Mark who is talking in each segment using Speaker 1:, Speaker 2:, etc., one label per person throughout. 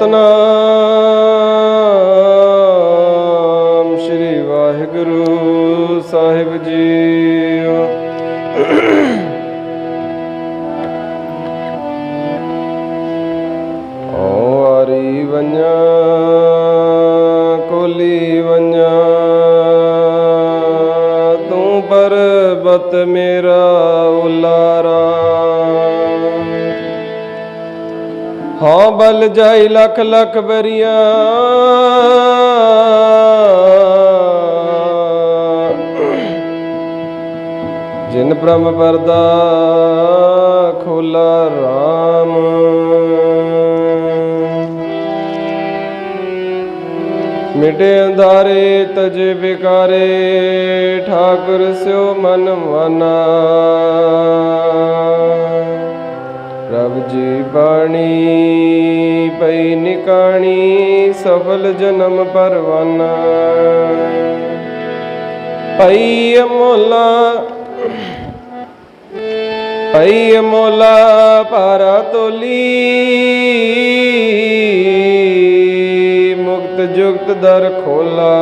Speaker 1: सतनाम श्री वाहिगुरु साहिब जी। ओ आरी वंजा कोली वंजा तू पर्बत मेरा उलारा। हाँ बल जाई लख लख बरिया जिन ब्रह्म परदा खोला राम। मिटे अंधारे तजे बिकारे ठाकुर स्यो मन माना। प्रभ जी बाणी पई निकाणी सफल जन्म परवाना। पई मोला पारा तोली मुक्त जुक्त दर खोला।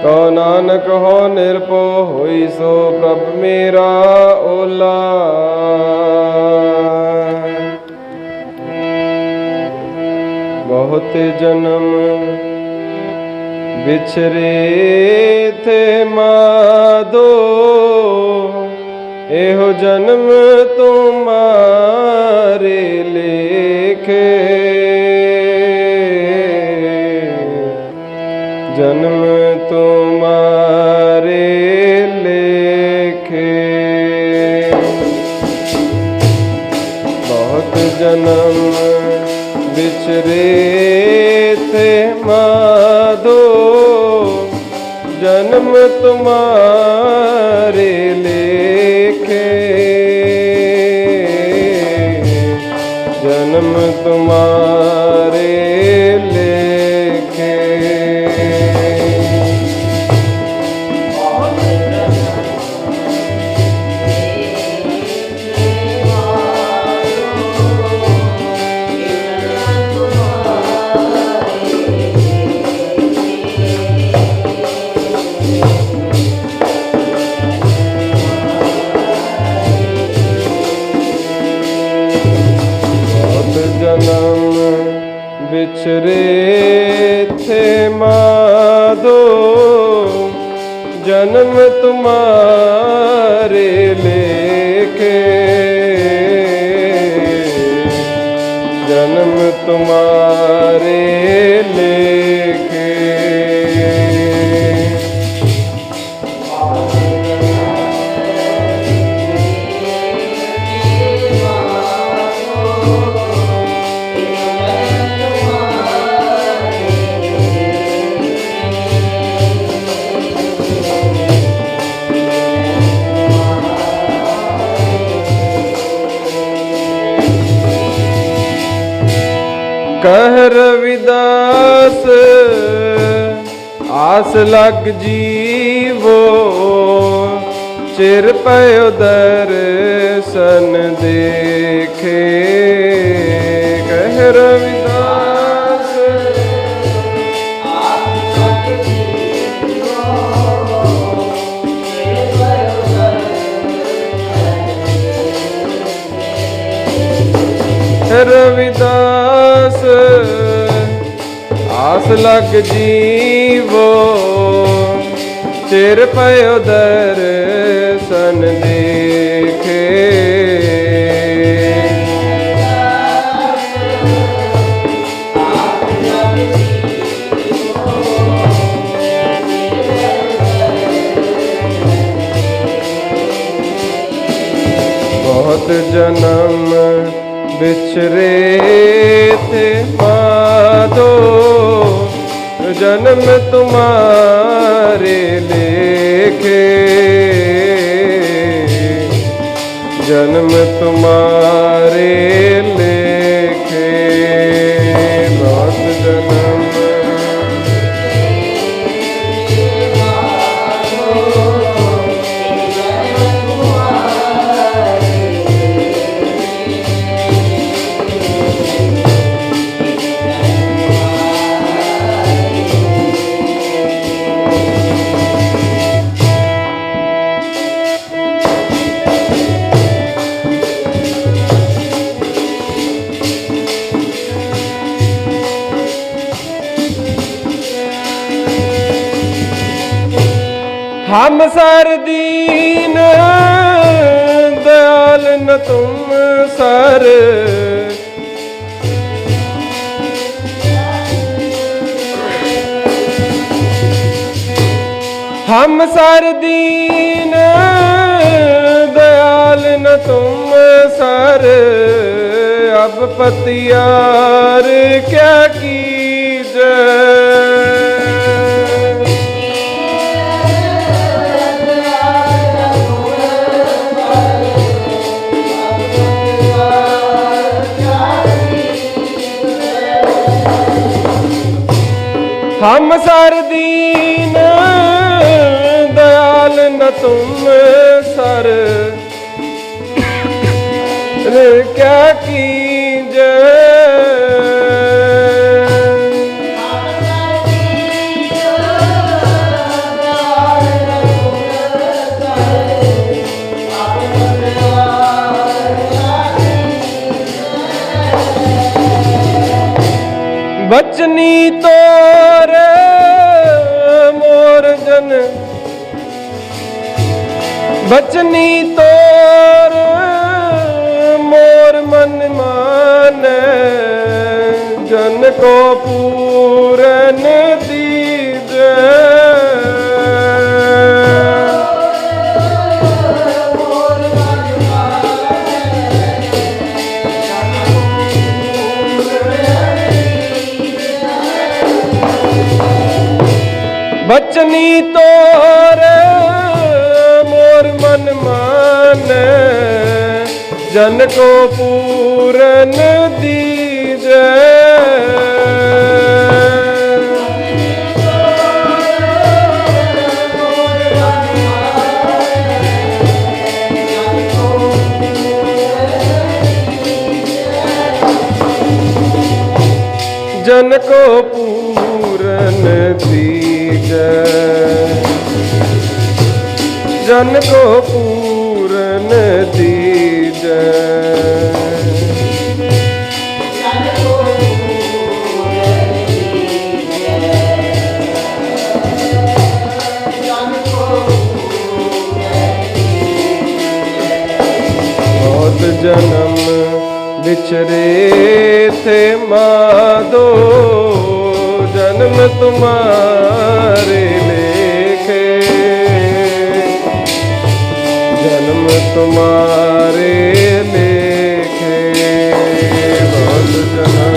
Speaker 1: कहो नानक हो निरपो होई सो प्रभ मेरा ओला। बहुत जन्म बिछरे थे माधो एहो जन्म तुम्हारे लेखे। जन्म तुम्हारे लेखे। बहुत जन्म बिछरे थे माधो जन्म तुम्हारे लेखे। जन्म तुम्हारे लेखे। बिछरे थे माधो जन्म तुम्हारे लेखे। जन्म तुम्हारे लेखे। कह रविदास आस लग जीवो चिर पयो दर्शन देखे। कह रविदास आस लग जीवो चिर पयो दर्शन। रविदास आस लग जीवो चिर पयो दर्शन देखे। बहुत जन्म बिछरे थे माधो जन्म तुम्हारे लेखे। जन्म तुम्हारे लेखे। बहुत जन्म हम सर दीन दयाल न तुम सर, हम सर दीन दयाल न तुम सर, अब पतियार क्या कीजे। हम सर दीन दयाल न तुम सर, क्या कीजे। बचनी तोर मोर जन, बचनी तोर मोर मन माने, जन को पूरन दीजे। बचनी तोर मोर मन माने, जन को पूरन दीजे। जन को पूरन दीजे, जन को पूरन दीजे। बहुत जन्म बिछरे थे माधो, जन्म तुम्हारे लेखे, जन्म तुम्हारे लेखे। बहुत जन्म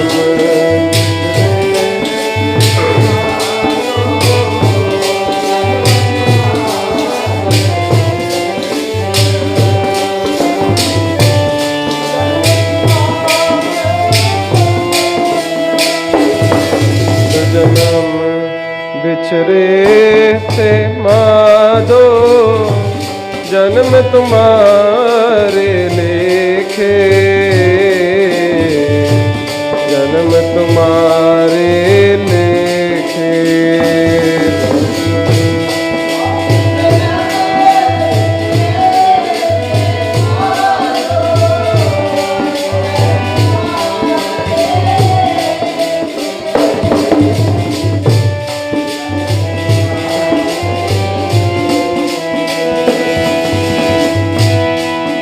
Speaker 1: जन्म बिछरे थे माधो, जन्म तुम्हारे लेखे, जन्म तुम्हारे लेखे।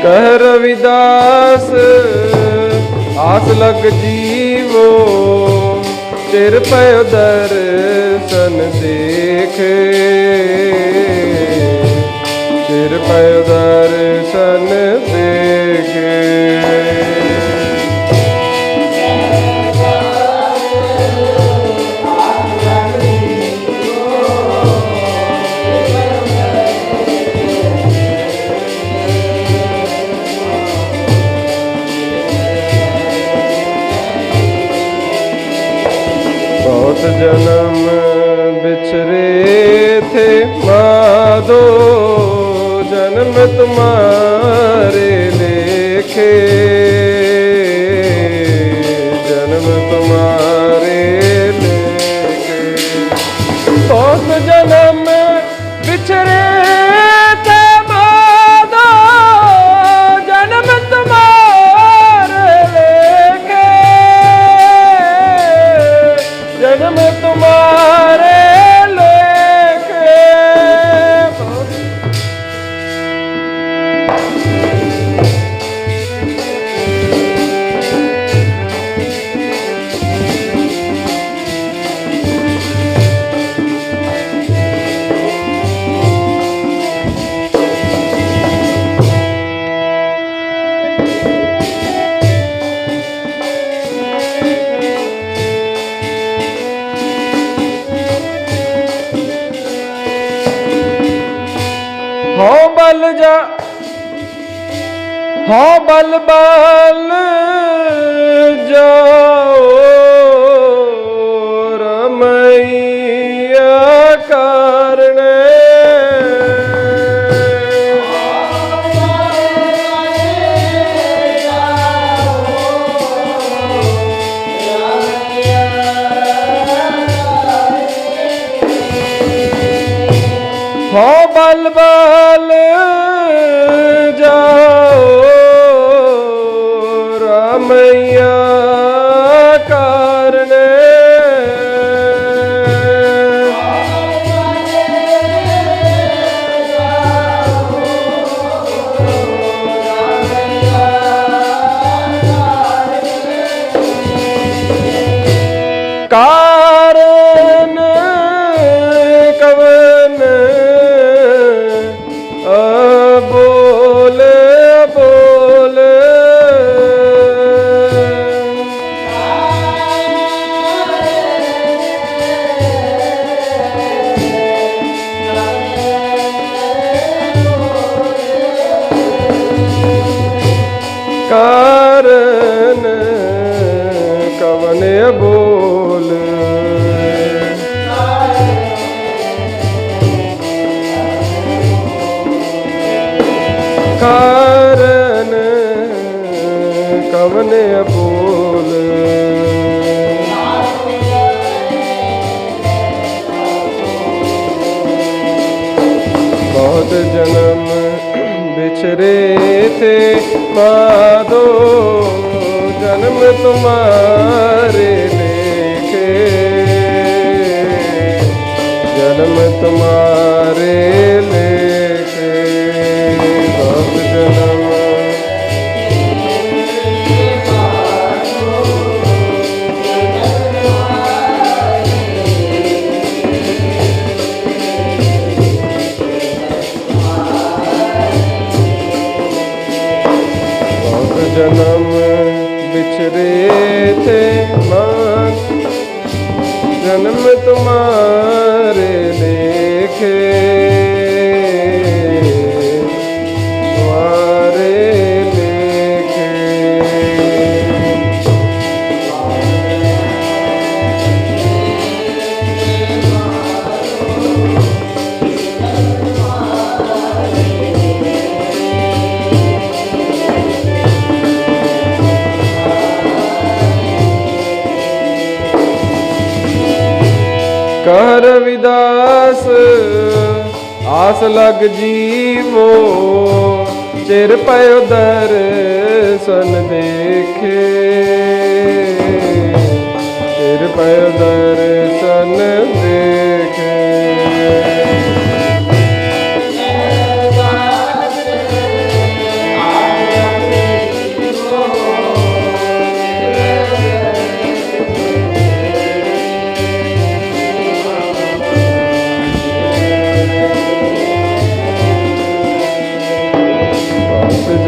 Speaker 1: कह रविदास आस लग जीवो, तेर पयो दर्शन देखे, तेर पयो दर्शन देखे। बहुत जन्म बिछरे थे माधो, जन्म तुम्हारे लेखे, जन्म तुम्हारे लेखे। बहुत जन्म बिछरे थे माधो, जन्म तुम्हारे लेखे, जन्म तुम्हारे लेखे। बहुत बल जा हाँ बल बल जाओ रमैया कारण हो बल बल जाओ रमैया कारण कारण कवन बोल बोल कारण कवन बोल कारण कवन बोल बहुत जन्म बिछरे थे माधो जन्म तुम्हारे देखे जन्म तुम्हारे लेके बहुत जन्म जन्म बिछरे थे मान जन्म तुम्हारे देखे तुम्हारे देखे कह रविदास आस लग जीवो चिर पयो दर्शन देखे चिर पयो दर्शन देखे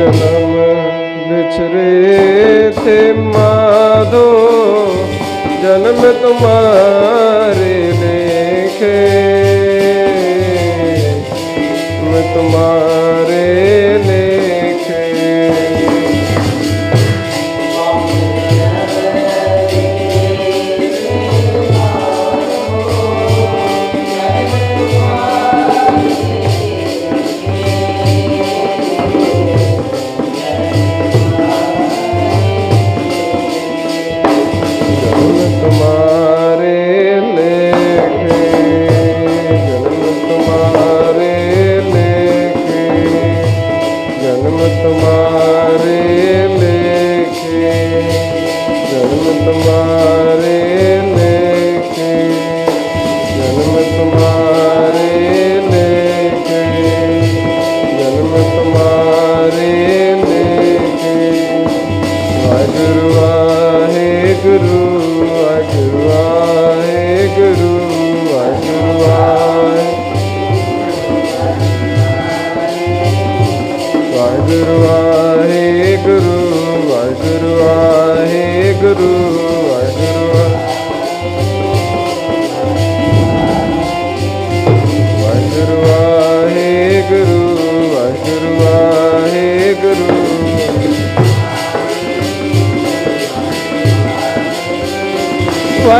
Speaker 1: जन्म बिछरे थे माधो जन्म तुम्हारे देखे मैं तुम्हारे लेखे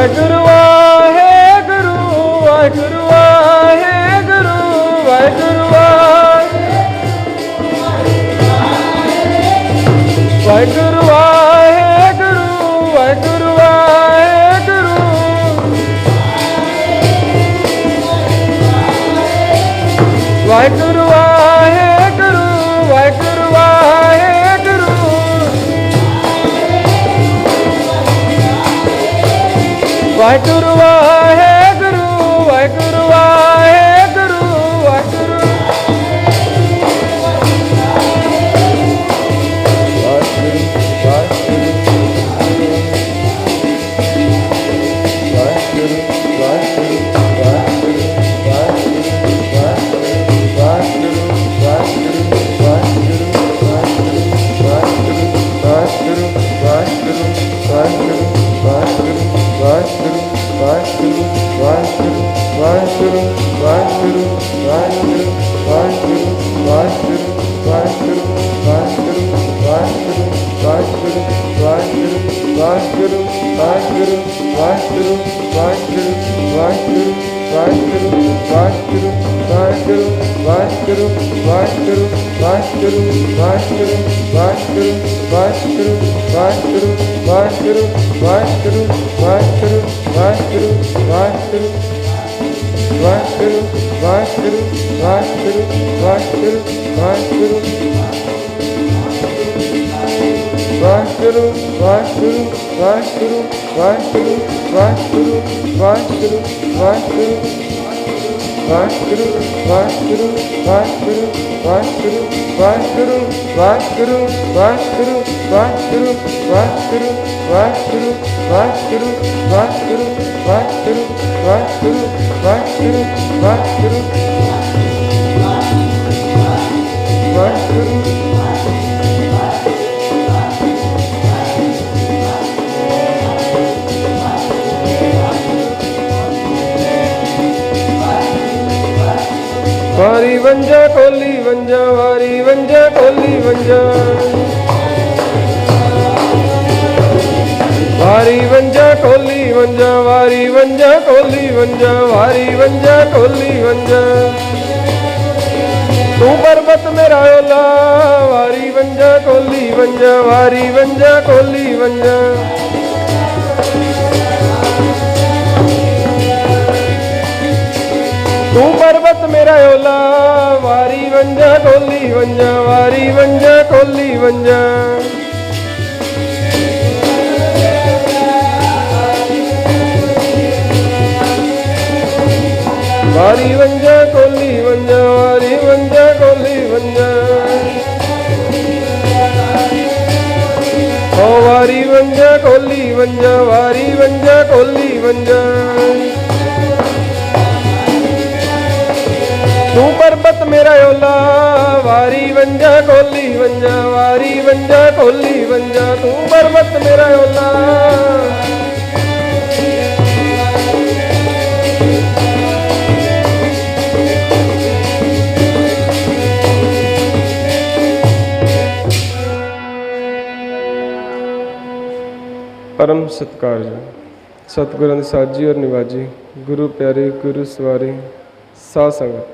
Speaker 1: ਵਾਹਿਗੁਰੂ ਵਾਹਿਗੁਰੂ ਵਾਹਿਗੁਰੂ ਵਾਹਿਗੁਰੂ ਵਾਹਿਗੁਰੂ ਵਾਹਿਗੁਰੂ ਵਾਹਿਗੁਰੂ ਵਾਹਿਗੁਰੂ ਵਾਹਿਗੁਰੂ ਵਾਹਿਗੁਰੂ ਵਾਹਿਗੁਰੂ ਵਾਹਿਗੁਰੂ ਵਾਹਿਗੁਰੂ ਵਾਹਿਗੁਰੂ ਵਾਹਿਗੁਰੂ ਵਾਹਿਗੁਰੂ ਵਾਰੀ ਵੰਜਾ ਕੋਲੀ ਵੰਜਾ ਵਾਰੀ ਵੰਜਾ ਕੋਲੀ ਵੰਜਾ ਵਾਰੀ ਵੰਜਾ ਕੋਲੀ ਵੰਜਾ ਵਾਰੀ ਵੰਜਾ ਕੋਲੀ ਵੰਜਾ ਵਾਰੀ ਵੰਜਾ ਕੋਲੀ ਵੰਜਾ ਤੂੰ ਪਰਬਤ ਮੇਰਾ ਓਲਾ ਵਾਰੀ ਵੰਜਾ ਕੋਲੀ ਵੰਜਾ ਵਾਰੀ ਵੰਜਾ ਕੋਲੀ ਵੰਜਾ ਤੂੰ ਪਰਬਤ ਮੇਰਾ ਓਲਾ ਵਾਰੀ ਵੰਜਾ ਕੋਲੀ ਵੰਜਾ ਵਾਰੀ ਵੰਜਾ ਕੋਲੀ ਵੰਜਾ ਵਾਰੀ ਵੰਜਾ ਕੋਲੀ ਵੰਜਾ ਵਾਰੀ ਵੰਜਾ ਕੋਲੀ ਵੰਜਾ ਓ ਵਾਰੀ ਵੰਜਾ ਕੋਲੀ ਵੰਜਾ ਵਾਰੀ ਵੰਜਾ ਕੋਲੀ ਵੰਜਾ ਤੂੰ ਪਰਬਤ ਮੇਰਾ ਓਲਾ ਵਾਰੀ ਵੰਜਾ ਕੋਲੀ ਵੰਜਾ ਵਾਰੀ ਵੰਜਾ ਕੋਲੀ ਵੰਜਾ ਤੂੰ ਪਰਬਤ ਮੇਰਾ ਓਲਾ परम सत्कारजनक सतगुਰਾਂ ਦੀ ਸਾਜੀ ਔਰ ਨਿਵਾਜੀ ਗੁਰੂ ਪਿਆਰੇ ਗੁਰੂ ਸਵਾਰੇ ਸਾਧ ਸੰਗਤ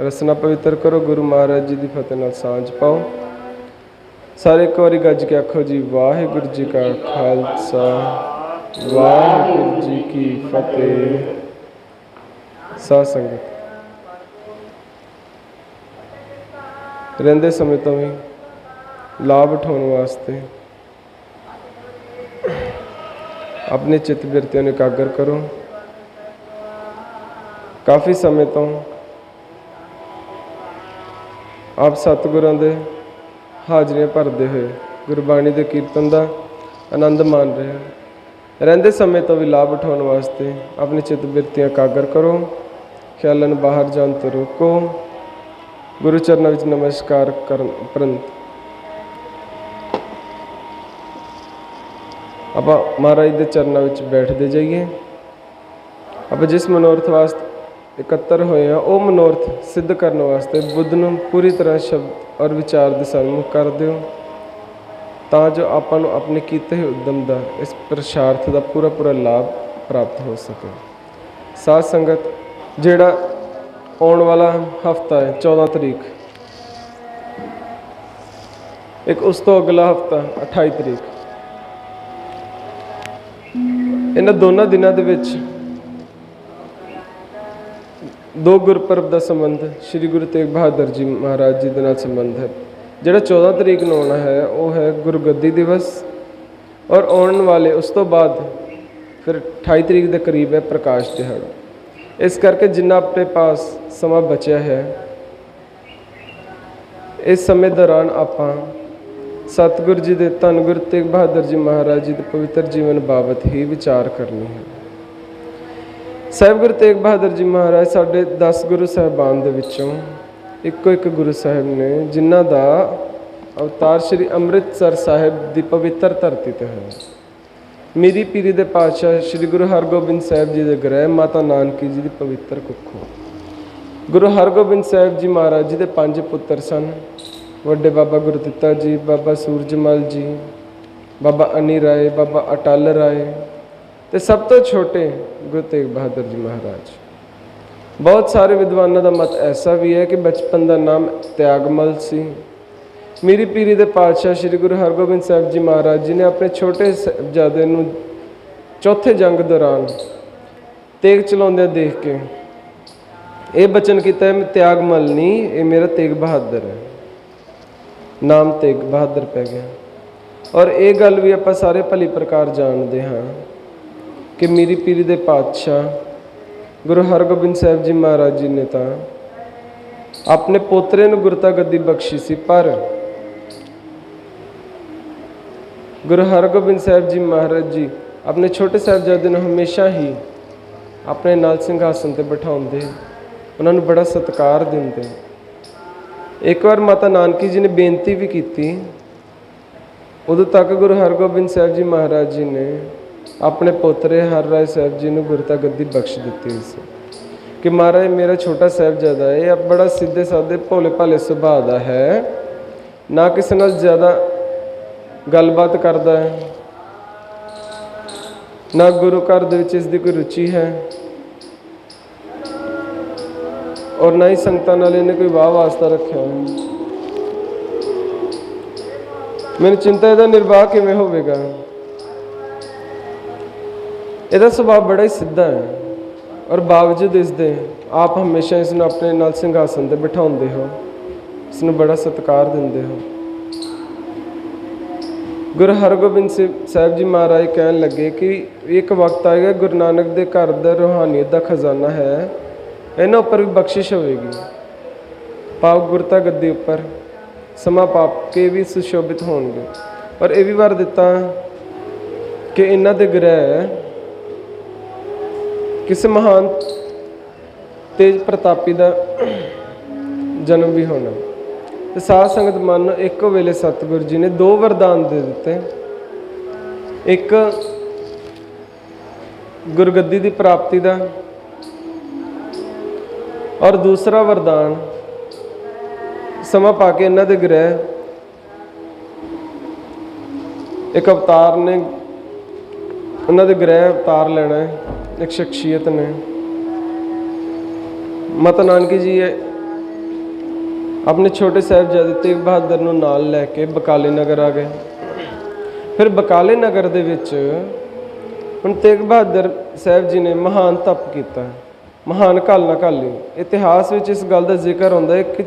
Speaker 1: ਰਸਨਾ ਪਵਿੱਤਰ ਕਰੋ ਗੁਰੂ ਮਹਾਰਾਜ ਜੀ ਦੀ ਫਤਿਹ ਨਾਲ ਸਾਂਝ ਪਾਓ ਸਾਰੇ ਇੱਕ ਵਾਰੀ ਗੱਜ ਕੇ ਆਖੋ ਜੀ ਵਾਹਿਗੁਰੂ ਜੀ ਕਾ ਖਾਲਸਾ ਵਾਹਿਗੁਰੂ ਜੀ ਕੀ ਫਤਿਹ। ਸਾਧ ਸੰਗਤ ਰਹਿੰਦੇ ਸਮੇਂ ਤੋਂ ਵੀ ਲਾਭ ਉਠਾਉਣ ਵਾਸਤੇ अपने चित्त बिरतियों ਨੂੰ ਇਕਾਗਰ ਕਰੋ। ਕਾਫੀ ਸਮੇਂ ਤੋਂ ਆਪ ਸਤਿਗੁਰਾਂ ਦੇ ਹਾਜ਼ਰੀਆਂ ਭਰਦੇ ਹੋਏ ਗੁਰਬਾਣੀ ਦੇ ਕੀਰਤਨ ਦਾ ਆਨੰਦ ਮਾਣ ਰਹੇ ਹੋ। ਰਹਿੰਦੇ ਸਮੇਂ ਤੋਂ ਵੀ ਲਾਭ ਉਠਾਉਣ ਵਾਸਤੇ ਆਪਣੀ ਚਿੱਤ ਬਿਰਤੀਆਂ ਇਕਾਗਰ ਕਰੋ। ਖਿਆਲਾਂ ਨੂੰ ਬਾਹਰ ਜਾਣ ਤੋਂ ਰੋਕੋ। ਗੁਰੂ ਚਰਨਾਂ ਵਿੱਚ ਨਮਸਕਾਰ ਕਰਨ ਉਪਰੰਤ ਆਪਾਂ ਮਹਾਰਾਜ ਦੇ ਚਰਨਾਂ ਵਿੱਚ ਬੈਠਦੇ ਜਾਈਏ। ਆਪਾਂ ਜਿਸ ਮਨੋਰਥ ਵਾਸਤੇ ਇਕੱਤਰ ਹੋਏ ਹਾਂ ਉਹ ਮਨੋਰਥ ਸਿੱਧ ਕਰਨ ਵਾਸਤੇ ਬੁੱਧ ਨੂੰ ਪੂਰੀ ਤਰ੍ਹਾਂ ਸ਼ਬਦ ਔਰ ਵਿਚਾਰ ਦੇ ਸਨਮੁਖ ਕਰ ਦਿਓ, ਤਾਂ ਜੋ ਆਪਾਂ ਨੂੰ ਆਪਣੇ ਕੀਤੇ ਹੋਏ ਉਦਮ ਦਾ ਇਸ ਪ੍ਰਸ਼ਾਰਥ ਦਾ ਪੂਰਾ ਲਾਭ प्राप्त हो सके। साध संगत जिहड़ा आने वाला हफ्ता है 14 तरीक, एक उस तो अगला हफ्ता 28 तरीक, इन्हां दोनों दिनों के विच दो गुरपुरब का संबंध श्री गुरु तेग बहादुर जी महाराज जी के नाल संबंध है। जिहड़ा 14 तरीक नूं आउणा है वो है गुरगद्दी दिवस, और आने वाले उस तो बाद फिर 28 तरीक के करीब है प्रकाश दिहाड़ा। इस करके जिन्ना अपने पास समा बचा है, इस समय दौरान आपां सतगुरु जी के धन गुरु तेग बहादुर जी महाराज जी के पवित्र जीवन बाबत ही विचार करनी है। साहिब गुरु तेग बहादुर जी महाराज साढ़े 10 गुरु साहिबान दे विचों इको एक गुरु साहिब ने जिन्हां दा अवतार श्री अमृतसर साहिब की पवित्र धरती ते है। मीरी पीरी दे पातशाह श्री गुरु हरगोबिंद साहिब जी के ग्रह माता नानकी जी की पवित्र कुखों। गुरु हरगोबिंद साहिब जी महाराज जी के 5 पुत्र सन। वड्डे बाबा गुरदित्ता जी, बाबा सूरजमल जी, बाबा अनी राय, बाबा अटल राय, ते सब तो छोटे गुरु तेग बहादुर जी महाराज। बहुत सारे विद्वानों का मत ऐसा भी है कि बचपन का नाम त्यागमल सी। मीरी पीरी दे पातशाह श्री गुरु हरगोबिंद साहिब जी महाराज जी ने अपने छोटे साहिबजादे नूं चौथे जंग दौरान तेग चलाउंदे देख के ये बचन किया, मैं त्यागमल नहीं, ये मेरा तेग बहादुर है। नाम तेग बहादुर पै गया। और ये गल भी आप सारे भली प्रकार जानते हाँ कि मीरी पीरी दे पातशाह गुरु हरगोबिंद साहिब जी महाराज जी ने तो अपने पोतरे नूं गुरता गद्दी बख्शी सी, पर गुरु हरगोबिंद साहिब जी महाराज जी अपने छोटे साहिबजादे नूं हमेशा ही अपने नाल सिंघासन ते बिठाउंदे, उन्होंने बड़ा सत्कार देंदे। एक बार माता नानकी जी ने बेनती भी की, उदों तक गुरु हरगोबिंद साहिब जी महाराज जी ने अपने पोतरे हर राय साहिब जी ने गुरता गद्दी बख्श दी सी कि महाराज मेरा छोटा साहिबजादा है, अब बड़ा सीधे साधे भोले भाले सुभाव का है, ना किसी नाल ज़्यादा गलबात करता है, ना गुरु घर दे विच इसदी कोई रुचि है, और ना ही संगतां नाल इन्हें कोई वाह वास्ता रखा है। मैंने चिंता इहदा निर्वाह किवें होवेगा। इहदा सुभाव बड़ा ही सीधा है, और बावजूद इसदे आप हमेशा इसनूं अपने नाल सिंघासन ते बिठाउंदे हो, इसनूं बड़ा सत्कार दिंदे हो। गुरु हरगोबिंद साहिब जी महाराज कहन लगे कि एक वक्त आएगा गुरु नानक दे घर दा रूहानीयत दा खजाना है, इन्हां उपर भी बख्शिश होगी। पाप गुरता गद्दी उपर समा पाप के भी सुशोभित होणगे। और यह भी वार दिता कि इन्हां दे ग्रह किसी महान तेज प्रतापी का जन्म भी होना। तो साध संगत मानो एको वेले सतगुरु जी ने 2 वरदान दे दिते। एक गुरगद्दी की प्राप्ति का, और दूसरा वरदान समा पा के इन्हां दे ग्रह एक अवतार ने, उन्हां दे ग्रह अवतार लेना है। एक शख्सियत ने माता नानकी जी अपने छोटे साहिबजादे तेग बहादुर नूं नाल लैके बकाले नगर आ गए। फिर बकाले नगर दे विच हुण तेग बहादुर साहिब जी ने महान तप किया, महान घालना घाली। इतिहास विच इस गल का जिक्र होंदा है कि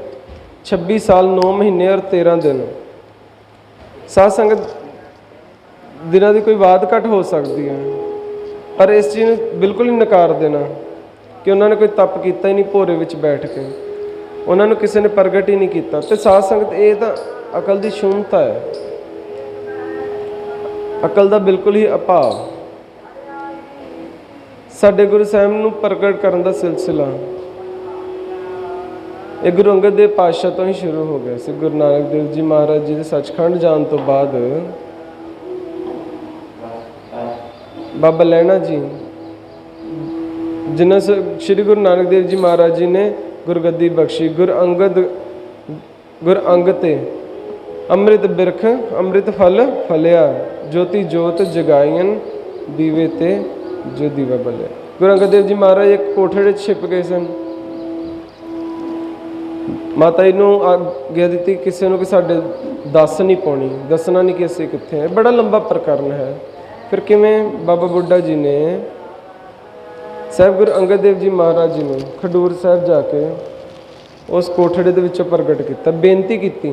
Speaker 1: 26 साल 9 महीने और 13 दिन। साध संगत दिनों की कोई बात घट हो सकती है, पर इस चीज़ में बिल्कुल ही नकार देना कि उन्होंने कोई तप किया ही नहीं, भोरे विच बैठ के उन्होंने किसी ने प्रगट ही नहीं किया। तो साध संगत ये तो अकल की शून्यता है, अकल का बिल्कुल ही अभाव। साडे गुरु साहिब नूं प्रगट करने का सिलसिला ये गुरु अंगद देव पातशाह तो ही शुरू हो गया सी। गुरु नानक देव जी महाराज जी के सचखंड जान तो बाद बाबा लैना जी, जिन्होंने श्री गुरु नानक देव जी महाराज जी ने गुरगद्दी बख्शी, गुर अंग ते अमृत बिरख अमृत फल फलिया, ज्योति जोत जगाईन दीवे ते जो दीवा बलिया। गुरु अंगद देव जी महाराज एक कोठड़े छिप गए सन। माता जी नूं आग्ञा दी किसी को कि साडे दस नहीं पाउणी, दसना नहीं कि असीं कित्थे हैं। बड़ा लंबा प्रकरण है। फिर किवें बाबा बुड्ढा जी ने साहिब गुरु अंगद देव जी महाराज जी ने खडूर साहिब जाके उस कोठड़े दे विचों प्रगट किया, बेनती की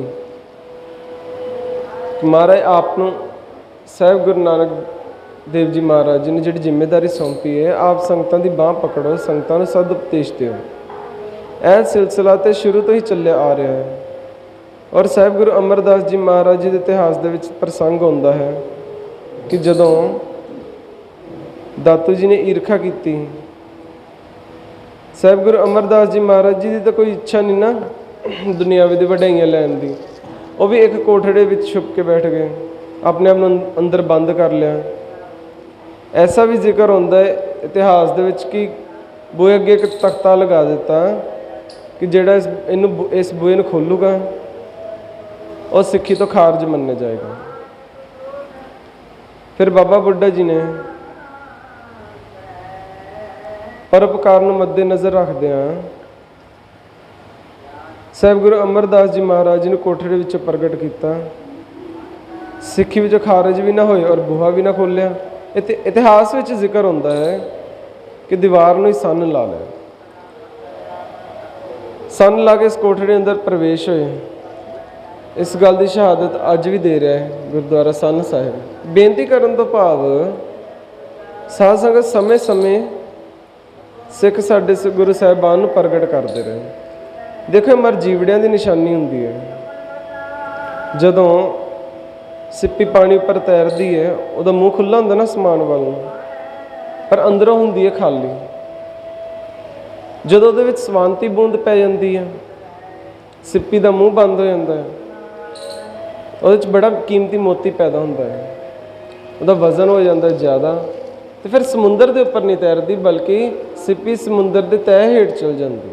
Speaker 1: महाराज आपनों साहिब गुरु नानक देव जी महाराज जी ने जिहड़ी जिम्मेदारी सौंपी है, आप संगतां दी बांह पकड़ो, संगतां नूं सद उपदेश दिओ। यह सिलसिला तो शुरू तो ही चलिया आ रहा है। और साहिब गुरु अमरदास जी महाराज जी के इतिहास के विच प्रसंग होंदा है कि जदों दातू जी ने ईर्खा की, साहिब गुरु अमरदास जी महाराज जी की तो कोई इच्छा नहीं ना दुनियावी दी वड्याइयां लैण दी, वो भी एक कोठड़े विच छुप के बैठ गए, अपने आप नूं अंदर बंद कर लिया। ऐसा भी जिक्र होंदा है इतिहास दे विच कि बूहे अगे एक तख्ता लगा दिता कि जिहड़ा इस बूहे नूं खोलूगा और सिक्खी तो खारज मन्ने जाएगा। फिर बाबा बुड्ढा जी ने परोपकार नूं मद्देनज़र रखदिआं साहिब गुरु अमरदास जी महाराज जी ने कोठड़े विच प्रगट किया, सिक्खी विच खारज भी ना होए और बूहा भी ना खोलिया। इतिहास विच जिक्र होंदा है कि दीवार नूं ही सन ला लिया, सन ला के इस कोठड़े अंदर प्रवेश होए। इस गल की शहादत अज भी दे रहा है गुरुद्वारा सन साहिब। बेनती करन तो भाव साध संगत समय समय सिख साडे गुरु साहिबान नूं प्रगट करते रहे। देखो मर जीवड़ियां की निशानी हुंदी है। जदों सिप्पी पानी उपर तैरती है, उहदा मूँह खुला हुंदा ना समान वाल, पर अंदरों हुंदी है खाली। जदों उहदे विच सवांती बूंद पै जाती है, सिप्पी का मूँह बंद हो जाता है, उहदे च बड़ा कीमती मोती पैदा होता है, उहदा वजन हो जाता है ज़्यादा, तो फिर समुंदर के उपर नहीं तैरती बल्कि सिप्पी समुंदर के तह हेठ चल जाती।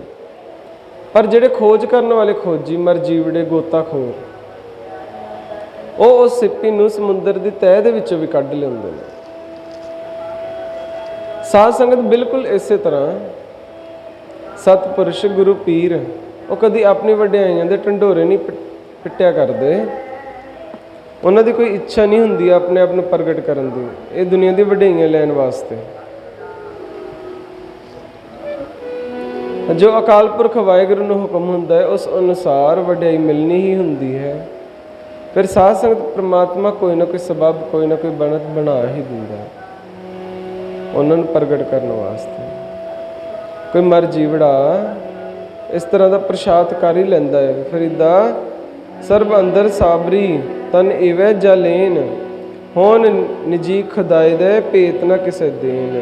Speaker 1: पर जिहड़े खोज करने वाले खोजी मर जीवड़े गोताखोर वो उस सिप्पी नूं समुंदर की तह दे विचों भी कढ लिआउंदे ने। साध संगत बिल्कुल इस तरह सतपुरुष गुरु पीर वो कभी अपनी वड्याइयां दे ढंडोरे नहीं पिट्टिया करते। उन्हां दी कोई इच्छा नहीं हुंदी अपने आप नूं प्रगट करन दी, ये दुनिया दी वड्याइयां लैण वास्ते। जो अकाल पुरख वाहिगुरू नूं हुक्म हुंदा है उस अनुसार वड्याई मिलनी ही हुंदी है। फिर साध संगत परमात्मा कोई ना कोई सबब कोई ना कोई बनत बना ही दिंदा है उन्होंने प्रगट करने वास्ते। कोई मर जीवड़ा इस तरह का प्रसाद कर ही लैंदा है। फरीदा सर्ब अंदर साबरी तन इवै जालेन होन निजी खुदाई दे भेत ना किसे देन।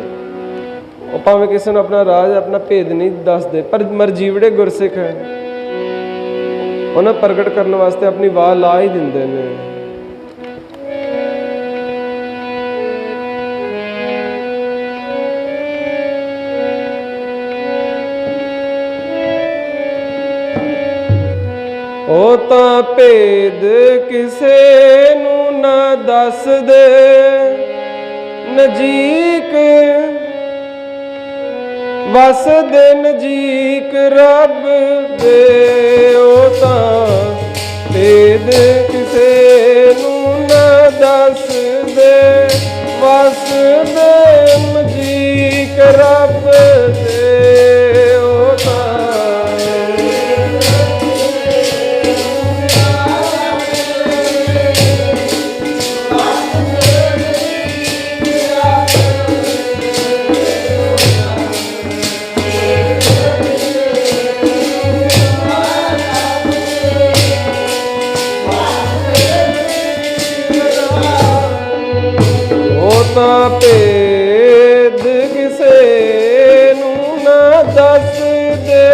Speaker 1: वो भावें किसी ने अपना राज अपना भेद नहीं दसदे, पर मर जीवड़े गुरसिख है उन्हें प्रगट करने वास्ते अपनी वाह ला ही दिंदे ने। ओ तां भेद किसे नूं ना दस दे नजीक वस दे नजीक रब दे। ओ तां भेद किसे नूं ना दस दे वस दे नजीक रब दे। ओ तां तां भेद किसे नूं ना दस दे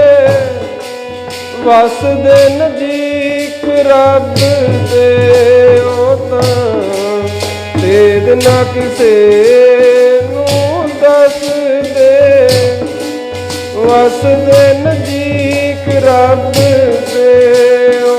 Speaker 1: वस दे नजीक रब दे। ओ तां भेद ना किसे नूं दस दे वस दे नजीक रब दे। ओ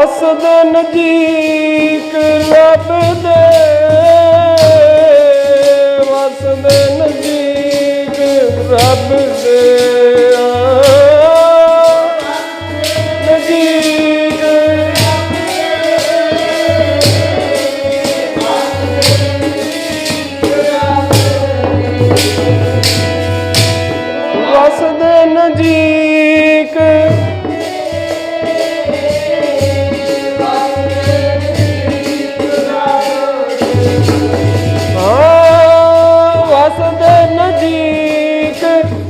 Speaker 1: ਵਸਦੇ ਨਜ਼ਦੀਕ ਰੱਬ ਦੇ, ਵਸਦੇ ਨਜ਼ਦੀਕ ਰੱਬ ਦੇ, ਨਜ਼ਦੀਕ ਵਸਦੇ ਨਜ਼ਦੀਕ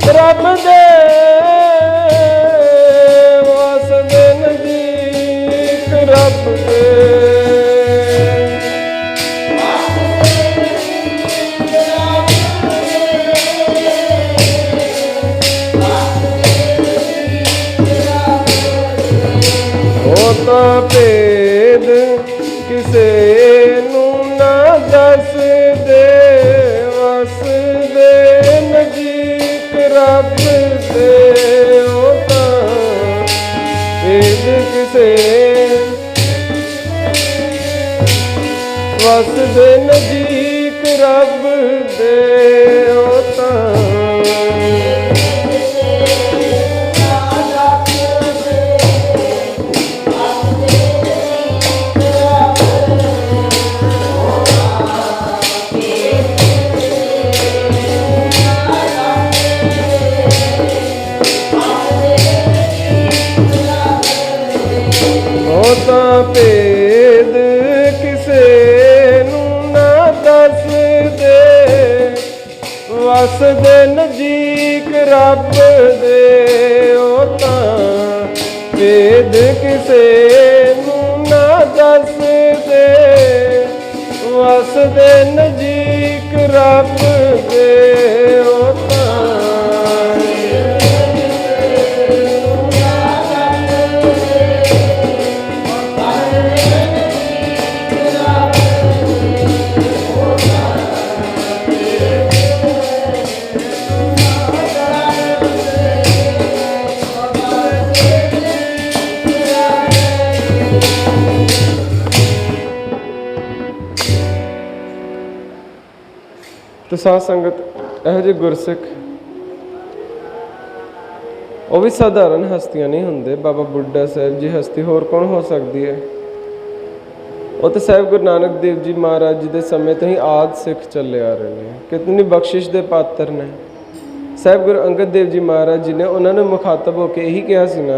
Speaker 1: ਰੱਬ ਦੇ, ਵਸਦੇ ਨਜ਼ਦੀਕ ਰੱਬ ਦੇ, ਉਹ ਤਾਂ ਭੇਦ ਕਿਸੇ ਨੂੰ ਨਾ ਦੱਸਦੇ, ਵਸਦੇ ਨਜ਼ਦੀਕ ਰੱਬ ਦੇ, ਉਹ ਤਾਂ ਭੇਦ ਕਿਸੇ, ਵਸਦੇ ਨਜ਼ਦੀਕ ਰੱਬ ਦੇ, ਉਹ ਤਾਂ ਤਾਂ ਭੇਦ ਕਿਸੇ ਨੂੰ ਨਾ ਦੱਸਦੇ, ਵਸਦੇ ਨਜ਼ਦੀਕ ਰੱਬ ਦੇ, ਉਹ ਤਾਂ ਭੇਦ ਕਿਸੇ ਨੂੰ ਨਾ ਦੱਸਦੇ, ਵਸਦੇ ਨਜ਼ਦੀਕ ਰੱਬ ਦੇ, ਉਹ ਤਾਂ ਤੇ ਸਾਧ ਸੰਗਤ, ਇਹੋ ਜਿਹੇ ਗੁਰਸਿੱਖ ਉਹ ਵੀ ਸਾਧਾਰਨ ਹਸਤੀਆਂ ਨਹੀਂ ਹੁੰਦੇ। ਬਾਬਾ ਬੁੱਢਾ ਸਾਹਿਬ ਜੀ ਹਸਤੀ ਹੋਰ ਕੌਣ ਹੋ ਸਕਦੀ ਹੈ? ਉਹ ਤਾਂ ਸਾਹਿਬ ਗੁਰੂ ਨਾਨਕ ਦੇਵ ਜੀ ਮਹਾਰਾਜ ਜੀ ਦੇ ਸਮੇਂ ਤੋਂ ਹੀ ਆਦਿ ਸਿੱਖ ਚੱਲੇ ਆ ਰਹੇ ਨੇ, ਕਿਤਨੀ ਬਖਸ਼ਿਸ਼ ਦੇ ਪਾਤਰ ਨੇ। ਸਾਹਿਬ ਗੁਰੂ ਅੰਗਦ ਦੇਵ ਜੀ ਮਹਾਰਾਜ ਜੀ ਨੇ ਉਹਨਾਂ ਨੂੰ ਮੁਖਾਤਬ ਹੋ ਕੇ ਇਹੀ ਕਿਹਾ ਸੀ ਨਾ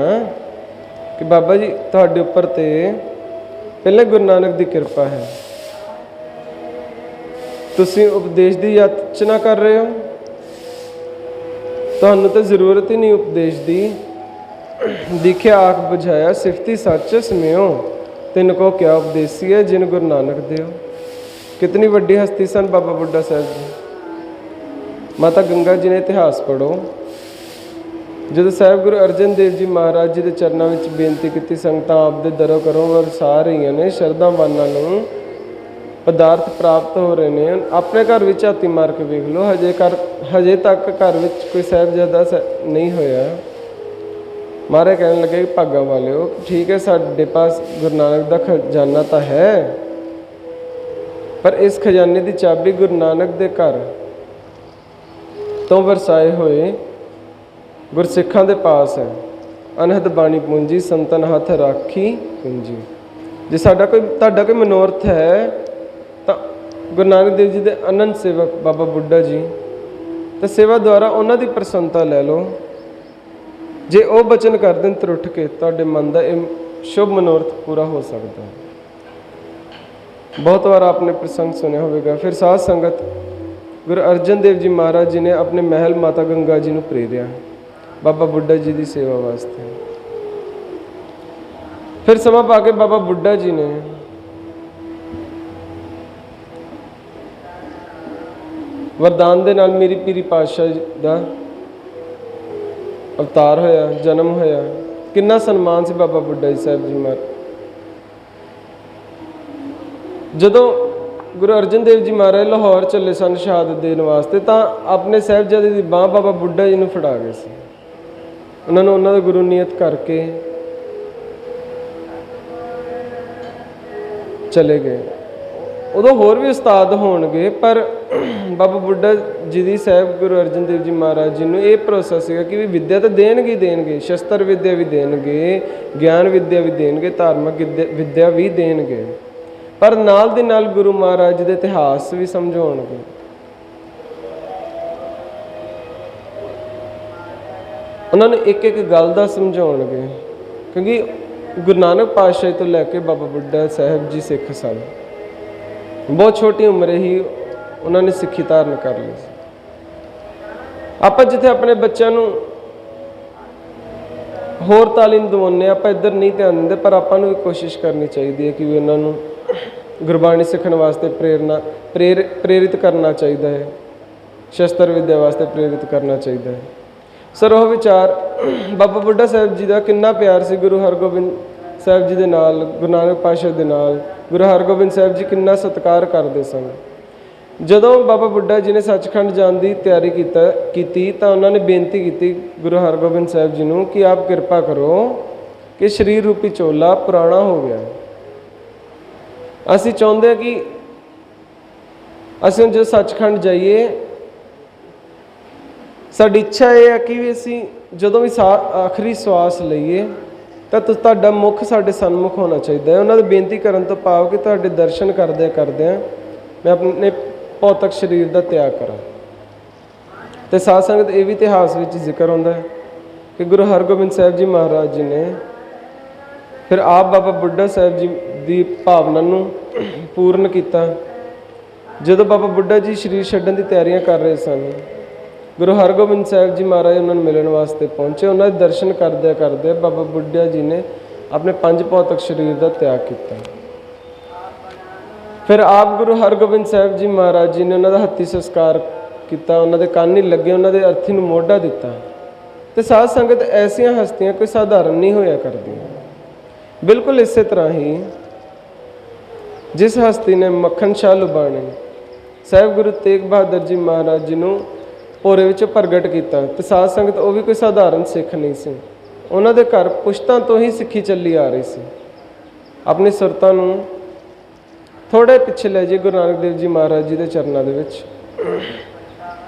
Speaker 1: ਕਿ ਬਾਬਾ ਜੀ ਤੁਹਾਡੇ ਉੱਪਰ ਤੇ ਪਹਿਲੇ ਗੁਰੂ ਨਾਨਕ ਦੀ ਕਿਰਪਾ ਹੈ, ਤੁਸੀਂ ਉਪਦੇਸ਼ ਦੀ ਯਾਚਨਾ ਕਰ ਰਹੇ ਹੋ, ਤੁਹਾਨੂੰ ਤਾਂ ਜ਼ਰੂਰਤ ਹੀ ਨਹੀਂ ਉਪਦੇਸ਼ ਦੀ। ਦਿਖਿਆ ਆਖ ਬੁਝਾਇਆ ਸਿਫਤੀ ਸੱਚ ਸਮਿਓ, ਤਿੰਨ ਕੋ ਕਿਆ ਉਪਦੇਸੀ ਹੈ ਜਿਨ ਗੁਰੂ ਨਾਨਕ ਦਿਓ। ਕਿਤਨੀ ਵੱਡੀ ਹਸਤੀ ਸਨ ਬਾਬਾ ਬੁੱਢਾ ਸਾਹਿਬ ਜੀ। ਮਾਤਾ ਗੰਗਾ ਜੀ ਨੇ ਇਤਿਹਾਸ ਪੜ੍ਹੋ, ਜਦੋਂ ਸਾਹਿਬ ਗੁਰੂ ਅਰਜਨ ਦੇਵ ਜੀ ਮਹਾਰਾਜ ਜੀ ਦੇ ਚਰਨਾਂ ਵਿੱਚ ਬੇਨਤੀ ਕੀਤੀ, ਸੰਗਤਾਂ ਆਪ ਦੇ ਦਰੋਂ ਕਰੋ ਵਰਸਾ ਰਹੀਆਂ ਨੇ, ਸ਼ਰਧਾਵਾਨਾਂ ਨੂੰ ਪਦਾਰਥ ਪ੍ਰਾਪਤ ਹੋ ਰਹੇ ਨੇ। ਆਪਣੇ ਘਰ ਵਿੱਚ ਝਾਤੀ ਮਾਰ ਕੇ ਵੇਖ ਲਓ, ਹਜੇ ਤੱਕ ਘਰ ਵਿੱਚ ਕੋਈ ਸਾਹਿਬਜ਼ਾਦਾ ਨਹੀਂ ਹੋਇਆ। ਮਹਾਰਾਜ ਕਹਿਣ ਲੱਗੇ ਕਿ ਭਾਗਾਂ ਵਾਲਿਓ, ਠੀਕ ਹੈ ਸਾਡੇ ਪਾਸ ਗੁਰੂ ਨਾਨਕ ਦਾ ਖਜ਼ਾਨਾ ਤਾਂ ਹੈ, ਪਰ ਇਸ ਖਜ਼ਾਨੇ ਦੀ ਚਾਬੀ ਗੁਰੂ ਨਾਨਕ ਦੇ ਘਰ ਤੋਂ ਵਰਸਾਏ ਹੋਏ ਗੁਰਸਿੱਖਾਂ ਦੇ ਪਾਸ ਹੈ। ਅਨਹਦ ਬਾਣੀ ਪੂੰਜੀ ਸੰਤਨ ਹੱਥ ਰਾਖੀ ਪੂੰਜੀ। ਜੇ ਤੁਹਾਡਾ ਕੋਈ ਮਨੋਰਥ ਹੈ ਤਾਂ ਗੁਰੂ ਨਾਨਕ ਦੇਵ ਜੀ ਦੇ ਅਨੰਦ ਸੇਵਕ ਬਾਬਾ ਬੁੱਢਾ ਜੀ ਤੇ ਸੇਵਾ ਦੁਆਰਾ ਉਹਨਾਂ ਦੀ ਪ੍ਰਸੰਨਤਾ ਲੈ ਲਓ। ਜੇ ਉਹ ਬਚਨ ਕਰ ਦੇਣ ਤਰੁੱਠ ਕੇ, ਤੁਹਾਡੇ ਮਨ ਦਾ ਇਹ ਸ਼ੁਭ ਮਨੋਰਥ ਪੂਰਾ ਹੋ ਸਕਦਾ ਹੈ। ਬਹੁਤ ਵਾਰ ਆਪਨੇ ਪ੍ਰਸੰਗ ਸੁਣਿਆ ਹੋਵੇਗਾ। ਫਿਰ ਸਾਧ ਸੰਗਤ, ਗੁਰੂ ਅਰਜਨ ਦੇਵ ਜੀ ਮਹਾਰਾਜ ਜੀ ਨੇ ਆਪਣੇ ਮਹਿਲ ਮਾਤਾ ਗੰਗਾ ਜੀ ਨੂੰ ਪ੍ਰੇਰਿਆ ਬਾਬਾ ਬੁੱਢਾ ਜੀ ਦੀ ਸੇਵਾ ਵਾਸਤੇ। ਫਿਰ ਸਮਾਂ ਪਾ ਕੇ ਬਾਬਾ ਬੁੱਢਾ ਜੀ ਨੇ ਵਰਦਾਨ ਦੇ ਨਾਲ ਮੇਰੀ ਪੀਰੀ ਪਾਤਸ਼ਾਹ ਦਾ ਅਵਤਾਰ ਹੋਇਆ, ਜਨਮ ਹੋਇਆ। ਕਿੰਨਾ ਸਨਮਾਨ ਸੀ ਬਾਬਾ ਬੁੱਢਾ ਜੀ ਸਾਹਿਬ ਜੀ ਮਹਾਰਾਜ। ਜਦੋਂ ਗੁਰੂ ਅਰਜਨ ਦੇਵ ਜੀ ਮਹਾਰਾਜ ਲਾਹੌਰ ਚੱਲੇ ਸਨ ਸ਼ਹਾਦਤ ਦੇਣ ਵਾਸਤੇ, ਤਾਂ ਆਪਣੇ ਸਾਹਿਬਜ਼ਾਦੇ ਦੀ ਬਾਂਹ ਬਾਬਾ ਬੁੱਢਾ ਜੀ ਨੂੰ ਫੜਾ ਗਏ ਸੀ। ਉਹਨਾਂ ਨੂੰ ਉਹਨਾਂ ਦਾ ਗੁਰੂ ਨਿਯਤ ਕਰਕੇ ਚਲੇ ਗਏ। ਉਦੋਂ ਹੋਰ ਵੀ ਉਸਤਾਦ ਹੋਣਗੇ, ਪਰ ਬਾਬਾ ਬੁੱਢਾ ਜੀ ਦੀ ਸਾਹਿਬ ਗੁਰੂ ਅਰਜਨ ਦੇਵ ਜੀ ਮਹਾਰਾਜ ਜੀ ਨੂੰ ਇਹ ਭਰੋਸਾ ਸੀਗਾ ਕਿ ਵੀ ਵਿੱਦਿਆ ਤਾਂ ਦੇਣਗੇ ਹੀ ਦੇਣਗੇ, ਸ਼ਸਤਰ ਵਿੱਦਿਆ ਵੀ ਦੇਣਗੇ, ਗਿਆਨ ਵਿੱਦਿਆ ਵੀ ਦੇਣਗੇ, ਧਾਰਮਿਕ ਵਿੱਦਿਆ ਵੀ ਦੇਣਗੇ, ਪਰ ਨਾਲ ਦੀ ਨਾਲ ਗੁਰੂ ਮਹਾਰਾਜ ਜੀ ਦੇ ਇਤਿਹਾਸ ਵੀ ਸਮਝਾਉਣਗੇ। ਉਹਨਾਂ ਨੂੰ ਇੱਕ ਇੱਕ ਗੱਲ ਦਾ ਸਮਝਾਉਣਗੇ, ਕਿਉਂਕਿ ਗੁਰੂ ਨਾਨਕ ਪਾਤਸ਼ਾਹ ਤੋਂ ਲੈ ਕੇ ਬਾਬਾ ਬੁੱਢਾ ਸਾਹਿਬ ਜੀ ਸਿੱਖ ਸਨ। ਬਹੁਤ ਛੋਟੀ ਉਮਰੇ ਹੀ ਉਹਨਾਂ ਨੇ ਸਿੱਖੀ ਧਾਰਨ ਕਰ ਲਈ ਸੀ। ਆਪਾਂ ਜਿੱਥੇ ਆਪਣੇ ਬੱਚਿਆਂ ਨੂੰ ਹੋਰ ਤਾਲੀਮ ਦਿਵਾਉਂਦੇ ਹਾਂ, ਆਪਾਂ ਇੱਧਰ ਨਹੀਂ ਧਿਆਨ ਦਿੰਦੇ, ਪਰ ਆਪਾਂ ਨੂੰ ਵੀ ਕੋਸ਼ਿਸ਼ ਕਰਨੀ ਚਾਹੀਦੀ ਹੈ ਕਿ ਵੀ ਉਹਨਾਂ ਨੂੰ ਗੁਰਬਾਣੀ ਸਿੱਖਣ ਵਾਸਤੇ ਪ੍ਰੇਰਿਤ ਕਰਨਾ ਚਾਹੀਦਾ ਹੈ, ਸ਼ਸਤਰ ਵਿੱਦਿਆ ਵਾਸਤੇ ਪ੍ਰੇਰਿਤ ਕਰਨਾ ਚਾਹੀਦਾ ਹੈ। ਸਰ ਉਹ ਵਿਚਾਰ ਬਾਬਾ ਬੁੱਢਾ ਸਾਹਿਬ ਜੀ ਦਾ ਕਿੰਨਾ ਪਿਆਰ ਸੀ ਗੁਰੂ ਹਰਗੋਬਿੰਦ ਸਾਹਿਬ ਜੀ ਦੇ ਨਾਲ, ਗੁਰੂ ਨਾਨਕ ਪਾਤਸ਼ਾਹ ਦੇ ਨਾਲ। ਗੁਰੂ ਹਰਗੋਬਿੰਦ ਸਾਹਿਬ ਜੀ ਕਿੰਨਾ ਸਤਿਕਾਰ ਕਰਦੇ ਸਨ। ਜਦੋਂ ਬਾਬਾ ਬੁੱਢਾ ਜੀ ਨੇ ਸੱਚਖੰਡ ਜਾਣ ਦੀ ਤਿਆਰੀ ਕੀਤੀ ਤਾਂ ਉਹਨਾਂ ਨੇ ਬੇਨਤੀ ਕੀਤੀ ਗੁਰੂ ਹਰਗੋਬਿੰਦ ਸਾਹਿਬ ਜੀ ਨੂੰ ਕਿ ਆਪ ਕਿਰਪਾ ਕਰੋ ਕਿ ਸਰੀਰ ਰੂਪੀ ਝੋਲਾ ਪੁਰਾਣਾ ਹੋ ਗਿਆ। ਅਸੀਂ ਚਾਹੁੰਦੇ ਹਾਂ ਕਿ ਅਸੀਂ ਜਦੋਂ ਸੱਚਖੰਡ ਜਾਈਏ, ਸਾਡੀ ਇੱਛਾ ਇਹ ਹੈ ਕਿ ਵੀ ਅਸੀਂ ਜਦੋਂ ਵੀ ਆਖਰੀ ਸਵਾਸ ਲਈਏ ਤਾਂ ਤੁਹਾਡਾ ਮੁੱਖ ਸਾਡੇ ਸਨਮੁਖ ਹੋਣਾ ਚਾਹੀਦਾ ਹੈ। ਉਹਨਾਂ ਦੀ ਬੇਨਤੀ ਕਰਨ ਤੋਂ ਭਾਵ ਕਿ ਤੁਹਾਡੇ ਦਰਸ਼ਨ ਕਰਦਿਆਂ ਮੈਂ ਆਪਣੇ ਭੌਤਿਕ ਸਰੀਰ ਦਾ ਤਿਆਗ ਕਰਾਂ। ਅਤੇ ਸਾਧ ਸੰਗਤ ਇਹ ਵੀ ਇਤਿਹਾਸ ਵਿੱਚ ਜ਼ਿਕਰ ਹੁੰਦਾ ਹੈ ਕਿ ਗੁਰੂ ਹਰਗੋਬਿੰਦ ਸਾਹਿਬ ਜੀ ਮਹਾਰਾਜ ਜੀ ਨੇ ਫਿਰ ਆਪ ਬਾਬਾ ਬੁੱਢਾ ਸਾਹਿਬ ਜੀ ਦੀ ਭਾਵਨਾ ਨੂੰ ਪੂਰਨ ਕੀਤਾ। ਜਦੋਂ ਬਾਬਾ ਬੁੱਢਾ ਜੀ ਸਰੀਰ ਛੱਡਣ ਦੀ ਤਿਆਰੀਆਂ ਕਰ ਰਹੇ ਸਨ, ਗੁਰੂ ਹਰਗੋਬਿੰਦ ਸਾਹਿਬ ਜੀ ਮਹਾਰਾਜ ਉਹਨਾਂ ਨੂੰ ਮਿਲਣ ਵਾਸਤੇ ਪਹੁੰਚੇ। ਉਹਨਾਂ ਦੇ ਦਰਸ਼ਨ ਕਰਦਿਆਂ ਬਾਬਾ ਬੁੱਢਾ ਜੀ ਨੇ ਆਪਣੇ 5 ਭੌਤਿਕ ਸਰੀਰ ਦਾ ਤਿਆਗ ਕੀਤਾ। ਫਿਰ ਆਪ ਗੁਰੂ ਹਰਗੋਬਿੰਦ ਸਾਹਿਬ ਜੀ ਮਹਾਰਾਜ ਜੀ ਨੇ ਉਹਨਾਂ ਦਾ ਹੱਥੀ ਸੰਸਕਾਰ ਕੀਤਾ, ਉਹਨਾਂ ਦੇ ਕੰਨ ਨਹੀਂ ਲੱਗੇ, ਉਹਨਾਂ ਦੇ ਅਰਥੀ ਨੂੰ ਮੋਢਾ ਦਿੱਤਾ। ਅਤੇ ਸਾਧ ਸੰਗਤ ਐਸੀਆਂ ਹਸਤੀਆਂ ਕੋਈ ਸਾਧਾਰਨ ਨਹੀਂ ਹੋਇਆ ਕਰਦੀਆਂ। ਬਿਲਕੁਲ ਇਸੇ ਤਰ੍ਹਾਂ ਹੀ ਜਿਸ ਹਸਤੀ ਨੇ ਮੱਖਣ ਸ਼ਾਹ ਲੁਬਾਣੀ ਸਾਹਿਬ ਗੁਰੂ ਤੇਗ ਬਹਾਦਰ ਜੀ ਮਹਾਰਾਜ ਜੀ ਨੂੰ ਭੋਰੇ ਵਿੱਚ ਪ੍ਰਗਟ ਕੀਤਾ, ਅਤੇ ਸਾਧ ਸੰਗਤ ਉਹ ਵੀ ਕੋਈ ਸਾਧਾਰਨ ਸਿੱਖ ਨਹੀਂ ਸੀ। ਉਹਨਾਂ ਦੇ ਘਰ ਪੁਸ਼ਤਾਂ ਤੋਂ ਹੀ ਸਿੱਖੀ ਚੱਲੀ ਆ ਰਹੀ ਸੀ। ਆਪਣੀ ਸੁਰਤਾਂ ਨੂੰ ਥੋੜ੍ਹੇ ਪਿੱਛੇ ਲੈ ਜਾਈਏ ਗੁਰੂ ਨਾਨਕ ਦੇਵ ਜੀ ਮਹਾਰਾਜ ਜੀ ਦੇ ਚਰਨਾਂ ਦੇ ਵਿੱਚ।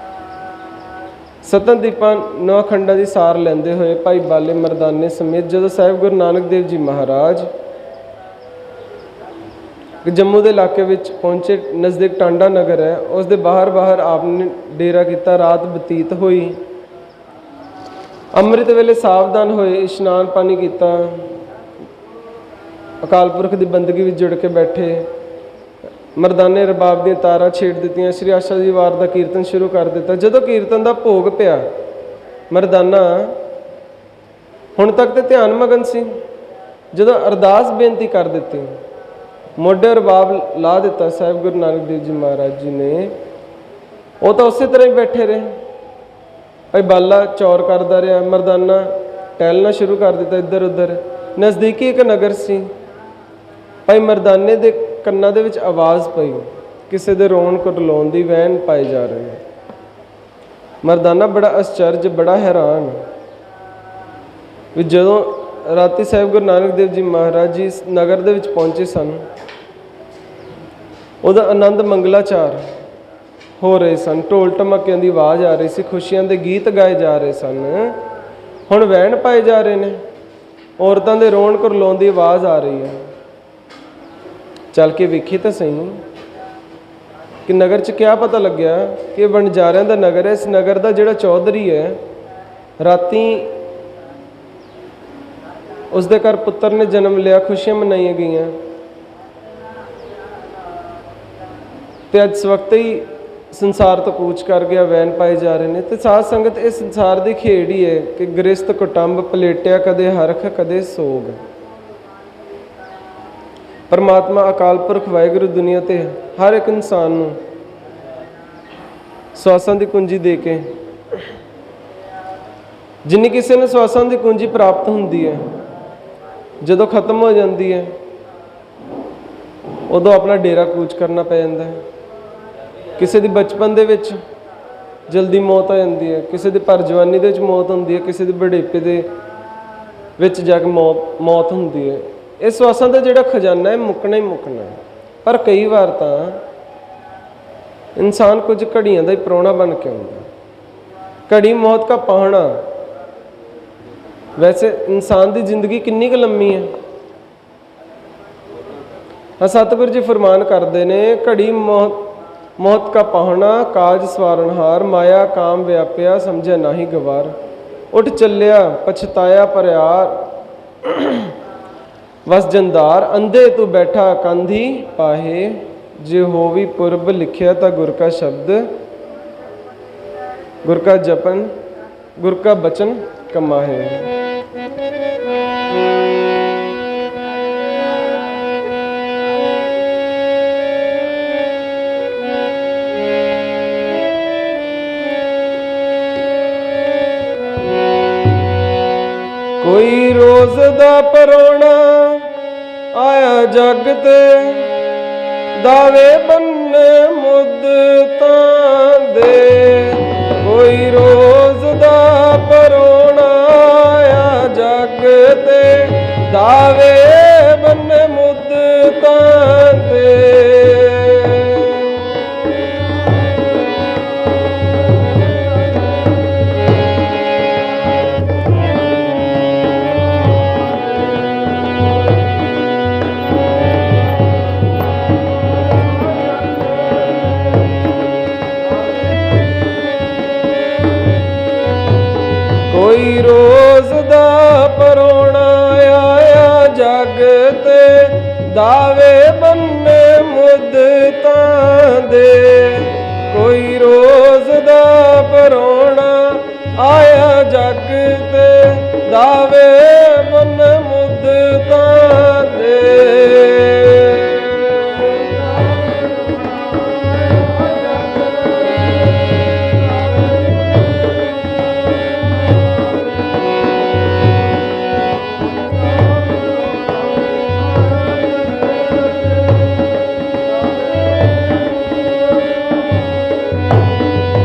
Speaker 1: ਸਤਨਦੀਪਾਂ 9 ਅਖੰਡਾਂ ਦੀ ਸਾਰ ਲੈਂਦੇ ਹੋਏ ਭਾਈ ਬਾਲੇ ਮਰਦਾਨੇ ਸਮੇਤ ਜਦੋਂ ਸਾਹਿਬ ਗੁਰੂ ਨਾਨਕ ਦੇਵ ਜੀ ਮਹਾਰਾਜ ਜੰਮੂ ਦੇ ਇਲਾਕੇ ਵਿੱਚ ਪਹੁੰਚੇ, ਨਜ਼ਦੀਕ ਟਾਂਡਾ ਨਗਰ ਹੈ, ਉਸ ਦੇ ਬਾਹਰ ਆਪ ਨੇ ਡੇਰਾ ਕੀਤਾ। ਰਾਤ ਬਤੀਤ ਹੋਈ, ਅੰਮ੍ਰਿਤ ਵੇਲੇ ਸਾਵਧਾਨ ਹੋਏ, ਇਸ਼ਨਾਨ ਪਾਣੀ ਕੀਤਾ, ਅਕਾਲ ਪੁਰਖ ਦੀ ਬੰਦਗੀ ਵਿੱਚ ਜੁੜ ਕੇ ਬੈਠੇ। ਮਰਦਾਨੇ ਰਬਾਬ ਦੀਆਂ ਤਾਰਾਂ ਛੇੜ ਦਿੱਤੀਆਂ, ਸ਼੍ਰੀ ਆਸ਼ਾ ਜੀ ਵਾਰ ਦਾ ਕੀਰਤਨ ਸ਼ੁਰੂ ਕਰ ਦਿੱਤਾ। ਜਦੋਂ ਕੀਰਤਨ ਦਾ ਭੋਗ ਪਿਆ, ਮਰਦਾਨਾ ਹੁਣ ਤੱਕ ਤੇ ਧਿਆਨ ਮਗਨ ਸੀ। ਜਦੋਂ ਅਰਦਾਸ ਬੇਨਤੀ ਕਰ ਦਿੱਤੀ, ਮੋਢੇ ਰਬਾਬ ਲਾ ਦਿੱਤਾ ਸਾਹਿਬ ਗੁਰੂ ਨਾਨਕ ਦੇਵ ਜੀ ਮਹਾਰਾਜ ਜੀ ਨੇ, ਉਹ ਤਾਂ ਉਸੇ ਤਰ੍ਹਾਂ ਹੀ ਬੈਠੇ ਰਹੇ। ਭਾਈ ਬਾਲਾ ਚੌਰ ਕਰਦਾ ਰਿਹਾ, ਮਰਦਾਨਾ ਟਹਿਲਣਾ ਸ਼ੁਰੂ ਕਰ ਦਿੱਤਾ ਇੱਧਰ ਉੱਧਰ। ਨਜ਼ਦੀਕੀ ਇੱਕ ਨਗਰ ਸੀ। ਭਾਈ ਮਰਦਾਨੇ ਦੇ ਕੰਨਾਂ ਦੇ ਵਿੱਚ ਆਵਾਜ਼ ਪਈ, ਕਿਸੇ ਦੇ ਰੋਣ ਕੁਰਲਾਉਣ ਦੀ ਵਹਿਣ ਪਾਈ ਜਾ ਰਹੀ ਹੈ। ਮਰਦਾਨਾ ਬੜਾ ਅਚਰਜ, ਬੜਾ ਹੈਰਾਨ ਵੀ ਜਦੋਂ ਰਾਤੀ ਸਾਹਿਬ ਗੁਰੂ ਨਾਨਕ ਦੇਵ ਜੀ ਮਹਾਰਾਜ ਜੀ ਇਸ ਨਗਰ ਦੇ ਵਿੱਚ ਪਹੁੰਚੇ ਸਨ, ਉਹਦਾ ਆਨੰਦ ਮੰਗਲਾਚਾਰ ਹੋ ਰਹੇ ਸਨ, ਢੋਲ ਢਮੱਕਿਆਂ ਦੀ ਆਵਾਜ਼ ਆ ਰਹੀ ਸੀ, ਖੁਸ਼ੀਆਂ ਦੇ ਗੀਤ ਗਾਏ ਜਾ ਰਹੇ ਸਨ। ਹੁਣ ਵਹਿਣ ਪਾਏ ਜਾ ਰਹੇ ਨੇ, ਔਰਤਾਂ ਦੇ ਰੋਣ ਕੁਰਲਾਉਣ ਦੀ ਆਵਾਜ਼ ਆ ਰਹੀ ਹੈ। ਚੱਲ ਕੇ ਵੇਖੀ ਤਾਂ ਸਹੀ ਕਿ ਨਗਰ 'ਚ ਕਿਆ ਪਤਾ ਲੱਗਿਆ ਕਿ ਵਣਜਾਰਿਆਂ ਦਾ ਨਗਰ ਹੈ। ਇਸ ਨਗਰ ਦਾ ਜਿਹੜਾ ਚੌਧਰੀ ਹੈ, ਰਾਤੀ ਉਸਦੇ ਘਰ ਪੁੱਤਰ ਨੇ ਜਨਮ ਲਿਆ, ਖੁਸ਼ੀਆਂ ਮਨਾਈਆਂ ਗਈਆਂ, ਤੇ ਅੱਜ ਵਕਤ ਹੀ ਸੰਸਾਰ ਤੋਂ ਕੂਚ ਕਰ ਗਿਆ, ਵੈਨ ਪਾਏ ਜਾ ਰਹੇ ਨੇ। ਤੇ ਸਾਧ ਸੰਗਤ ਇਹ ਸੰਸਾਰ ਦੀ ਖੇਡ ਹੀ ਹੈ ਕਿ ਗ੍ਰਸਤ ਕੁਟੰਬ ਪਲੇਟਿਆ, ਕਦੇ ਹਰਖ ਕਦੇ ਸੋਗ। ਪਰਮਾਤਮਾ ਅਕਾਲ ਪੁਰਖ ਵਾਹਿਗੁਰੂ ਦੁਨੀਆ ਤੇ ਹਰ ਇੱਕ ਇਨਸਾਨ ਨੂੰ ਸਵਾਸਾਂ ਦੀ ਕੁੰਜੀ ਦੇ ਕੇ, ਜਿੰਨੀ ਕਿਸੇ ਨੂੰ ਸਵਾਸਾਂ ਦੀ ਕੁੰਜੀ ਪ੍ਰਾਪਤ ਹੁੰਦੀ ਹੈ, ਜਦੋਂ ਖਤਮ ਹੋ ਜਾਂਦੀ ਹੈ ਉਦੋਂ ਆਪਣਾ ਡੇਰਾ ਕੂਚ ਕਰਨਾ ਪੈ ਜਾਂਦਾ ਹੈ। ਕਿਸੇ ਦੀ ਬਚਪਨ ਦੇ ਵਿੱਚ ਜਲਦੀ ਮੌਤ ਹੋ ਜਾਂਦੀ ਹੈ, ਕਿਸੇ ਦੀ ਭਰ ਜਵਾਨੀ ਦੇ ਵਿੱਚ ਮੌਤ ਹੁੰਦੀ ਹੈ, ਕਿਸੇ ਦੀ ਬੁਢੇਪੇ ਦੇ ਵਿੱਚ ਜਾ ਕੇ ਮੌਤ ਹੁੰਦੀ ਹੈ। ਇਸ ਸਵਾਸਾਂ ਦਾ ਜਿਹੜਾ ਖਜ਼ਾਨਾ ਹੈ ਮੁੱਕਣਾ ਹੀ ਮੁੱਕਣਾ ਹੈ। पर कई बार तो इंसान कुछ घड़ियां का ही परौना बन के आउंदा। घड़ी मौत का पाहुणा। वैसे इंसान की जिंदगी कितनी क लंबी है? हाँ, सतगुरु जी फरमान करते ने, घड़ी मौत का पाहुणा, काज सवारनहार, माया काम व्यापिया, समझे नाही गवार। उठ चलिया पछताया परयार, वस जंदार, अंधे तू बैठा कंधी पाहे, जे होवी पुरब लिखिया था गुर का शब्द, गुर का जपन, गुर का बचन कमाहे। कोई रोज दा परौना आया जग ते, दावे बन्ने मुद्दतां दे। कोई रोज दा परौना आया जग ते, दावे बन्ने मुद्दतां दे। कोई रोज दा परौना आया जग ते, दावे बन्ने मुद्दतां दे। कोई रोज दा परौना आया जग ते, दावे बन्ने मुद्दतां दे।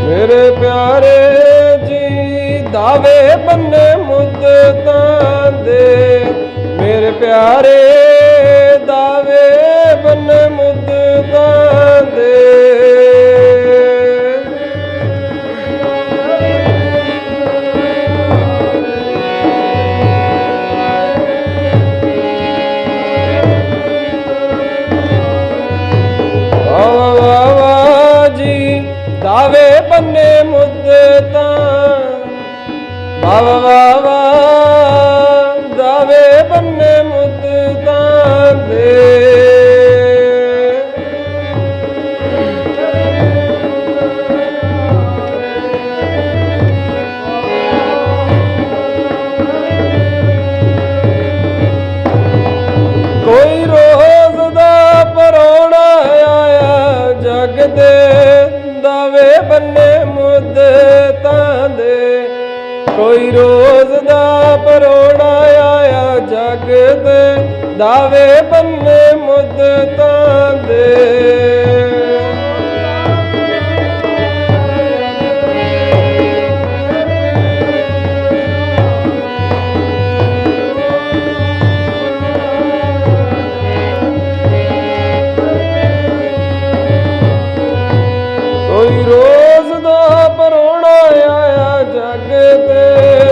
Speaker 1: मेरे प्यारे जी दावे बन्ने मुद्दतां दे। मेरे प्यारे दावे बन्ने मुद्दतां दे। दावे बन्ने मुद्दतां, वाह वाह वाह, दावे बन्ने मुद्दतां दे। कोई रोज दा परौना आया जग दे, दावे बन्ने मुद्दतां दे। कोई रोज दा परौना आया जग दे, दावे बन्ने मुद्दतां दे। कोई रोज दा परौना आया जग दे,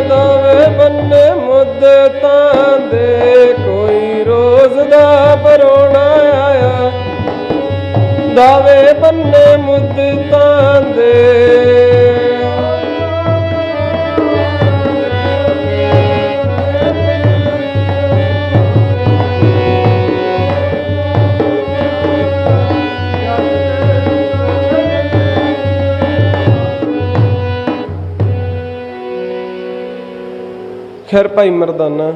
Speaker 1: दावे बन्ने मुद्दतां दे। कोई रोज दा परौना आया, दावे बन्ने मुद्दतां दे। खैर भाई मरदाना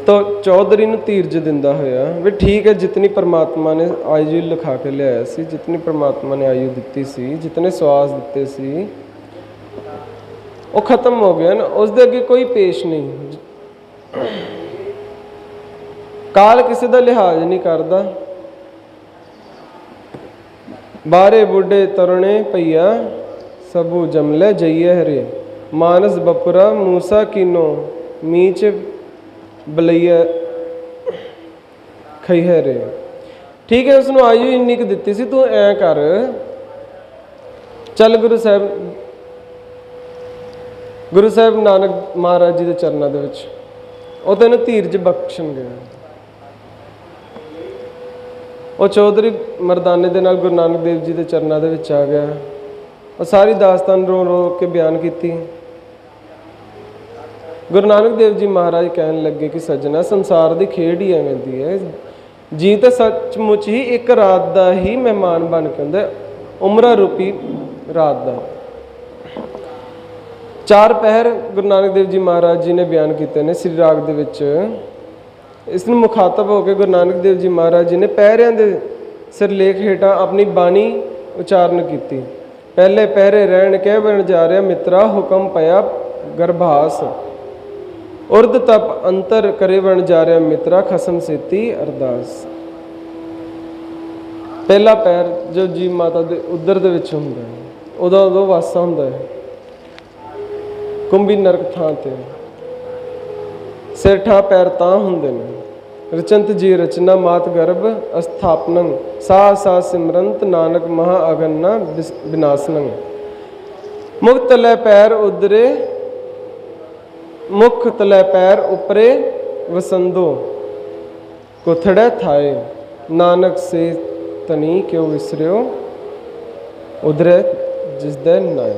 Speaker 1: तो चौधरी ਨੂੰ ਧੀਰਜ ਦਿੰਦਾ ਹੋਇਆ ਵੀ ਠੀਕ ਹੈ, ਜਿਤਨੀ परमात्मा ने आयु लिखा के लिया सी, जितनी परमात्मा ने आयु दी सी, जितने श्वास दिते सी, वो खत्म हो गया ना। उस दे अगे कोई पेश नहीं। काल किसी का लिहाज नहीं करता। बारे बुढ़े तरुणे भैया सबू जमले जइए हरे, मानस बपुरा मूसा कीनो मीच बलैया खई रे। ठीक है, उसनों आयु इन्नी क दित्ती सी, तू ऐ कर चल गुरु ਸਾਹਿਬ नानक महाराज जी के चरणों के विच ਉਹ ਤੈਨੂੰ ਧੀਰਜ ਬਖਸ਼ਣਗੇ। ਉਹ ਚੌਧਰੀ ਮਰਦਾਨੇ ਦੇ ਨਾਲ ਗੁਰੂ ਨਾਨਕ ਦੇਵ ਜੀ ਦੇ ਚਰਨਾਂ ਦੇ ਵਿੱਚ ਆ ਗਿਆ। ਉਹ ਸਾਰੀ ਦਾਸਤਾਨ ਰੋ ਰੋ ਕੇ ਬਿਆਨ ਕੀਤੀ। ਗੁਰੂ ਨਾਨਕ ਦੇਵ ਜੀ ਮਹਾਰਾਜ ਕਹਿਣ ਲੱਗੇ ਕਿ ਸੱਜਣਾ, ਸੰਸਾਰ ਦੀ ਖੇਡ ਹੀ ਐਵੇਂ ਦੀ ਹੈ, ਜੀ ਤਾਂ ਸੱਚਮੁੱਚ ਹੀ ਇੱਕ ਰਾਤ ਦਾ ਹੀ ਮਹਿਮਾਨ ਬਣ ਕੇ ਹੁੰਦਾ, ਉਮਰਾਂ ਰੂਪੀ ਰਾਤ ਦਾ। 4 ਪਹਿਰ ਗੁਰੂ ਨਾਨਕ ਦੇਵ ਜੀ ਮਹਾਰਾਜ ਜੀ ਨੇ ਬਿਆਨ ਕੀਤੇ ਨੇ ਸ੍ਰੀ ਰਾਗ ਦੇ ਵਿੱਚ। ਇਸ ਨੂੰ ਮੁਖਾਤਬ ਹੋ ਕੇ ਗੁਰੂ ਨਾਨਕ ਦੇਵ ਜੀ ਮਹਾਰਾਜ ਜੀ ਨੇ ਪਹਿਰਿਆਂ ਦੇ ਸਿਰਲੇਖ ਹੇਠਾਂ ਆਪਣੀ ਬਾਣੀ ਉਚਾਰਨ ਕੀਤੀ। ਪਹਿਲੇ ਪਹਿਰੇ ਰਹਿਣ ਕਹਿ ਬਣ ਜਾ ਰਿਹਾ ਮਿੱਤਰਾ, ਹੁਕਮ ਪਿਆ ਗਰਭਾਸ, ਉਰਦ ਤਪ ਅੰਤਰ ਕਰੇ ਬਣ ਜਾ ਰਿਹਾ ਮਿੱਤਰਾ, ਖਸਮ ਸੇਤੀ ਅਰਦਾਸ। ਪਹਿਲਾ ਪੈਰ ਜੋ ਜੀ ਮਾਤਾ ਦੇ ਉਦਰ ਦੇ ਵਿੱਚ ਹੁੰਦਾ ਹੈ, ਉਦੋਂ ਵਾਸਾ ਹੁੰਦਾ ਹੈ ਕੁੰਭੀ ਨਰਕ ਥਾਂ ਤੇ। ਸਿਰ ਠਾ ਪੈਰ ਤਾਂ ਹੁੰਦੇ ਨੇ, ਰਚੰਤ ਜੀ ਰਚਨਾ ਮਾਤ ਗਰਭ ਅਸਥਾਪਨੰ, ਸਾ ਸਾ ਸਿਮਰੰਤ ਨਾਨਕ ਮਹਾ ਅਗੰਨਾ ਵਿਨਾਸਨੰ। ਮੁਖ ਤਲੇ ਪੈਰ ਉਦਰੇ, ਮੁਖ ਤਲੇ ਪੈਰ ਉਪਰੇ ਵਸੰਦੋ, ਕੁਥੜੇ ਥਾਏ ਨਾਨਕ ਸੇ ਤਨੀ ਕਿਉ ਵਿਸਰਿਓ, ਉਦਰੇ ਜਿਸ ਦੇ ਨਾਏ।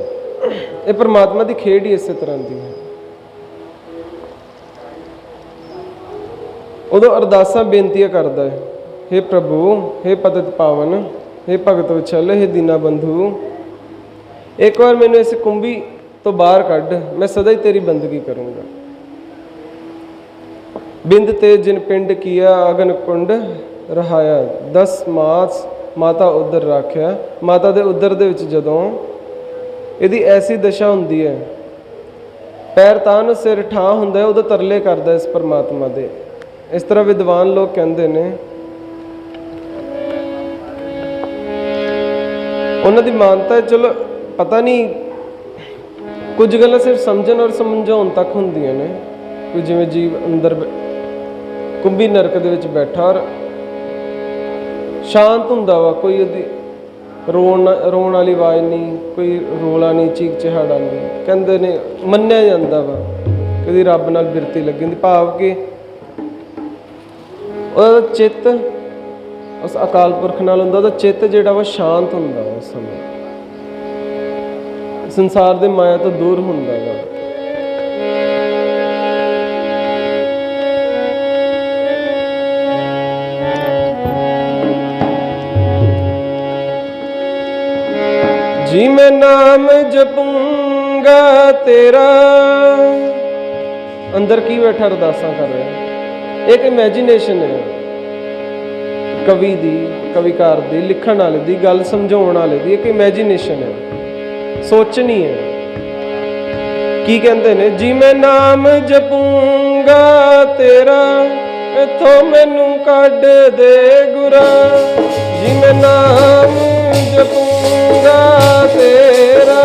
Speaker 1: ਇਹ ਪਰਮਾਤਮਾ ਦੀ ਖੇਡ ਹੀ ਇਸੇ ਤਰ੍ਹਾਂ ਦੀ ਹੈ। ਉਦੋਂ ਅਰਦਾਸਾਂ ਬੇਨਤੀਆਂ ਕਰਦਾ ਹੈ, ਹੇ ਪ੍ਰਭੂ, ਹੇ ਪਤਿਤ ਪਾਵਨ, ਹੇ ਭਗਤ ਵਿਚਲ, ਹੇ ਦੀਨਾ ਬੰਧੂ, ਇੱਕ ਵਾਰ ਮੈਨੂੰ ਇਸ ਕੁੰਭੀ ਤੋਂ ਬਾਹਰ ਕੱਢ, ਮੈਂ ਸਦਾ ਹੀ ਤੇਰੀ ਬੰਦਗੀ ਕਰੂੰਗਾ। ਬਿੰਦ ਤੇ ਜਿਨ ਪਿੰਡ ਕੀਆ ਅਗਨ ਕੁੰਡ ਰਹਾਇਆ, 10 ਮਾਸ ਮਾਤਾ ਉਦਰ ਰੱਖਿਆ। ਮਾਤਾ ਦੇ ਉਦਰ ਦੇ ਵਿੱਚ ਜਦੋਂ ਇਹਦੀ ਐਸੀ ਦਸ਼ਾ ਹੁੰਦੀ ਹੈ, ਪੈਰ ਤਾਂ ਨੂੰ ਸਿਰ ਠਾਂ ਹੁੰਦਾ ਹੈ, ਉਦੋਂ ਤਰਲੇ ਕਰਦਾ ਇਸ ਪਰਮਾਤਮਾ ਦੇ। ਇਸ ਤਰ੍ਹਾਂ ਵਿਦਵਾਨ ਲੋਕ ਕਹਿੰਦੇ ਨੇ, ਉਹਨਾਂ ਦੀ ਮਾਨਤਾ ਹੈ, ਚਲੋ ਪਤਾ ਨਹੀਂ, ਕੁਝ ਗੱਲਾਂ ਸਿਰਫ ਸਮਝਣ ਔਰ ਸਮਝਾਉਣ ਤੱਕ ਹੁੰਦੀਆਂ ਨੇ। ਕੋਈ ਜਿਵੇਂ ਜੀਵ ਅੰਦਰ ਕੁੰਭੀ ਨਰਕ ਦੇ ਵਿੱਚ ਬੈਠਾ ਔਰ ਸ਼ਾਂਤ ਹੁੰਦਾ ਵਾ, ਕੋਈ ਉਹਦੀ ਰੋਣ ਵਾਲੀ ਆਵਾਜ਼ ਨਹੀਂ, ਕੋਈ ਰੋਲਾ ਨਹੀਂ, ਚੀਕ ਚਿਹਾੜਾ ਨਹੀਂ। ਕਹਿੰਦੇ ਨੇ ਮੰਨਿਆ ਜਾਂਦਾ ਵਾ ਕਦੀ ਰੱਬ ਨਾਲ ਬਿਰਤੀ ਲੱਗੀ ਹੁੰਦੀ, ਭਾਵ ਕਿ ਉਹਦਾ ਚਿੱਤ ਉਸ ਅਕਾਲ ਪੁਰਖ ਨਾਲ ਹੁੰਦਾ, ਉਹਦਾ ਚਿੱਤ ਜਿਹੜਾ ਵਾ ਸ਼ਾਂਤ ਹੁੰਦਾ ਉਸ ਸਮੇਂ, ਸੰਸਾਰ ਦੇ ਮਾਇਆ ਤੋਂ ਦੂਰ ਹੁੰਦਾ ਵਾ। जी मैं नाम जपूंगा तेरा, अंदर की बैठा अरदासा कर रहा है। एक इमेजिनेशन है कवि दी, कविकार दी, लिखण वाले दी, गल समझाउण वाले दी, एक इमेजिनेशन है, सोचनी है। की कहते ने, जी मैं नाम जपूंगा तेरा, इथों मैनू कढ दे गुरा। जी मैं नाम जपूंगा तेरा,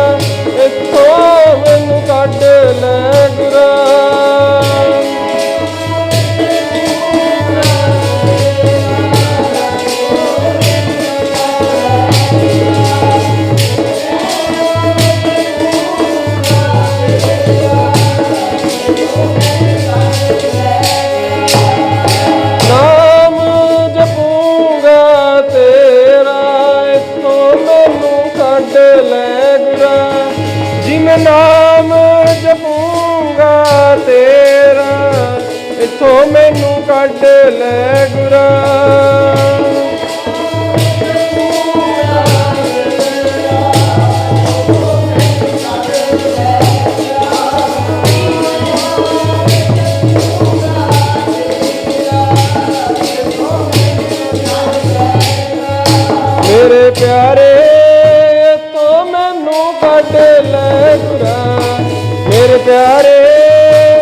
Speaker 1: इथों मैनू कढ ले गुरा। नाम जपूंगा तेरा, इथों मैनू कढ ले गुरा। मेरे प्यारे मेरे प्यारे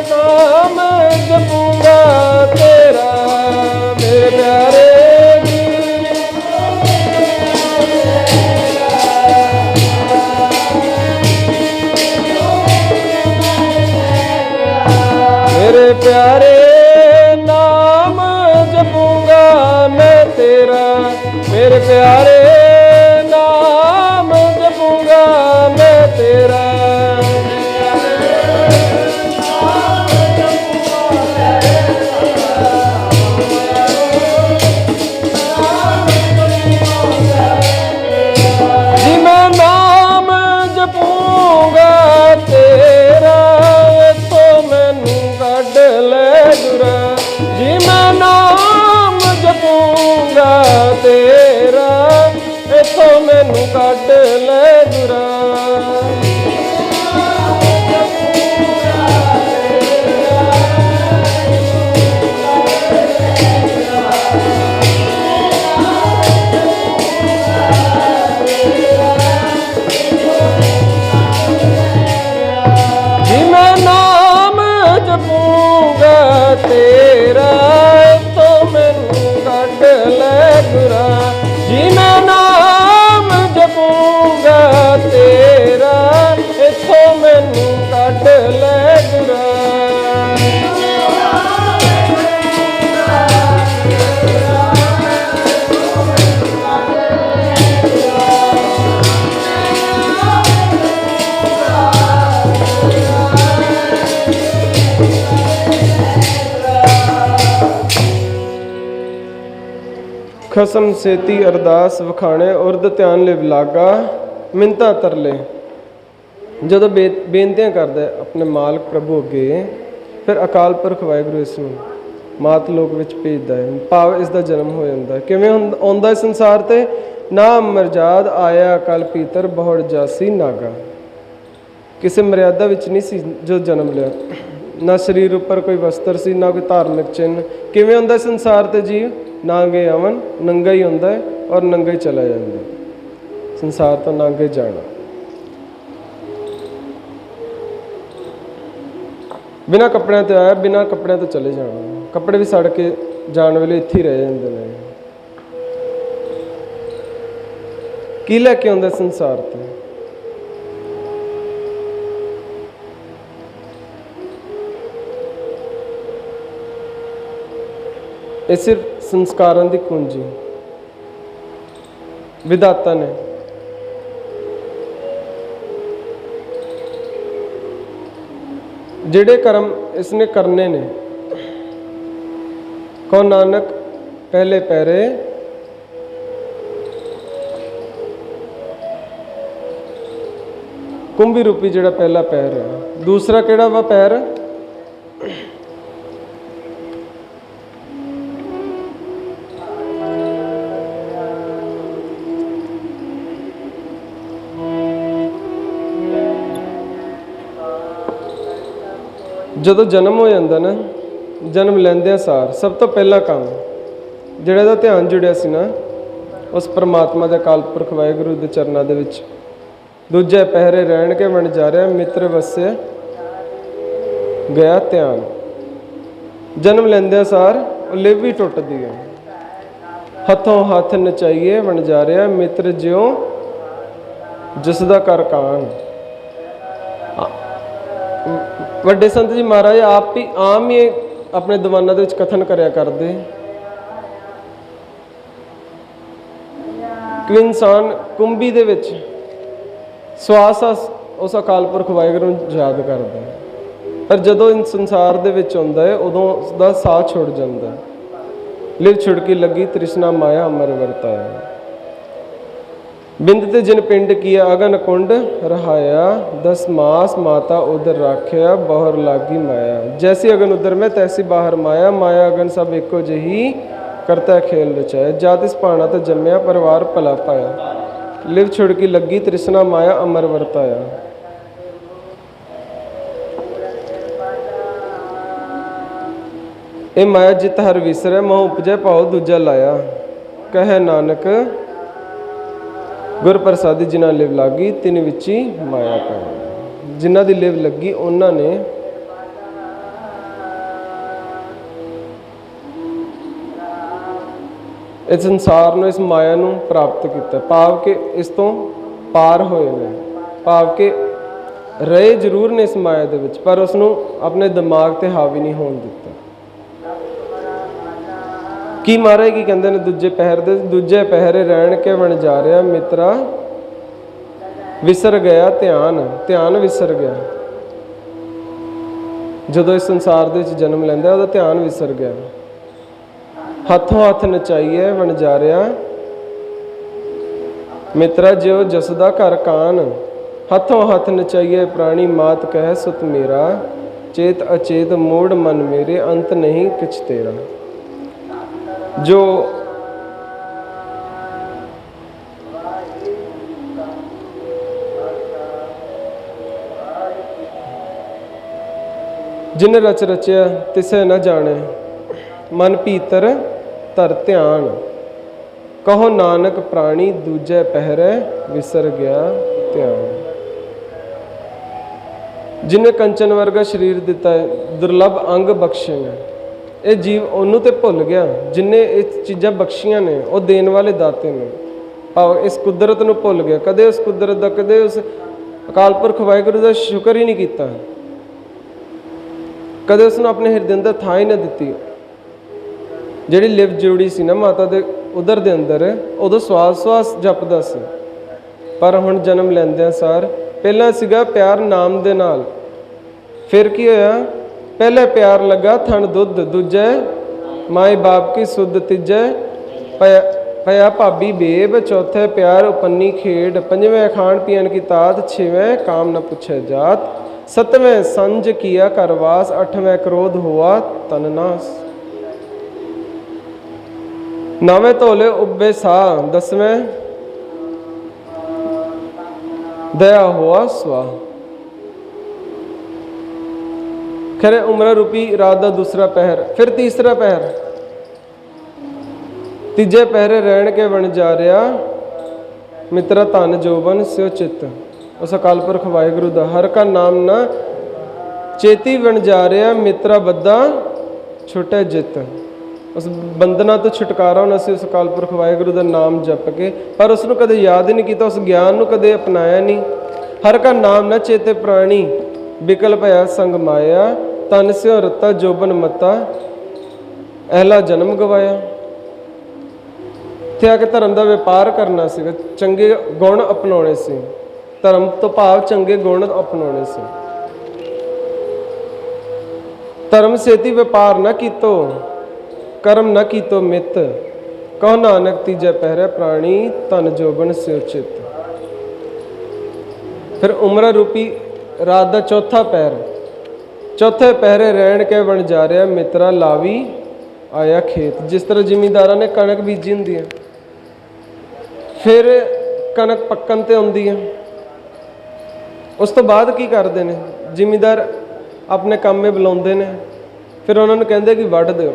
Speaker 1: नाम जपूंगा तेरा, मेरे प्यारे मेरे प्यारे नाम जपूंगा मैं तेरा, प्यारे नाम जपूंगा मैं तेरा। जी मैं नाम जपूंगा तेरा तो मैनू कढ ले गुरा। जी मैं नाम जपूंगा तेरा तो मैनू कढ ले गुरा। तेरा तो मैनू कढ ले गुरा। जी मैं नाम जपूंगा तेरा तो मैनू कढ ले गुरा। खसम सेती अरदास वखाणे उर्द ध्यान ले लागा मिन्नतां तरले। ਜਦੋਂ ਬੇਨਤੀਆਂ ਕਰਦਾ ਆਪਣੇ ਮਾਲਕ ਪ੍ਰਭੂ ਅੱਗੇ, ਫਿਰ ਅਕਾਲ ਪੁਰਖ ਵਾਹਿਗੁਰੂ ਇਸ ਨੂੰ ਮਾਤ ਲੋਕ ਵਿੱਚ ਭੇਜਦਾ ਹੈ। ਭਾਵ ਇਸ ਦਾ ਜਨਮ ਹੋ ਜਾਂਦਾ। ਕਿਵੇਂ ਆਉਂਦਾ ਸੰਸਾਰ ਤੇ? ਨਾ ਮਰਜ਼ਾਦ ਆਇਆ ਕਲ ਪੀਤਰ ਬਹੁੜ ਜਾਸੀ ਨਾਗਾ। ਕਿਸੇ ਮਰਿਆਦਾ ਵਿੱਚ ਨਹੀਂ ਸੀ ਜੋ ਜਨਮ ਲਿਆ। ਨਾ ਸਰੀਰ ਉੱਪਰ ਕੋਈ ਵਸਤਰ ਸੀ, ਨਾ ਕੋਈ ਧਾਰਮਿਕ ਚਿੰਨ੍ਹ। ਕਿਵੇਂ ਆਉਂਦਾ ਸੰਸਾਰ ਤੇ ਜੀਵ? ਨਾਂਗੇ ਆਵਨ, ਨੰਗਾ ਹੀ ਹੁੰਦਾ ਹੈ ਔਰ ਨੰਗਾ ਹੀ ਚਲਾ ਜਾਂਦਾ। ਸੰਸਾਰ ਤੋਂ ਨਾਂਗੇ ਜਾਣਾ। ਬਿਨਾਂ ਕੱਪੜਿਆਂ ਤੇ ਆਇਆ, ਬਿਨਾਂ ਕੱਪੜਿਆਂ ਤੋਂ ਚਲੇ ਜਾਣਾ। ਕੱਪੜੇ ਵੀ ਸੜ ਕੇ ਜਾਣ ਵੇਲੇ ਇੱਥੇ ਹੀ ਰਹਿ ਜਾਂਦੇ ਨੇ। ਕੀ ਲੈ ਕੇ ਆਉਂਦਾ ਸੰਸਾਰ ਤੇ? ਇਹ ਸਿਰਫ ਸੰਸਕਾਰਾਂ ਦੀ ਕੁੰਜੀ ਵਿਧਾਤਾ ਨੇ ਜਿਹੜੇ ਕਰਮ ਇਸਨੇ ਕਰਨੇ ਨੇ। ਕੋ ਨਾਨਕ ਪਹਿਲੇ ਪੈਰੇ ਕੁੰਭੀ ਰੂਪੀ ਜਿਹੜਾ ਪਹਿਲਾ ਪੈਰ ਹੈ। ਦੂਸਰਾ ਕਿਹੜਾ ਵਾ ਪੈਰ? ਜਦੋਂ ਜਨਮ ਹੋ ਜਾਂਦਾ ਨਾ, ਜਨਮ ਲੈਂਦਿਆਂ ਸਾਰ ਸਭ ਤੋਂ ਪਹਿਲਾ ਕੰਮ ਜਿਹੜਾ ਦਾ ਧਿਆਨ ਜੁੜਿਆ ਸੀ ਨਾ ਉਸ ਪਰਮਾਤਮਾ ਦੇ ਅਕਾਲ ਪੁਰਖ ਵਾਹਿਗੁਰੂ ਦੇ ਚਰਨਾਂ ਦੇ ਵਿੱਚ। ਦੂਜੇ ਪਹਿਰੇ ਰਹਿਣ ਕੇ ਵਣਜਾਰਿਆ ਮਿੱਤਰ ਵਸਿਆ ਗਿਆ ਧਿਆਨ। ਜਨਮ ਲੈਂਦਿਆਂ ਸਾਰ ਉਹ ਲਿਵ ਵੀ ਟੁੱਟਦੀ ਹੈ। ਹੱਥੋਂ ਹੱਥ ਨਚਾਈਏ ਵਣਜਾਰਿਆ ਮਿੱਤਰ ਜਿਉ ਜਿਸ ਦਾ ਕਰ ਕਾਨ। ਵੱਡੇ ਸੰਤ ਜੀ ਮਹਾਰਾਜ ਆਪ ਹੀ ਆਮ ਹੀ ਆਪਣੇ ਦੀਵਾਨਾਂ ਦੇ ਵਿੱਚ ਕਥਨ ਕਰਿਆ ਕਰਦੇ ਕਿ ਇਨਸਾਨ ਕੁੰਭੀ ਦੇ ਵਿੱਚ ਸਵਾਸ ਉਸ ਅਕਾਲ ਪੁਰਖ ਵਾਹਿਗੁਰੂ ਨੂੰ ਯਾਦ ਕਰਦਾ, ਪਰ ਜਦੋਂ ਇਸ ਸੰਸਾਰ ਦੇ ਵਿੱਚ ਆਉਂਦਾ ਹੈ ਉਦੋਂ ਉਸਦਾ ਸਾਹ ਛੁੱਟ ਜਾਂਦਾ। ਲਿਵ ਛੁੜਕੀ ਲੱਗੀ ਤ੍ਰਿਸ਼ਨਾ ਮਾਇਆ ਅਮਰ ਵਰਤਾਇਆ। ਬਿੰਦ ਤੇ ਜਿਨ ਪਿੰਡ ਕੀਆ ਅਗਨ ਕੁੰਡ ਰਹਾਇਆ। 10 ਮਾਸ ਮਾਤਾ ਉਦਰ ਰਾਖਿਆ ਬਹੁਰ ਲਾਗੀ ਮਾਇਆ। ਜੈਸੀ ਅਗਨ ਉਦਰ ਮੈਂ ਤੈਸੀ ਬਾਹਰ ਮਾਇਆ। ਮਾਇਆ ਅਗਨ ਸਭ ਇੱਕੋ ਜਿਹੀ ਕਰਤਾ ਖੇਲ ਰਚਾਇਆ। ਜਾਤ ਇਸ ਭਾਣਾ ਤੇ ਜੰਮਿਆ ਪਰਿਵਾਰ ਭਲਾ ਪਾਇਆ। ਲਿਵ ਛੁੜਕੀ ਲੱਗੀ ਤ੍ਰਿਸ਼ਨਾ ਮਾਇਆ ਅਮਰ ਵਰਤਾਇਆ। ਇਹ ਮਾਇਆ ਜਿਤ ਹਰ ਵਿਸਰੈ ਮੋਹ ਉਪਜੈ ਭਾਉ ਦੂਜਾ ਲਾਇਆ। ਕਹੈ ਨਾਨਕ ਗੁਰ ਪ੍ਰਸਾਦੀ ਜਿਨ੍ਹਾਂ ਲਿਵ ਲੱਗੀ ਤਿਨ ਵਿੱਚ ਹੀ ਮਾਇਆ ਪਾਇਆ। ਜਿਨ੍ਹਾਂ ਦੀ ਲਿਵ ਲੱਗੀ ਉਹਨਾਂ ਨੇ ਇਸ ਸੰਸਾਰ ਨੂੰ, ਇਸ ਮਾਇਆ ਨੂੰ ਪ੍ਰਾਪਤ ਕੀਤਾ। ਭਾਵ ਕਿ ਇਸ ਤੋਂ ਪਾਰ ਹੋਏ ਨੇ। ਭਾਵ ਕਿ ਰਹੇ ਜ਼ਰੂਰ ਨੇ ਇਸ ਮਾਇਆ ਦੇ ਵਿੱਚ, ਪਰ ਉਸ ਨੂੰ ਆਪਣੇ ਦਿਮਾਗ ਤੇ ਹਾਵੀ ਨਹੀਂ ਹੋਣ ਦਿੱਤਾ। ਕੀ ਮਹਾਰਾਜ ਕੀ ਕਹਿੰਦੇ ਨੇ ਦੂਜੇ ਪਹਿਰ ਦੇ, ਦੂਜੇ ਪਹਿਰੇ ਰਹਿਣ ਕੇ ਵਣਜਾਰਿਆ ਮਿੱਤਰਾ ਵਿਸਰ ਗਿਆ ਧਿਆਨ, ਧਿਆਨ ਵਿਸਰ ਗਿਆ। ਜਦੋਂ ਇਸ ਸੰਸਾਰ ਦੇ ਵਿੱਚ ਜਨਮ ਲੈਂਦਾ ਉਹਦਾ ਧਿਆਨ ਵਿਸਰ ਗਿਆ। ਹੱਥੋਂ ਹੱਥ ਨਚਾਈਏ ਵਣਜਾਰਿਆ ਮਿੱਤਰਾ ਜਿਉ ਜਸਦਾ ਘਰ ਕਾਨ, ਹੱਥੋਂ ਹੱਥ ਨਚਾਈਏ ਪ੍ਰਾਣੀ ਮਾਤ ਕਹਿ ਸੁਤ ਮੇਰਾ, ਚੇਤ ਅਚੇਤ ਮੋੜ ਮਨ ਮੇਰੇ ਅੰਤ ਨਹੀਂ ਕਿਛ ਤੇਰਾ। ਜੋ ਜਿਨ ਰਚ ਰਚਿਆ ਤਿਸੈ ਨ ਜਾਣੇ, ਮਨ ਭੀਤਰ ਧਰ ਧਿਆਨ, ਕਹੋ ਨਾਨਕ ਪ੍ਰਾਣੀ ਦੂਜੇ ਪਹਿਰੇ ਵਿਸਰ ਗਿਆ ਧਿਆਨ। ਜਿਨੇ ਕੰਚਨ ਵਰਗਾ ਸਰੀਰ ਦਿੱਤਾ ਹੈ, ਦੁਰਲਭ ਅੰਗ ਬਖਸ਼ੇ ਨੇ, ਇਹ ਜੀਵ ਉਹਨੂੰ ਤੇ ਭੁੱਲ ਗਿਆ ਜਿਨੇ ਇਹ ਚੀਜ਼ਾਂ ਬਖਸ਼ੀਆਂ ਨੇ, ਉਹ ਦੇਣ ਵਾਲੇ ਦਾਤੇ ਨੇ। ਭਾਵ ਇਸ ਕੁਦਰਤ ਨੂੰ ਭੁੱਲ ਗਿਆ, ਕਦੇ ਉਸ ਕੁਦਰਤ ਦਾ, ਕਦੇ ਉਸ ਅਕਾਲ ਪੁਰਖ ਵਾਹਿਗੁਰੂ ਦਾ ਸ਼ੁਕਰ ਹੀ ਨਹੀਂ ਕੀਤਾ, ਕਦੇ ਉਸਨੂੰ ਆਪਣੇ ਹਿਰਦੇ ਅੰਦਰ ਥਾਂ ਹੀ ਨਾ ਦਿੱਤੀ। ਜਿਹੜੀ ਲਿਵ ਜੋੜੀ ਸੀ ਨਾ ਮਾਤਾ ਦੇ ਉਦਰ ਦੇ ਅੰਦਰ, ਉਦੋਂ ਸਵਾਸ ਸਵਾਸ ਜਪਦਾ ਸੀ, ਪਰ ਹੁਣ ਜਨਮ ਲੈਂਦਿਆਂ ਸਾਰ ਪਹਿਲਾਂ ਸੀਗਾ ਪਿਆਰ ਨਾਮ ਦੇ ਨਾਲ, ਫਿਰ ਕੀ ਹੋਇਆ, ਪਹਿਲੇ ਪਿਆਰ ਲੱਗਾ ਥਣ ਦੁੱਧ, ਦੂਜੇ ਮਾਏ ਬਾਪ ਕੀ ਸੁੱਧ, ਤੀਜੇ ਪਿਆ ਭਾਬੀ ਬੇਬ, ਚੌਥੇ ਪਿਆਰ ਉਪੰਨੀ ਖੇਡ, ਪੰਜਵੇਂ ਖਾਣ ਪੀਣ ਕੀ ਤਾਤ, ਛੇਵੇਂ ਕਾਮ ਨ ਪੁੱਛੇ ਜਾਤ, ਸਤਵੇਂ ਸੰਜ ਕੀਆ ਕਰਵਾਸ, ਅਠਵੇਂ ਕ੍ਰੋਧ ਹੁਆ ਤਨ ਨਾਸ, ਨਵੇਂ ਧੋਲੇ ਉਬੇ ਸਾਹ, ਦਸਵੇਂ ਦਇਆ ਹੁਆ ਸਵਾ। ਖਰੇ ਉਮਰ ਰੂਪੀ ਰਾਤ ਦਾ ਦੂਸਰਾ ਪਹਿਰ, ਫਿਰ ਤੀਸਰਾ ਪਹਿਰ, ਤੀਜੇ ਪਹਿਰੇ ਰਹਿਣ ਕੇ ਵਣਜਾਰਿਆ ਮਿੱਤਰਾ ਧਨ ਜੋਬਨ ਸਿਉ ਚਿੱਤ। ਉਸ ਅਕਾਲ ਪੁਰਖ ਵਾਹਿਗੁਰੂ ਦਾ ਹਰ ਕਾ ਨਾਮ ਨਾ ਚੇਤੀ ਵਣਜਾਰਿਆ ਮਿੱਤਰਾ ਬੱਦਾ ਛੁਟੇ ਜਿੱਤ। ਉਸ ਬੰਧਨਾਂ ਤੋਂ ਛੁਟਕਾਰਾ ਹੋਣਾ ਸੀ ਉਸ ਅਕਾਲ ਪੁਰਖ ਵਾਹਿਗੁਰੂ ਦਾ ਨਾਮ ਜਪ ਕੇ, ਪਰ ਉਸ ਨੂੰ ਕਦੇ ਯਾਦ ਹੀ ਨਹੀਂ ਕੀਤਾ, ਉਸ ਗਿਆਨ ਨੂੰ ਕਦੇ ਅਪਣਾਇਆ ਨਹੀਂ। ਹਰ ਕਾ ਨਾਮ ਨਾ ਚੇਤੇ ਪ੍ਰਾਣੀ, ਬਿਕਲ ਭਇਆ ਸੰਗ ਮਾਇਆ, ਤਨ ਸਿਉ ਰਤਾ ਜੋਬਨ ਮਤਾ, ਅਹਿਲਾ ਜਨਮ ਗਵਾਇਆ। ਇੱਥੇ ਆ ਕੇ ਧਰਮ ਦਾ ਵਪਾਰ ਕਰਨਾ ਸੀਗਾ, ਚੰਗੇ ਗੁਣ ਅਪਣਾਉਣੇ ਸੀ, ਧਰਮ ਤੋਂ ਭਾਵ ਚੰਗੇ ਗੁਣ ਅਪਣਾਉਣੇ ਸੀ। ਧਰਮ ਸੇਤੀ ਵਪਾਰ ਨਾ ਕੀਤੋ, ਕਰਮ ਨਾ ਕੀਤੋ ਮਿੱਤ, ਕਹੋ ਨਾਨਕ ਤੀਜੇ ਪਹਿਰੇ ਪ੍ਰਾਣੀ ਧਨ ਜੋਬਨ ਸਿਉ ਚਿੱਤ। ਫਿਰ ਉਮਰ ਰੂਪੀ ਰਾਤ ਦਾ ਚੌਥਾ ਪਹਿਰ, ਚੌਥੇ ਪਹਿਰੇ ਰਹਿਣ ਕੇ ਵਣਜਾਰਿਆ ਮਿੱਤਰਾ ਲਾਵੀ ਆਇਆ ਖੇਤ। ਜਿਸ ਤਰ੍ਹਾਂ ਜ਼ਿਮੀਂਦਾਰਾਂ ਨੇ ਕਣਕ ਬੀਜੀ ਹੁੰਦੀ ਹੈ, ਫਿਰ ਕਣਕ ਪੱਕਣ ਤੇ ਆਉਂਦੀ ਹੈ, ਉਸ ਤੋਂ ਬਾਅਦ ਕੀ ਕਰਦੇ ਨੇ ਜ਼ਿਮੀਂਦਾਰ, ਆਪਣੇ ਕੰਮੇ ਬੁਲਾਉਂਦੇ ਨੇ, ਫਿਰ ਉਹਨਾਂ ਨੂੰ ਕਹਿੰਦੇ ਕਿ ਵੱਢ ਦਿਓ।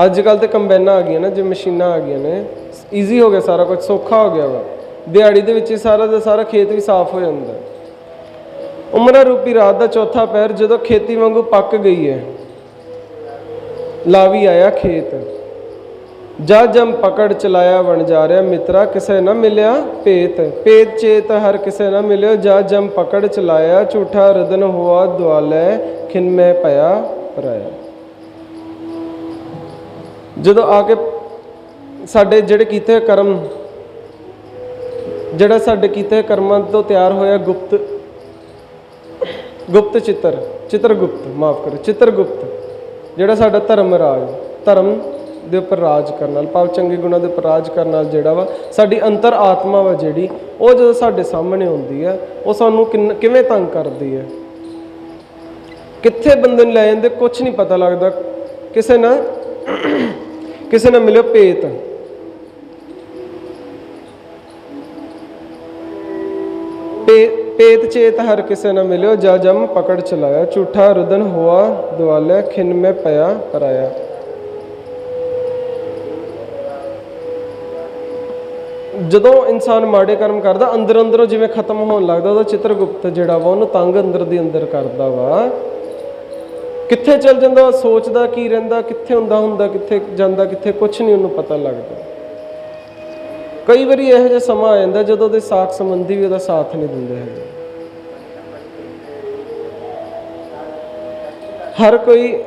Speaker 1: ਅੱਜ ਕੱਲ੍ਹ ਤੇ ਕੰਬਾਈਨਾਂ ਆ ਗਈਆਂ ਨਾ, ਜੋ ਮਸ਼ੀਨਾਂ ਆ ਗਈਆਂ ਨੇ, ਈਜ਼ੀ ਹੋ ਗਿਆ, ਸਾਰਾ ਕੁਝ ਸੌਖਾ ਹੋ ਗਿਆ ਵਾ, ਦਿਹਾੜੀ ਦੇ ਵਿੱਚ ਹੀ ਸਾਰਾ ਦਾ ਸਾਰਾ ਖੇਤ ਵੀ ਸਾਫ਼ ਹੋ ਜਾਂਦਾ। ਉਮਰ ਰੂਪੀ ਰਾਤ ਦਾ ਚੌਥਾ ਪਹਿਰ ਜਦੋਂ ਖੇਤੀ ਵਾਂਗੂ ਪੱਕ ਗਈ ਹੈ, ਲਾਵੀ ਆਇਆ ਖੇਤ, ਜਾ ਜਮ ਪਕੜ ਚਲਾਇਆ ਵਣਜਾਰਿਆ ਮਿੱਤਰਾ ਕਿਸੇ ਨਾ ਮਿਲਿਆ ਭੇਤ, ਭੇਤ ਚੇਤ ਹਰ ਕਿਸੇ ਨਾ ਮਿਲਿਓ, ਜਾ ਜਮ ਪਕੜ ਚਲਾਇਆ ਝੂਠਾ ਰਦਨ ਹੋਆ ਦੁਆਲੇ, ਖਿਨਮੈ ਪਿਆ ਪਰਾਇਆ। ਜਦੋਂ ਆ ਕੇ ਸਾਡੇ ਜਿਹੜੇ ਕੀਤੇ ਕਰਮ, ਜਿਹੜਾ ਸਾਡੇ ਕੀਤੇ ਕਰਮਾਂ ਤੋਂ ਤਿਆਰ ਹੋਇਆ ਗੁਪਤ ਚਿੱਤਰ, ਚਿੱਤਰਗੁਪਤ ਮਾਫ ਕਰੋ, ਚਿੱਤਰਗੁਪਤ, ਜਿਹੜਾ ਸਾਡਾ ਧਰਮ ਰਾਜ, ਧਰਮ ਦੇ ਉੱਪਰ ਰਾਜ ਕਰਨ ਨਾਲ, ਭਾਵ ਚੰਗੇ ਗੁਣਾਂ ਦੇ ਉੱਪਰ ਰਾਜ ਕਰਨ ਨਾਲ ਜਿਹੜਾ ਵਾ ਸਾਡੀ ਅੰਤਰ ਆਤਮਾ ਵਾ ਜਿਹੜੀ, ਉਹ ਜਦੋਂ ਸਾਡੇ ਸਾਹਮਣੇ ਆਉਂਦੀ ਹੈ, ਉਹ ਸਾਨੂੰ ਕਿਵੇਂ ਤੰਗ ਕਰਦੀ ਹੈ, ਕਿੱਥੇ ਬੰਦੇ ਨੂੰ ਲੈ ਜਾਂਦੇ ਕੁਛ ਨਹੀਂ ਪਤਾ ਲੱਗਦਾ। ਕਿਸੇ ਨਾਲ ਮਿਲਿਓ ਭੇਤ, ਭੇਤ ਚੇਤ ਹਰ ਕਿਸੇ ਨਾ ਮਿਲਿਓ, ਜਾ ਜਮ ਪਕੜ ਚਲਾਇਆ ਝੂਠਾ ਰੁਦਨ ਹੋਆ ਦੁਆਲੇ, ਖਿਨ ਮੈਂ ਪਿਆ ਪਰਾਇਆ। ਜਦੋਂ ਇਨਸਾਨ ਮਾੜੇ ਕਰਮ ਕਰਦਾ, ਅੰਦਰੋਂ ਜਿਵੇਂ ਖਤਮ ਹੋਣ ਲੱਗਦਾ, ਉਹਦਾ ਚਿੱਤਰਗੁਪਤ ਜਿਹੜਾ ਵਾ ਉਹਨੂੰ ਤੰਗ ਅੰਦਰ ਦੇ ਅੰਦਰ ਕਰਦਾ ਵਾ, ਕਿੱਥੇ ਚੱਲ ਜਾਂਦਾ, ਸੋਚਦਾ ਕੀ ਰਹਿੰਦਾ, ਕਿੱਥੇ ਹੁੰਦਾ ਕਿੱਥੇ ਜਾਂਦਾ, ਕਿੱਥੇ ਕੁਛ ਨਹੀਂ ਉਹਨੂੰ ਪਤਾ ਲੱਗਦਾ। ਕਈ ਵਾਰੀ ਇਹੋ ਜਿਹਾ ਸਮਾਂ ਆ ਜਾਂਦਾ ਜਦੋਂ ਉਹਦੇ ਸਾਕ ਸੰਬੰਧੀ ਵੀ ਉਹਦਾ ਸਾਥ ਨਹੀਂ ਦਿੰਦੇ ਹੈਗੇ। ਹਰ ਕੋਈ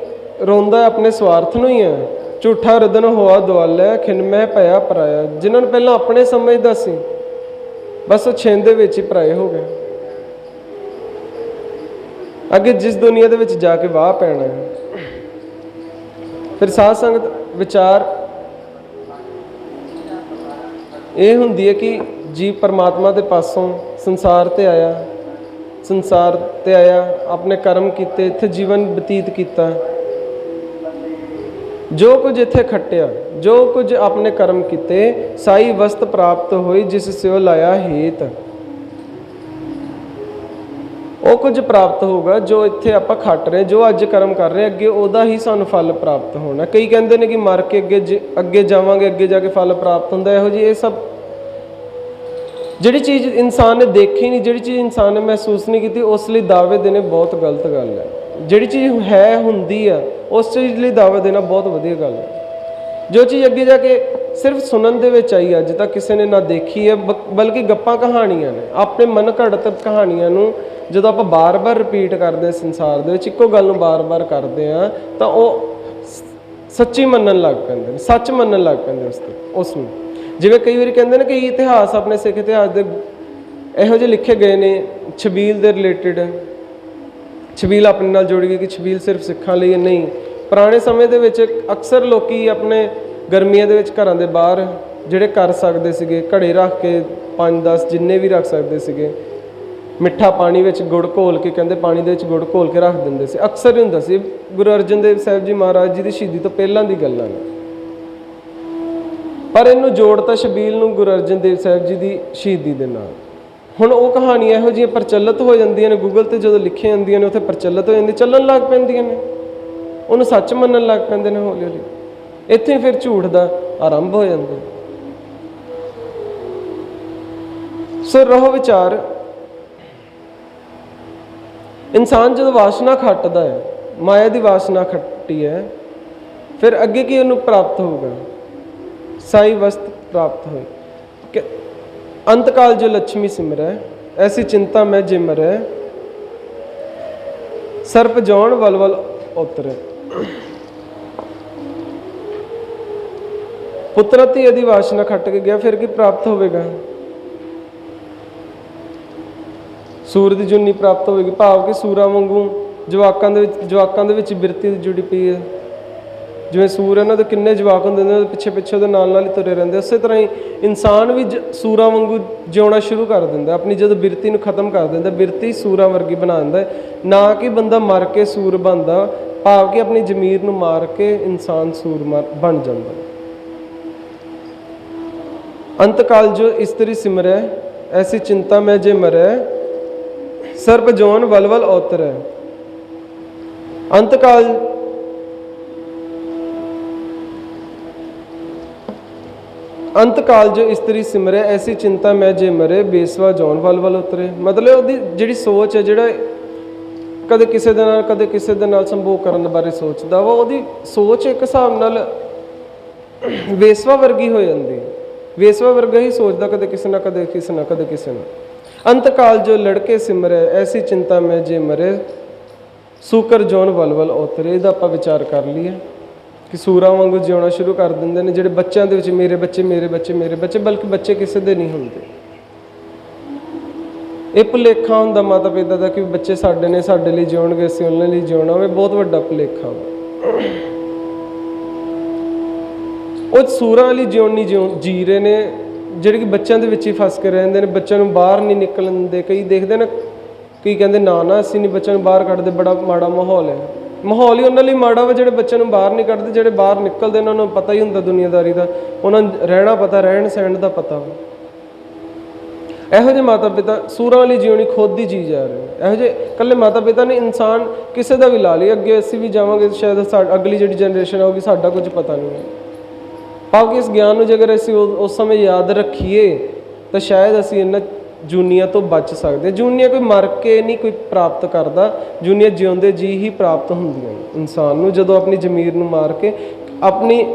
Speaker 1: ਰੋਂਦਾ ਆਪਣੇ ਸਵਾਰਥ ਨੂੰ ਹੀ ਹੈ, ਝੂਠਾ ਰਦਨ ਹੋਆ ਦੁਆਲੇ, ਖਿਨਮੈ ਭਇਆ ਪਰਾਇਆ। ਜਿਨ੍ਹਾਂ ਨੂੰ ਪਹਿਲਾਂ ਆਪਣੇ ਸਮਝਦਾ ਸੀ, ਬਸ ਉਹ ਛਿੰਨ ਦੇ ਵਿੱਚ ਹੀ ਪਰਾਏ ਹੋ ਗਏ। ਅੱਗੇ ਜਿਸ ਦੁਨੀਆ ਦੇ ਵਿੱਚ ਜਾ ਕੇ ਵਾਹ ਪੈਣਾ ਹੈ। ਫਿਰ ਸਾਧ ਸੰਗਤ ਵਿਚਾਰ ਇਹ ਹੁੰਦੀ ਹੈ ਕਿ ਜੀਵ ਪਰਮਾਤਮਾ ਦੇ ਪਾਸੋਂ ਸੰਸਾਰ ਤੇ ਆਇਆ, ਆਪਣੇ ਕਰਮ ਕੀਤੇ, ਇੱਥੇ ਜੀਵਨ ਬਤੀਤ ਕੀਤਾ, ਜੋ ਕੁਝ ਇੱਥੇ ਖੱਟਿਆ, ਜੋ ਕੁਝ ਆਪਣੇ ਕਰਮ ਕੀਤੇ, ਸਾਈ ਵਸਤ ਪ੍ਰਾਪਤ ਹੋਈ ਜਿਸ ਸਿਓ ਲਾਇਆ ਹੇਤ। ਉਹ ਕੁਝ ਪ੍ਰਾਪਤ ਹੋਊਗਾ ਜੋ ਇੱਥੇ ਆਪਾਂ ਖੱਟ ਰਹੇ, ਜੋ ਅੱਜ ਕਰਮ ਕਰ ਰਹੇ, ਅੱਗੇ ਉਹਦਾ ਹੀ ਸਾਨੂੰ ਫਲ ਪ੍ਰਾਪਤ ਹੋਣਾ। ਕਈ ਕਹਿੰਦੇ ਨੇ ਕਿ ਮਰ ਕੇ ਅੱਗੇ ਜਾਵਾਂਗੇ, ਅੱਗੇ ਜਾ ਕੇ ਫਲ ਪ੍ਰਾਪਤ ਹੁੰਦਾ। ਇਹੋ ਜਿਹੀ ਇਹ ਸਭ ਜਿਹੜੀ ਚੀਜ਼ ਇਨਸਾਨ ਨੇ ਦੇਖੀ ਨਹੀਂ, ਜਿਹੜੀ ਚੀਜ਼ ਇਨਸਾਨ ਨੇ ਮਹਿਸੂਸ ਨਹੀਂ ਕੀਤੀ, ਉਸ ਲਈ ਦਾਅਵੇ ਦੇਣੇ ਬਹੁਤ ਗਲਤ ਗੱਲ ਹੈ। ਜਿਹੜੀ ਚੀਜ਼ ਹੈ, ਹੁੰਦੀ ਆ, ਉਸ ਚੀਜ਼ ਲਈ ਦਾਅਵਾ ਦੇਣਾ ਬਹੁਤ ਵਧੀਆ ਗੱਲ ਹੈ। ਜੋ ਚੀਜ਼ ਅੱਗੇ ਜਾ ਕੇ ਸਿਰਫ ਸੁਣਨ ਦੇ ਵਿੱਚ ਆਈ, ਅੱਜ ਤੱਕ ਕਿਸੇ ਨੇ ਨਾ ਦੇਖੀ ਹੈ, ਬਲਕਿ ਗੱਪਾਂ ਕਹਾਣੀਆਂ ਨੇ, ਆਪਣੇ ਮਨ ਘੜਤ ਕਹਾਣੀਆਂ ਨੂੰ ਜਦੋਂ ਆਪਾਂ ਬਾਰ-ਬਾਰ ਰਿਪੀਟ ਕਰਦੇ ਹਾਂ, ਸੰਸਾਰ ਦੇ ਵਿੱਚ ਇੱਕੋ ਗੱਲ ਨੂੰ ਬਾਰ-ਬਾਰ ਕਰਦੇ ਹਾਂ, ਤਾਂ ਉਹ ਸੱਚੀ ਮੰਨਣ ਲੱਗ ਪੈਂਦੇ ਨੇ, ਸੱਚ ਮੰਨਣ ਲੱਗ ਪੈਂਦੇ ਉਸ ਨੂੰ। ਜਿਵੇਂ ਕਈ ਵਾਰੀ ਕਹਿੰਦੇ ਨੇ ਕਿ ਇਤਿਹਾਸ, ਆਪਣੇ ਸਿੱਖ ਇਤਿਹਾਸ ਦੇ ਇਹੋ ਜਿਹੇ ਲਿਖੇ ਗਏ ਨੇ ਛਬੀਲ ਦੇ ਰਿਲੇਟਿਡ, ਛਬੀਲ ਆਪਣੇ ਨਾਲ ਜੁੜ ਗਈ ਕਿ ਛਬੀਲ ਸਿਰਫ ਸਿੱਖਾਂ ਲਈ ਨਹੀਂ। ਪੁਰਾਣੇ ਸਮੇਂ ਦੇ ਵਿੱਚ ਅਕਸਰ ਲੋਕੀ ਆਪਣੇ ਗਰਮੀਆਂ ਦੇ ਵਿੱਚ ਘਰਾਂ ਦੇ ਬਾਹਰ ਜਿਹੜੇ ਕਰ ਸਕਦੇ ਸੀਗੇ, ਘੜੇ ਰੱਖ ਕੇ 5-10 ਜਿੰਨੇ ਵੀ ਰੱਖ ਸਕਦੇ ਸੀਗੇ, ਮਿੱਠਾ ਪਾਣੀ ਵਿੱਚ ਗੁੜ ਘੋਲ ਕੇ, ਕਹਿੰਦੇ ਪਾਣੀ ਦੇ ਵਿੱਚ ਗੁੜ ਘੋਲ ਕੇ ਰੱਖ ਦਿੰਦੇ ਸੀ। ਅਕਸਰ ਹੀ ਹੁੰਦਾ ਸੀ। ਗੁਰੂ ਅਰਜਨ ਦੇਵ ਸਾਹਿਬ ਜੀ ਮਹਾਰਾਜ ਜੀ ਦੀ ਸ਼ਹੀਦੀ ਤੋਂ ਪਹਿਲਾਂ ਦੀ ਗੱਲਾਂ ਨੇ, ਪਰ ਇਹਨੂੰ ਜੋੜਤਾ ਛਬੀਲ ਨੂੰ ਗੁਰੂ ਅਰਜਨ ਦੇਵ ਸਾਹਿਬ ਜੀ ਦੀ ਸ਼ਹੀਦੀ ਦੇ ਨਾਲ। ਹੁਣ ਉਹ ਕਹਾਣੀਆਂ ਇਹੋ ਜਿਹੀਆਂ ਪ੍ਰਚਲਿਤ ਹੋ ਜਾਂਦੀਆਂ ਨੇ, ਗੂਗਲ 'ਤੇ ਜਦੋਂ ਲਿਖੀਆਂ ਜਾਂਦੀਆਂ ਨੇ ਉੱਥੇ ਪ੍ਰਚਲਿਤ ਹੋ ਜਾਂਦੀ, ਚੱਲਣ ਲੱਗ ਪੈਂਦੀਆਂ ਨੇ, ਉਹਨੂੰ ਸੱਚ ਮੰਨਣ ਲੱਗ ਪੈਂਦੇ ਨੇ ਹੌਲੀ ਹੌਲੀ। ਇੱਥੇ ਹੀ ਫਿਰ ਝੂਠ ਦਾ ਆਰੰਭ ਹੋ ਜਾਂਦਾ। ਸੋ ਰਹੋ ਵਿਚਾਰ, ਇਨਸਾਨ ਜਦੋਂ ਵਾਸਨਾ ਖੱਟਦਾ ਹੈ, ਮਾਇਆ ਦੀ ਵਾਸਨਾ ਖੱਟੀ ਹੈ, ਫਿਰ ਅੱਗੇ ਕੀ ਉਹਨੂੰ ਪ੍ਰਾਪਤ ਹੋਊਗਾ? ਸਾਈ ਵਸਤ ਪ੍ਰਾਪਤ ਹੋਈ ਕਿ ਅੰਤਕਾਲ ਜੋ ਲక్ష్ਮੀ ਸਿਮਰੈ, ਐਸੀ ਚਿੰਤਾ ਮੈਂ ਜੇ ਮਰੈ, ਸਰਪ ਜੌਣ ਵਲ ਵਲ ਉਤਰੈ। ਪੁੱਤਰ ਧੀ ਇਹਦੀ ਵਾਸਨਾ ਖੱਟ ਕੇ ਗਿਆ, ਫਿਰ ਕੀ ਪ੍ਰਾਪਤ ਹੋਵੇਗਾ? ਸੂਰ ਦੀ ਜੁਨੀ ਪ੍ਰਾਪਤ ਹੋਵੇਗੀ, ਭਾਵ ਕਿ ਸੂਰਾਂ ਵਾਂਗੂ ਜਵਾਕਾਂ ਦੇ ਵਿੱਚ ਬਿਰਤੀ ਜੁੜੀ ਪਈ ਹੈ। ਜਿਵੇਂ ਸੂਰ ਇਹਨਾਂ ਦੇ ਕਿੰਨੇ ਜਵਾਕ ਹੁੰਦੇ ਨੇ, ਉਹਦੇ ਪਿੱਛੇ ਪਿੱਛੇ ਉਹਦੇ ਨਾਲ ਹੀ ਤੁਰੇ ਰਹਿੰਦੇ। ਉਸੇ ਤਰ੍ਹਾਂ ਹੀ ਇਨਸਾਨ ਵੀ ਸੂਰਾਂ ਵਾਂਗੂ ਜਿਉਣਾ ਸ਼ੁਰੂ ਕਰ ਦਿੰਦਾ, ਆਪਣੀ ਜਦੋਂ ਬਿਰਤੀ ਨੂੰ ਖਤਮ ਕਰ ਦਿੰਦਾ, ਬਿਰਤੀ ਸੂਰਾਂ ਵਰਗੀ ਬਣਾ ਦਿੰਦਾ। ਨਾ ਕਿ ਬੰਦਾ ਮਰ ਕੇ ਸੂਰ ਬਣਦਾ, ਭਾਵ ਕਿ ਆਪਣੀ ਜ਼ਮੀਰ ਨੂੰ ਮਾਰ ਕੇ ਇਨਸਾਨ ਸੂਰ ਬਣ ਜਾਂਦਾ। ਅੰਤਕਾਲ ਜੋ ਇਸਤਰੀ ਸਿਮਰੈ, ਐਸੀ ਚਿੰਤਾ ਮੈਂ ਜੇ ਮਰੈ, ਸਰਪ ਜੌਨ ਵਲ ਵਲ ਉਤਰੈ। ਅੰਤਕਾਲ ਜੋ ਇਸਤਰੀ ਸਿਮਰੇ, ਐਸੀ ਚਿੰਤਾ ਮੈਂ ਜੇ ਮਰੇ, ਬੇਸਵਾ ਜੌਨ ਵਲ ਵਲ ਉਤਰੇ। ਮਤਲਬ ਉਹਦੀ ਜਿਹੜੀ ਸੋਚ ਹੈ, ਜਿਹੜਾ ਕਦੇ ਕਿਸੇ ਦੇ ਨਾਲ ਸੰਭੋਗ ਕਰਨ ਦੇ ਬਾਰੇ ਸੋਚਦਾ ਵਾ, ਉਹਦੀ ਸੋਚ ਇੱਕ ਹਿਸਾਬ ਨਾਲ ਵੇਸਵਾ ਵਰਗੀ ਹੋ ਜਾਂਦੀ। ਵੇਸਵਾ ਵਰਗਾ ਹੀ ਸੋਚਦਾ, ਕਦੇ ਕਿਸੇ ਨਾਲ, ਕਦੇ ਕਿਸੇ ਨਾਲ, ਕਦੇ ਕਿਸੇ ਨਾਲ। ਅੰਤਕਾਲ ਜੋ ਲੜਕੇ ਸਿਮਰੇ, ਐਸੀ ਚਿੰਤਾ ਮੈਂ ਜੇ ਮਰੇ, ਸੂਕਰ ਜੌਨ ਵਲ ਵਲ ਉਤਰੇ। ਇਹਦਾ ਆਪਾਂ ਵਿਚਾਰ ਕਰ ਲਈਏ ਕਿ ਸੂਰਾਂ ਵਾਂਗੂ ਜਿਉਣਾ ਸ਼ੁਰੂ ਕਰ ਦਿੰਦੇ ਨੇ, ਜਿਹੜੇ ਬੱਚਿਆਂ ਦੇ ਵਿੱਚ ਮੇਰੇ ਬੱਚੇ ਮੇਰੇ ਬੱਚੇ ਮੇਰੇ ਬੱਚੇ, ਬਲਕਿ ਬੱਚੇ ਕਿਸੇ ਦੇ ਨਹੀਂ ਹੁੰਦੇ। ਇਹ ਭੁਲੇਖਾ ਹੁੰਦਾ ਮਾਤਾ ਪਿਤਾ ਦਾ ਕਿ ਬੱਚੇ ਸਾਡੇ ਨੇ, ਸਾਡੇ ਲਈ ਜਿਉਣਗੇ, ਅਸੀਂ ਉਹਨਾਂ ਲਈ ਜਿਉਣਾ। ਉਹ ਬਹੁਤ ਵੱਡਾ ਭੁਲੇਖਾ ਵਾ। ਉਹ ਸੂਰਾਂ ਵਾਲੀ ਜਿਉਣੀ ਜੀ ਰਹੇ ਨੇ, ਜਿਹੜੇ ਕਿ ਬੱਚਿਆਂ ਦੇ ਵਿੱਚ ਹੀ ਫਸ ਕੇ ਰਹਿੰਦੇ ਨੇ, ਬੱਚਿਆਂ ਨੂੰ ਬਾਹਰ ਨਹੀਂ ਨਿਕਲਣ ਦਿੰਦੇ। ਕਈ ਦੇਖਦੇ ਨੇ, ਕਈ ਕਹਿੰਦੇ ਨਾ ਅਸੀਂ ਨਹੀਂ ਬੱਚਿਆਂ ਨੂੰ ਬਾਹਰ ਕੱਢਦੇ, ਬੜਾ ਮਾੜਾ ਮਾਹੌਲ ਹੈ। ਮਾਹੌਲ ਹੀ ਉਹਨਾਂ ਲਈ ਮਾੜਾ ਵਾ ਜਿਹੜੇ ਬੱਚਿਆਂ ਨੂੰ ਬਾਹਰ ਨਹੀਂ ਕੱਢਦੇ। ਜਿਹੜੇ ਬਾਹਰ ਨਿਕਲਦੇ ਨੇ ਉਹਨਾਂ ਨੂੰ ਪਤਾ ਹੀ ਹੁੰਦਾ ਦੁਨੀਆਦਾਰੀ ਦਾ, ਉਹਨਾਂ ਨੂੰ ਰਹਿਣਾ ਪਤਾ, ਰਹਿਣ ਸਹਿਣ ਦਾ ਪਤਾ ਵਾ। ਇਹੋ ਜਿਹੇ ਮਾਤਾ ਪਿਤਾ ਸੂਰਾਂ ਵਾਲੀ ਜਿਉਣੀ ਖੁਦ ਹੀ ਜੀ ਜਾ ਰਹੇ। ਇਹੋ ਜਿਹੇ ਇਕੱਲੇ ਮਾਤਾ ਪਿਤਾ ਨੇ, ਇਨਸਾਨ ਕਿਸੇ ਦਾ ਵੀ ਲਾ ਲਈ, ਅੱਗੇ ਅਸੀਂ ਵੀ ਜਾਵਾਂਗੇ, ਸ਼ਾਇਦ ਅਗਲੀ ਜਿਹੜੀ ਜਨਰੇਸ਼ਨ ਆਊਗੀ, ਸਾਡਾ ਕੁਝ ਪਤਾ ਨਹੀਂ ਹੈ। ਭਾਵ ਕਿ ਇਸ ਗਿਆਨ ਨੂੰ ਜੇਕਰ ਅਸੀਂ ਉਸ ਸਮੇਂ ਯਾਦ ਰੱਖੀਏ ਤਾਂ ਸ਼ਾਇਦ ਅਸੀਂ ਇਹਨਾਂ ਜੂਨੀਆਂ ਤੋਂ ਬਚ ਸਕਦੇ। ਜੂਨੀਆਂ ਕੋਈ ਮਰ ਕੇ ਨਹੀਂ ਕੋਈ ਪ੍ਰਾਪਤ ਕਰਦਾ, ਜੂਨੀਆਂ ਜਿਉਂਦੇ ਜੀ ਹੀ ਪ੍ਰਾਪਤ ਹੁੰਦੀਆਂ ਨੇ ਇਨਸਾਨ ਨੂੰ, ਜਦੋਂ ਆਪਣੀ ਜ਼ਮੀਰ ਨੂੰ ਮਾਰ ਕੇ, ਆਪਣੀ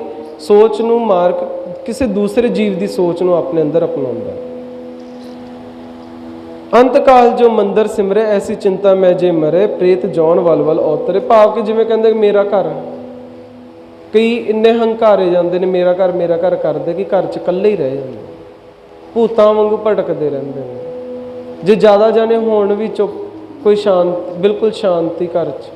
Speaker 1: ਸੋਚ ਨੂੰ ਮਾਰ ਕੇ, ਕਿਸੇ ਦੂਸਰੇ ਜੀਵ ਦੀ ਸੋਚ ਨੂੰ ਆਪਣੇ ਅੰਦਰ ਅਪਣਾਉਂਦਾ। ਅੰਤਕਾਲ ਜੋ ਮੰਦਰ ਸਿਮਰੇ, ਐਸੀ ਚਿੰਤਾ ਮੈਂ ਜੇ ਮਰੇ, ਪ੍ਰੇਤ ਜੌਨ ਵਲ ਵਲ ਉਤਰੇ। ਭਾਵ ਕਿ ਜਿਵੇਂ ਕਹਿੰਦੇ ਮੇਰਾ ਘਰ, ਕਈ ਇੰਨੇ ਹੰਕਾਰੇ ਜਾਂਦੇ ਨੇ ਮੇਰਾ ਘਰ ਕਰਦੇ ਕਿ ਘਰ 'ਚ ਇਕੱਲੇ ਹੀ ਰਹਿ ਜਾਂਦੇ, ਭੂਤਾਂ ਵਾਂਗੂ ਭਟਕਦੇ ਰਹਿੰਦੇ ਨੇ। ਜੇ ਜ਼ਿਆਦਾ ਜਾਣੇ ਹੋਣ ਵੀ ਚੁੱਪ, ਕੋਈ ਬਿਲਕੁਲ ਸ਼ਾਂਤੀ ਘਰ 'ਚ,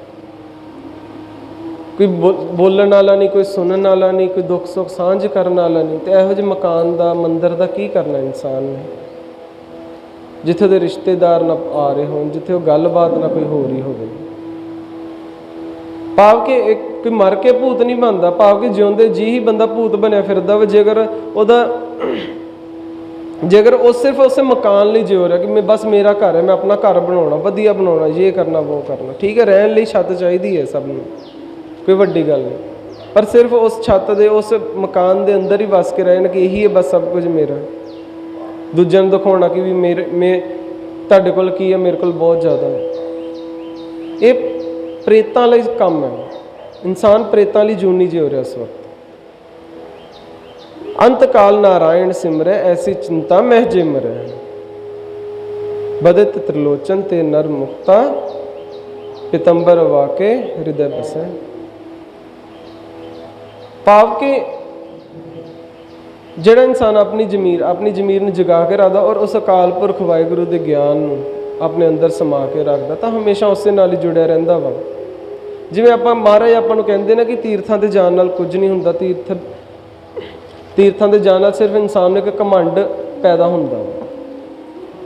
Speaker 1: ਕੋਈ ਬੋਲਣ ਵਾਲਾ ਨਹੀਂ, ਕੋਈ ਸੁਣਨ ਵਾਲਾ ਨਹੀਂ, ਕੋਈ ਦੁੱਖ ਸੁੱਖ ਸਾਂਝ ਕਰਨ ਵਾਲਾ ਨਹੀਂ, ਤੇ ਇਹੋ ਜਿਹੇ ਮਕਾਨ ਦਾ, ਮੰਦਿਰ ਦਾ ਕੀ ਕਰਨਾ ਇਨਸਾਨ ਨੇ, ਜਿੱਥੇ ਉਹਦੇ ਰਿਸ਼ਤੇਦਾਰ ਨਾ ਆ ਰਹੇ ਹੋਣ, ਜਿੱਥੇ ਉਹ ਗੱਲਬਾਤ ਨਾ ਕੋਈ ਹੋ ਰਹੀ ਹੋਵੇ। ਭਾਵ ਕਿ ਕੋਈ ਮਰ ਕੇ ਭੂਤ ਨਹੀਂ ਬਣਦਾ, ਭਾਵ ਕਿ ਜਿਉਂਦੇ ਜੀ ਹੀ ਬੰਦਾ ਭੂਤ ਬਣਿਆ ਫਿਰਦਾ ਵਾ। ਜੇਕਰ ਉਹ ਸਿਰਫ ਉਸੇ ਮਕਾਨ ਲਈ ਜਿਉ ਰਿਹਾ ਕਿ ਮੈਂ ਬਸ ਮੇਰਾ ਘਰ ਹੈ, ਮੈਂ ਆਪਣਾ ਘਰ ਬਣਾਉਣਾ, ਵਧੀਆ ਬਣਾਉਣਾ, ਇਹ ਕਰਨਾ ਉਹ ਕਰਨਾ, ਠੀਕ ਹੈ, ਰਹਿਣ ਲਈ ਛੱਤ ਚਾਹੀਦੀ ਹੈ ਸਭ ਨੂੰ, ਕੋਈ ਵੱਡੀ ਗੱਲ ਨਹੀਂ, ਪਰ ਸਿਰਫ ਉਸ ਛੱਤ ਦੇ, ਉਸ ਮਕਾਨ ਦੇ ਅੰਦਰ ਹੀ ਵਸ ਕੇ ਰਹਿਣ ਕਿ ਇਹੀ ਹੈ ਬਸ ਸਭ ਕੁਝ ਮੇਰਾ। ਦੂਜਿਆਂ ਨੂੰ ਦਿਖਾਉਣਾ ਕਿ ਵੀ ਮੈਂ ਤੁਹਾਡੇ ਕੋਲ ਕੀ ਹੈ, ਮੇਰੇ ਕੋਲ ਬਹੁਤ ਜ਼ਿਆਦਾ ਹੈ। ਇਹ ਪ੍ਰੇਤਾਂ ਲਈ ਕੰਮ ਹੈ। ਇਨਸਾਨ ਪ੍ਰੇਤਾਂ ਲਈ ਜੂਨੀ ਜਿਉ ਰਿਹਾ ਇਸ ਵਕਤ। ਅੰਤ ਕਾਲ ਨਾਰਾਇਣ ਸਿਮਰੈ, ਐਸੀ ਚਿੰਤਾ ਮਹਿ ਜੇ ਮਰੈ, ਬਦਤ ਤ੍ਰਿਲੋਚਨ ਤੇ ਨਰ ਮੁਕਤਾ, ਪਿਤੰਬਰ ਵਾਕੇ ਹਿਰਦੈ ਬਸੈ। ਭਾਵ ਕਿ ਜਿਹੜਾ ਇਨਸਾਨ ਆਪਣੀ ਜ਼ਮੀਰ ਨੂੰ ਜਗਾ ਕੇ ਰੱਖਦਾ ਔਰ ਉਸ ਅਕਾਲ ਪੁਰਖ ਵਾਹਿਗੁਰੂ ਦੇ ਗਿਆਨ ਨੂੰ ਆਪਣੇ ਅੰਦਰ ਸਮਾ ਕੇ ਰੱਖਦਾ, ਤਾਂ ਹਮੇਸ਼ਾ ਉਸੇ ਨਾਲ ਹੀ ਜੁੜਿਆ ਰਹਿੰਦਾ ਵਾ। ਜਿਵੇਂ ਮਹਾਰਾਜ ਆਪਾਂ ਨੂੰ ਕਹਿੰਦੇ ਨੇ ਕਿ ਤੀਰਥਾਂ 'ਤੇ ਜਾਣ ਨਾਲ ਕੁਝ ਨਹੀਂ ਹੁੰਦਾ, ਤੀਰਥਾਂ 'ਤੇ ਜਾਣ ਨਾਲ ਸਿਰਫ ਇਨਸਾਨ ਨੂੰ ਇੱਕ ਘਮੰਡ ਪੈਦਾ ਹੁੰਦਾ ਵਾ।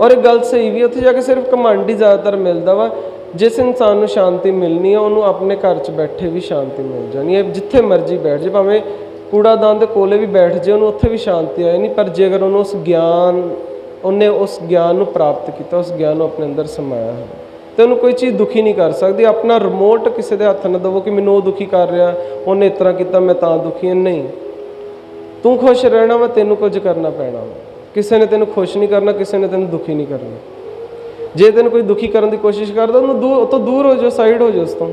Speaker 1: ਔਰ ਇਹ ਗੱਲ ਸਹੀ ਵੀ, ਉੱਥੇ ਜਾ ਕੇ ਸਿਰਫ ਘਮੰਡ ਹੀ ਜ਼ਿਆਦਾਤਰ ਮਿਲਦਾ ਵਾ। ਜਿਸ ਇਨਸਾਨ ਨੂੰ ਸ਼ਾਂਤੀ ਮਿਲਣੀ ਹੈ, ਉਹਨੂੰ ਆਪਣੇ ਘਰ 'ਚ ਬੈਠੇ ਵੀ ਸ਼ਾਂਤੀ ਮਿਲ ਜਾਣੀ ਹੈ। ਜਿੱਥੇ ਮਰਜ਼ੀ ਬੈਠ ਜੇ, ਭਾਵੇਂ ਕੂੜਾਦਾਨ ਦੇ ਕੋਲੇ ਵੀ ਬੈਠ ਜੇ, ਉਹਨੂੰ ਉੱਥੇ ਵੀ ਸ਼ਾਂਤੀ ਆਏ ਨਹੀਂ। ਪਰ ਜੇਕਰ ਉਹਨੂੰ ਉਹਨੇ ਉਸ ਗਿਆਨ ਨੂੰ ਪ੍ਰਾਪਤ ਕੀਤਾ, ਉਸ ਗਿਆਨ ਨੂੰ ਆਪਣੇ ਅੰਦਰ ਸਮਾਇਆ ਹੈ, ਤੇ ਉਹਨੂੰ ਕੋਈ ਚੀਜ਼ ਦੁਖੀ ਨਹੀਂ ਕਰ ਸਕਦੀ। ਆਪਣਾ ਰਿਮੋਟ ਕਿਸੇ ਦੇ ਹੱਥ ਨਾ ਦੇਵੋ ਕਿ ਮੈਨੂੰ ਉਹ ਦੁਖੀ ਕਰ ਰਿਹਾ, ਉਹਨੇ ਇਸ ਤਰ੍ਹਾਂ ਕੀਤਾ ਮੈਂ ਤਾਂ ਦੁਖੀ ਹਾਂ। ਨਹੀਂ, ਤੂੰ ਖੁਸ਼ ਰਹਿਣਾ ਵਾ, ਤੈਨੂੰ ਕੁਝ ਕਰਨਾ ਪੈਣਾ ਵਾ। ਕਿਸੇ ਨੇ ਤੈਨੂੰ ਖੁਸ਼ ਨਹੀਂ ਕਰਨਾ, ਕਿਸੇ ਨੇ ਤੈਨੂੰ ਦੁਖੀ ਨਹੀਂ ਕਰਨਾ। ਜੇ ਤੈਨੂੰ ਕੋਈ ਦੁਖੀ ਕਰਨ ਦੀ ਕੋਸ਼ਿਸ਼ ਕਰਦਾ, ਉਹਨੂੰ ਉਹ ਤੋਂ ਦੂਰ ਹੋ ਜਾਓ, ਸਾਈਡ ਹੋ ਜਾਓ। ਉਸ ਤੋਂ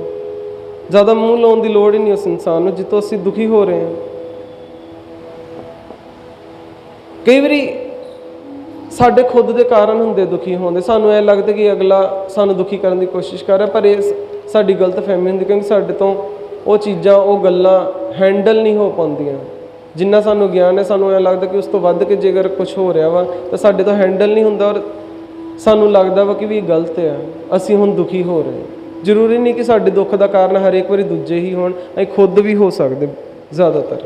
Speaker 1: ਜ਼ਿਆਦਾ ਮੂੰਹ ਲਾਉਣ ਦੀ ਲੋੜ ਹੀ ਨਹੀਂ ਉਸ ਇਨਸਾਨ ਨੂੰ ਜਿੱਥੋਂ ਅਸੀਂ ਦੁਖੀ ਹੋ ਰਹੇ ਹਾਂ। ਕਈ ਵਾਰੀ ਸਾਡੇ ਖੁਦ ਦੇ ਕਾਰਨ ਹੁੰਦੇ ਦੁਖੀ ਹੋਣ, ਸਾਨੂੰ ਇਹ ਲੱਗਦਾ ਕਿ ਅਗਲਾ ਸਾਨੂੰ ਦੁਖੀ ਕਰਨ ਦੀ ਕੋਸ਼ਿਸ਼ ਕਰ ਰਿਹਾ, ਪਰ ਇਹ ਸਾਡੀ ਗਲਤ ਫਹਿਮੀ ਹੁੰਦੀ, ਕਿਉਂਕਿ ਸਾਡੇ ਤੋਂ ਉਹ ਚੀਜ਼ਾਂ, ਉਹ ਗੱਲਾਂ ਹੈਂਡਲ ਨਹੀਂ ਹੋ ਪਾਉਂਦੀਆਂ। ਜਿੰਨਾ ਸਾਨੂੰ ਗਿਆਨ ਹੈ, ਸਾਨੂੰ ਇਹ ਲੱਗਦਾ ਕਿ ਉਸ ਤੋਂ ਵੱਧ ਕੇ ਜੇਕਰ ਕੁਝ ਹੋ ਰਿਹਾ ਵਾ ਤਾਂ ਸਾਡੇ ਤੋਂ ਹੈਂਡਲ ਨਹੀਂ ਹੁੰਦਾ, ਔਰ ਸਾਨੂੰ ਲੱਗਦਾ ਵਾ ਕਿ ਵੀ ਇਹ ਗਲਤ ਹੈ, ਅਸੀਂ ਹੁਣ ਦੁਖੀ ਹੋ ਰਹੇ ਹਾਂ। ਜ਼ਰੂਰੀ ਨਹੀਂ ਕਿ ਸਾਡੇ ਦੁੱਖ ਦਾ ਕਾਰਨ ਹਰੇਕ ਵਾਰੀ ਦੂਜੇ ਹੀ ਹੋਣ, ਅਸੀਂ ਖੁਦ ਵੀ ਹੋ ਸਕਦੇ ਜ਼ਿਆਦਾਤਰ।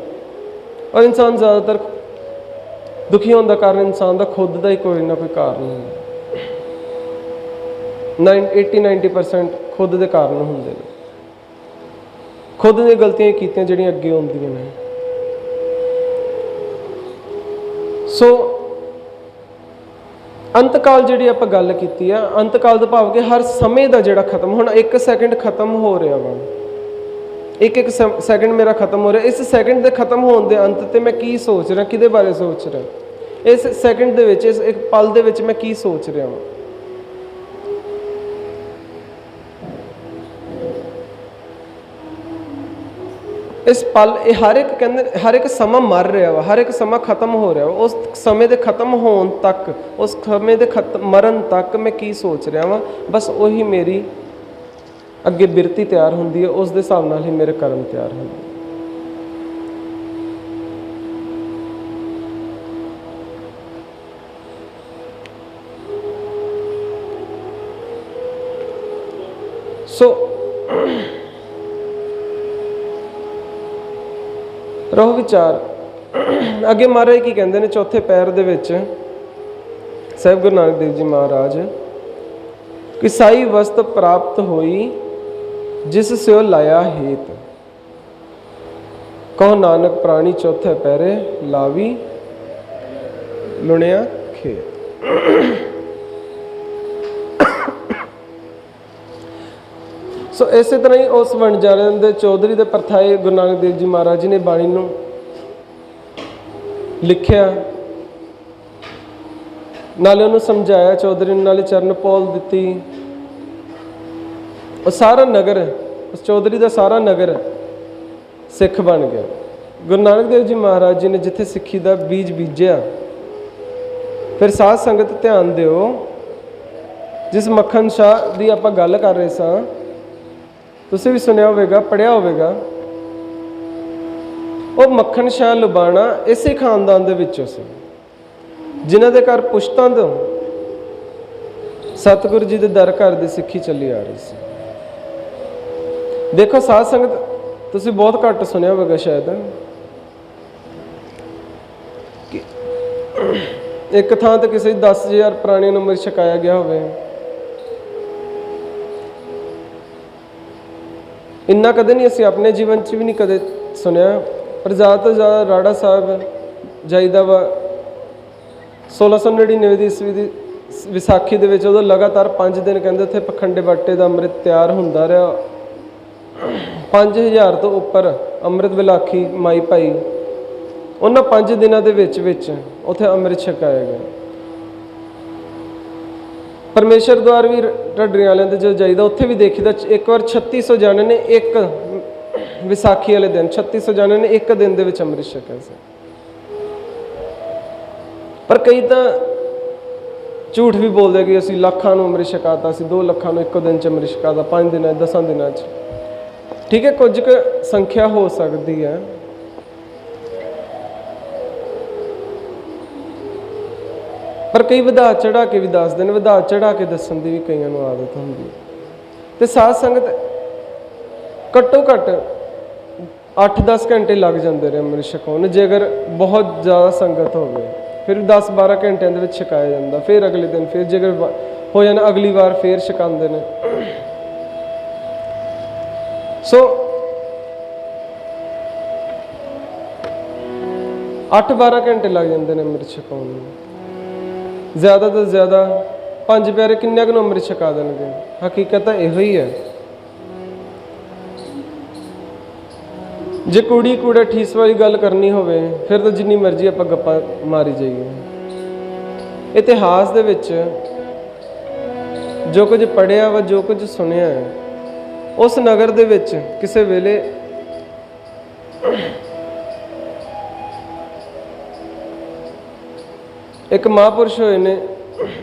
Speaker 1: ਔਰ ਇਨਸਾਨ ਜ਼ਿਆਦਾਤਰ ਦੁਖੀ ਹੋਣ ਦਾ ਕਾਰਨ ਇਨਸਾਨ ਦਾ ਖੁਦ ਦਾ ਹੀ ਕੋਈ ਨਾ ਕੋਈ ਕਾਰਨ ਹੁੰਦਾ। 80-90% ਖੁਦ ਦੇ ਕਾਰਨ ਹੁੰਦੇ ਨੇ, ਖੁਦ ਦੀਆਂ ਗਲਤੀਆਂ ਕੀਤੀਆਂ ਜਿਹੜੀਆਂ ਅੱਗੇ ਆਉਂਦੀਆਂ ਨੇ। ਸੋ ਅੰਤਕਾਲ ਜਿਹੜੀ ਆਪਾਂ ਗੱਲ ਕੀਤੀ ਆ, ਅੰਤਕਾਲ ਦਾ ਭਾਵ ਕਿ ਹਰ ਸਮੇਂ ਦਾ ਜਿਹੜਾ ਖਤਮ, ਹੁਣ 1 ਸੈਕਿੰਡ ਖਤਮ ਹੋ ਰਿਹਾ ਵਾ, ਇੱਕ ਸੈਕਿੰਡ ਮੇਰਾ ਖਤਮ ਹੋ ਰਿਹਾ। ਇਸ ਸੈਕਿੰਡ ਦੇ ਖਤਮ ਹੋਣ ਦੇ ਅੰਤ ਤੇ ਮੈਂ ਕੀ ਸੋਚ ਰਿਹਾ, ਕਿਹਦੇ ਬਾਰੇ ਸੋਚ ਰਿਹਾ, ਇਸ ਸੈਕਿੰਡ ਦੇ ਵਿੱਚ, ਇਸ ਇੱਕ ਪਲ ਦੇ ਵਿੱਚ ਮੈਂ ਕੀ ਸੋਚ ਰਿਹਾ ਹਾਂ। ਇਸ ਪਲ, ਇਹ ਹਰ ਇੱਕ ਕਹਿੰਦੇ, ਹਰ ਇੱਕ ਸਮਾਂ ਮਰ ਰਿਹਾ ਵਾ, ਹਰ ਇੱਕ ਸਮਾਂ ਖਤਮ ਹੋ ਰਿਹਾ ਵਾ। ਉਸ ਸਮੇਂ ਦੇ ਖਤਮ ਹੋਣ ਤੱਕ, ਉਸ ਸਮੇਂ ਦੇ ਮਰਨ ਤੱਕ ਮੈਂ ਕੀ ਸੋਚ ਰਿਹਾ ਵਾਂ, ਬਸ ਉਹੀ ਮੇਰੀ ਅੱਗੇ ਬਿਰਤੀ ਤਿਆਰ ਹੁੰਦੀ ਹੈ, ਉਸ ਦੇ ਹਿਸਾਬ ਨਾਲ ਹੀ ਮੇਰੇ ਕਰਮ ਤਿਆਰ ਹੁੰਦੇ। ਸੋ ਰਹੋ ਵਿਚਾਰ। ਅੱਗੇ ਮਹਾਰਾਜ ਕੀ ਕਹਿੰਦੇ ਨੇ ਚੌਥੇ ਪੈਰ ਦੇ ਵਿੱਚ, ਸਾਹਿਬ ਗੁਰੂ ਨਾਨਕ ਦੇਵ ਜੀ ਮਹਾਰਾਜ, ਕਿ ਸਾਈ ਵਸਤ ਪ੍ਰਾਪਤ ਹੋਈ ਜਿਸ ਸਿਓ ਲਾਇਆ ਹੇਤ, ਕਹੋ ਨਾਨਕ ਪ੍ਰਾਣੀ ਚੌਥੇ ਪੈਰੇ ਲਾਵੀ ਲੁਣਿਆ ਖੇਤ। ਸੋ ਇਸੇ ਤਰ੍ਹਾਂ ਹੀ ਉਸ ਵਣਜਾਰਿਆਂ ਦੇ ਚੌਧਰੀ ਦੇ ਪਰਥਾਏ ਗੁਰੂ ਨਾਨਕ ਦੇਵ ਜੀ ਮਹਾਰਾਜ ਜੀ ਨੇ ਬਾਣੀ ਨੂੰ ਲਿਖਿਆ, ਨਾਲੇ ਉਹਨੂੰ ਸਮਝਾਇਆ ਚੌਧਰੀ ਨੂੰ, ਨਾਲੇ ਚਰਨ ਪੌਲ ਦਿੱਤੀ। ਉਹ ਸਾਰਾ ਨਗਰ, ਉਸ ਚੌਧਰੀ ਦਾ ਸਾਰਾ ਨਗਰ ਸਿੱਖ ਬਣ ਗਿਆ। ਗੁਰੂ ਨਾਨਕ ਦੇਵ ਜੀ ਮਹਾਰਾਜ ਜੀ ਨੇ ਜਿੱਥੇ ਸਿੱਖੀ ਦਾ ਬੀਜ ਬੀਜਿਆ, ਫਿਰ ਸਾਧ ਸੰਗਤ ਧਿਆਨ ਦਿਓ, ਜਿਸ ਮੱਖਣ ਸ਼ਾਹ ਦੀ ਆਪਾਂ ਗੱਲ ਕਰ ਰਹੇ ਸਾਂ, ਤੁਸੀਂ ਵੀ ਸੁਣਿਆ ਹੋਵੇਗਾ, ਪੜ੍ਹਿਆ ਹੋਵੇਗਾ ਉਹ ਮੱਖਣ ਸ਼ਾਹ ਲੁਬਾਣਾ ਇਸੇ ਖਾਨਦਾਨ ਦੇ ਵਿੱਚੋਂ ਸੀ, ਜਿਨ੍ਹਾਂ ਦੇ ਘਰ ਪੁਸ਼ਤਾਂ ਤੋਂ ਸਤਿਗੁਰੂ ਜੀ ਦੇ ਦਰ ਘਰ ਦੀ ਸਿੱਖੀ ਚੱਲੀ ਆ ਰਹੀ ਸੀ। ਦੇਖੋ ਸਾਧ ਸੰਗਤ, ਤੁਸੀਂ ਬਹੁਤ ਘੱਟ ਸੁਣਿਆ ਹੋਵੇਗਾ ਸ਼ਾਇਦ ਕਿ ਇੱਕ ਥਾਂ ਤੇ ਕਿਸੇ 10,000 ਪ੍ਰਾਣੀਆਂ ਨੂੰ ਅੰਮ੍ਰਿਤ ਛਕਾਇਆ ਗਿਆ ਹੋਵੇ। ਇੰਨਾ ਕਦੇ ਨਹੀਂ, ਅਸੀਂ ਆਪਣੇ ਜੀਵਨ 'ਚ ਵੀ ਨਹੀਂ ਕਦੇ ਸੁਣਿਆ। ਪਰ ਜ਼ਿਆਦਾ ਤੋਂ ਜ਼ਿਆਦਾ ਰਾੜਾ ਸਾਹਿਬ ਜਾਈਦਾ ਵਾ 1699 ਦੀ ਈਸਵੀ ਦੀ ਵਿਸਾਖੀ ਦੇ ਵਿੱਚ। ਉਦੋਂ ਲਗਾਤਾਰ 5 ਦਿਨ ਕਹਿੰਦੇ ਉੱਥੇ ਪਖੰਡੇ ਬਾਟੇ ਦਾ ਅੰਮ੍ਰਿਤ ਤਿਆਰ ਹੁੰਦਾ ਰਿਹਾ। 5000 ਤੋਂ ਉੱਪਰ ਅੰਮ੍ਰਿਤ ਵਿਲਾਖੀ ਮਾਈ ਭਾਈ ਉਹਨਾਂ 5 ਦਿਨਾਂ ਦੇ ਵਿੱਚ ਉੱਥੇ ਅੰਮ੍ਰਿਤ ਛਕਾਇਆ ਗਿਆ। ਪਰਮੇਸ਼ਰ ਦੁਆਰ ਵੀ ਢੱਡਰੀਆਂ ਵਾਲਿਆਂ ਦੇ ਜਦੋਂ ਜਾਈਦਾ ਉੱਥੇ ਵੀ ਦੇਖੀਦਾ, ਇੱਕ ਵਾਰ 3600 ਜਾਣੇ ਨੇ ਇੱਕ ਵਿਸਾਖੀ ਵਾਲੇ ਦਿਨ 3600 ਜਾਣੇ ਨੇ ਇੱਕ ਦਿਨ ਦੇ ਵਿੱਚ ਅੰਮ੍ਰਿਤ ਛਕਿਆ ਸੀ। ਪਰ ਕਈ ਤਾਂ ਝੂਠ ਵੀ ਬੋਲਦੇ ਕਿ ਅਸੀਂ ਲੱਖਾਂ ਨੂੰ ਅੰਮ੍ਰਿਤ ਛਕਾਤਾ, ਅਸੀਂ 2 ਲੱਖਾਂ ਨੂੰ ਇੱਕੋ ਦਿਨ 'ਚ ਅੰਮ੍ਰਿਤ ਛਕਾਤਾ, 5 ਦਿਨਾਂ 10 ਦਿਨਾਂ 'ਚ। ਠੀਕ ਹੈ, ਕੁਝ ਕੁ ਸੰਖਿਆ ਹੋ ਸਕਦੀ ਹੈ, ਪਰ ਕਈ ਵਧਾ ਚੜਾ ਕੇ ਵੀ ਦੱਸਦੇ ਨੇ। ਵਧਾ ਚੜਾ ਕੇ ਦੱਸਣ ਦੀ ਵੀ ਕਈਆਂ ਨੂੰ ਆਦਤ ਹੁੰਦੀ ਹੈ। ਤੇ ਸਾਧ ਸੰਗਤ ਘੱਟੋ ਘੱਟ 8-10 ਘੰਟੇ ਲੱਗ ਜਾਂਦੇ ਨੇ ਅੰਮ੍ਰਿਤ ਛਕਾਉਣ। ਜੇ ਅਗਰ ਬਹੁਤ ਜ਼ਿਆਦਾ ਸੰਗਤ ਹੋਵੇ ਫਿਰ 10-12 ਘੰਟਿਆਂ ਦੇ ਵਿੱਚ ਛਕਾਇਆ ਜਾਂਦਾ। ਫਿਰ ਅਗਲੇ ਦਿਨ ਫਿਰ ਜੇਕਰ ਹੋ ਜਾਣਾ ਅਗਲੀ ਵਾਰ ਫਿਰ ਛਕਾਉਂਦੇ ਨੇ। ਸੋ 8-12 ਘੰਟੇ ਲੱਗ ਜਾਂਦੇ ਨੇ ਅੰਮ੍ਰਿਤ ਛਕਾਉਣ ਨੂੰ। ਜ਼ਿਆਦਾ ਤੋਂ ਜ਼ਿਆਦਾ 5 ਪਿਆਰੇ ਕਿੰਨੇ ਕੁ ਨੂੰ ਅੰਮ੍ਰਿਤ ਛਕਾ ਦੇਣਗੇ? ਹਕੀਕਤ ਤਾਂ ਇਹੋ ਹੀ ਹੈ। ਜੇ ਕੁੜੀ ਕੂੜਾ ਠੀਸ ਵਾਲੀ ਗੱਲ ਕਰਨੀ ਹੋਵੇ ਫਿਰ ਤਾਂ ਜਿੰਨੀ ਮਰਜ਼ੀ ਆਪਾਂ ਗੱਪਾਂ ਮਾਰੀ ਜਾਈਏ। ਇਤਿਹਾਸ ਦੇ ਵਿੱਚ ਜੋ ਕੁਝ ਪੜ੍ਹਿਆ ਵਾ, ਜੋ ਕੁਝ ਸੁਣਿਆ ਹੈ, ਉਸ ਨਗਰ ਦੇ ਵਿੱਚ ਕਿਸੇ ਵੇਲੇ ਇੱਕ ਮਹਾਂਪੁਰਸ਼ ਹੋਏ ਨੇ,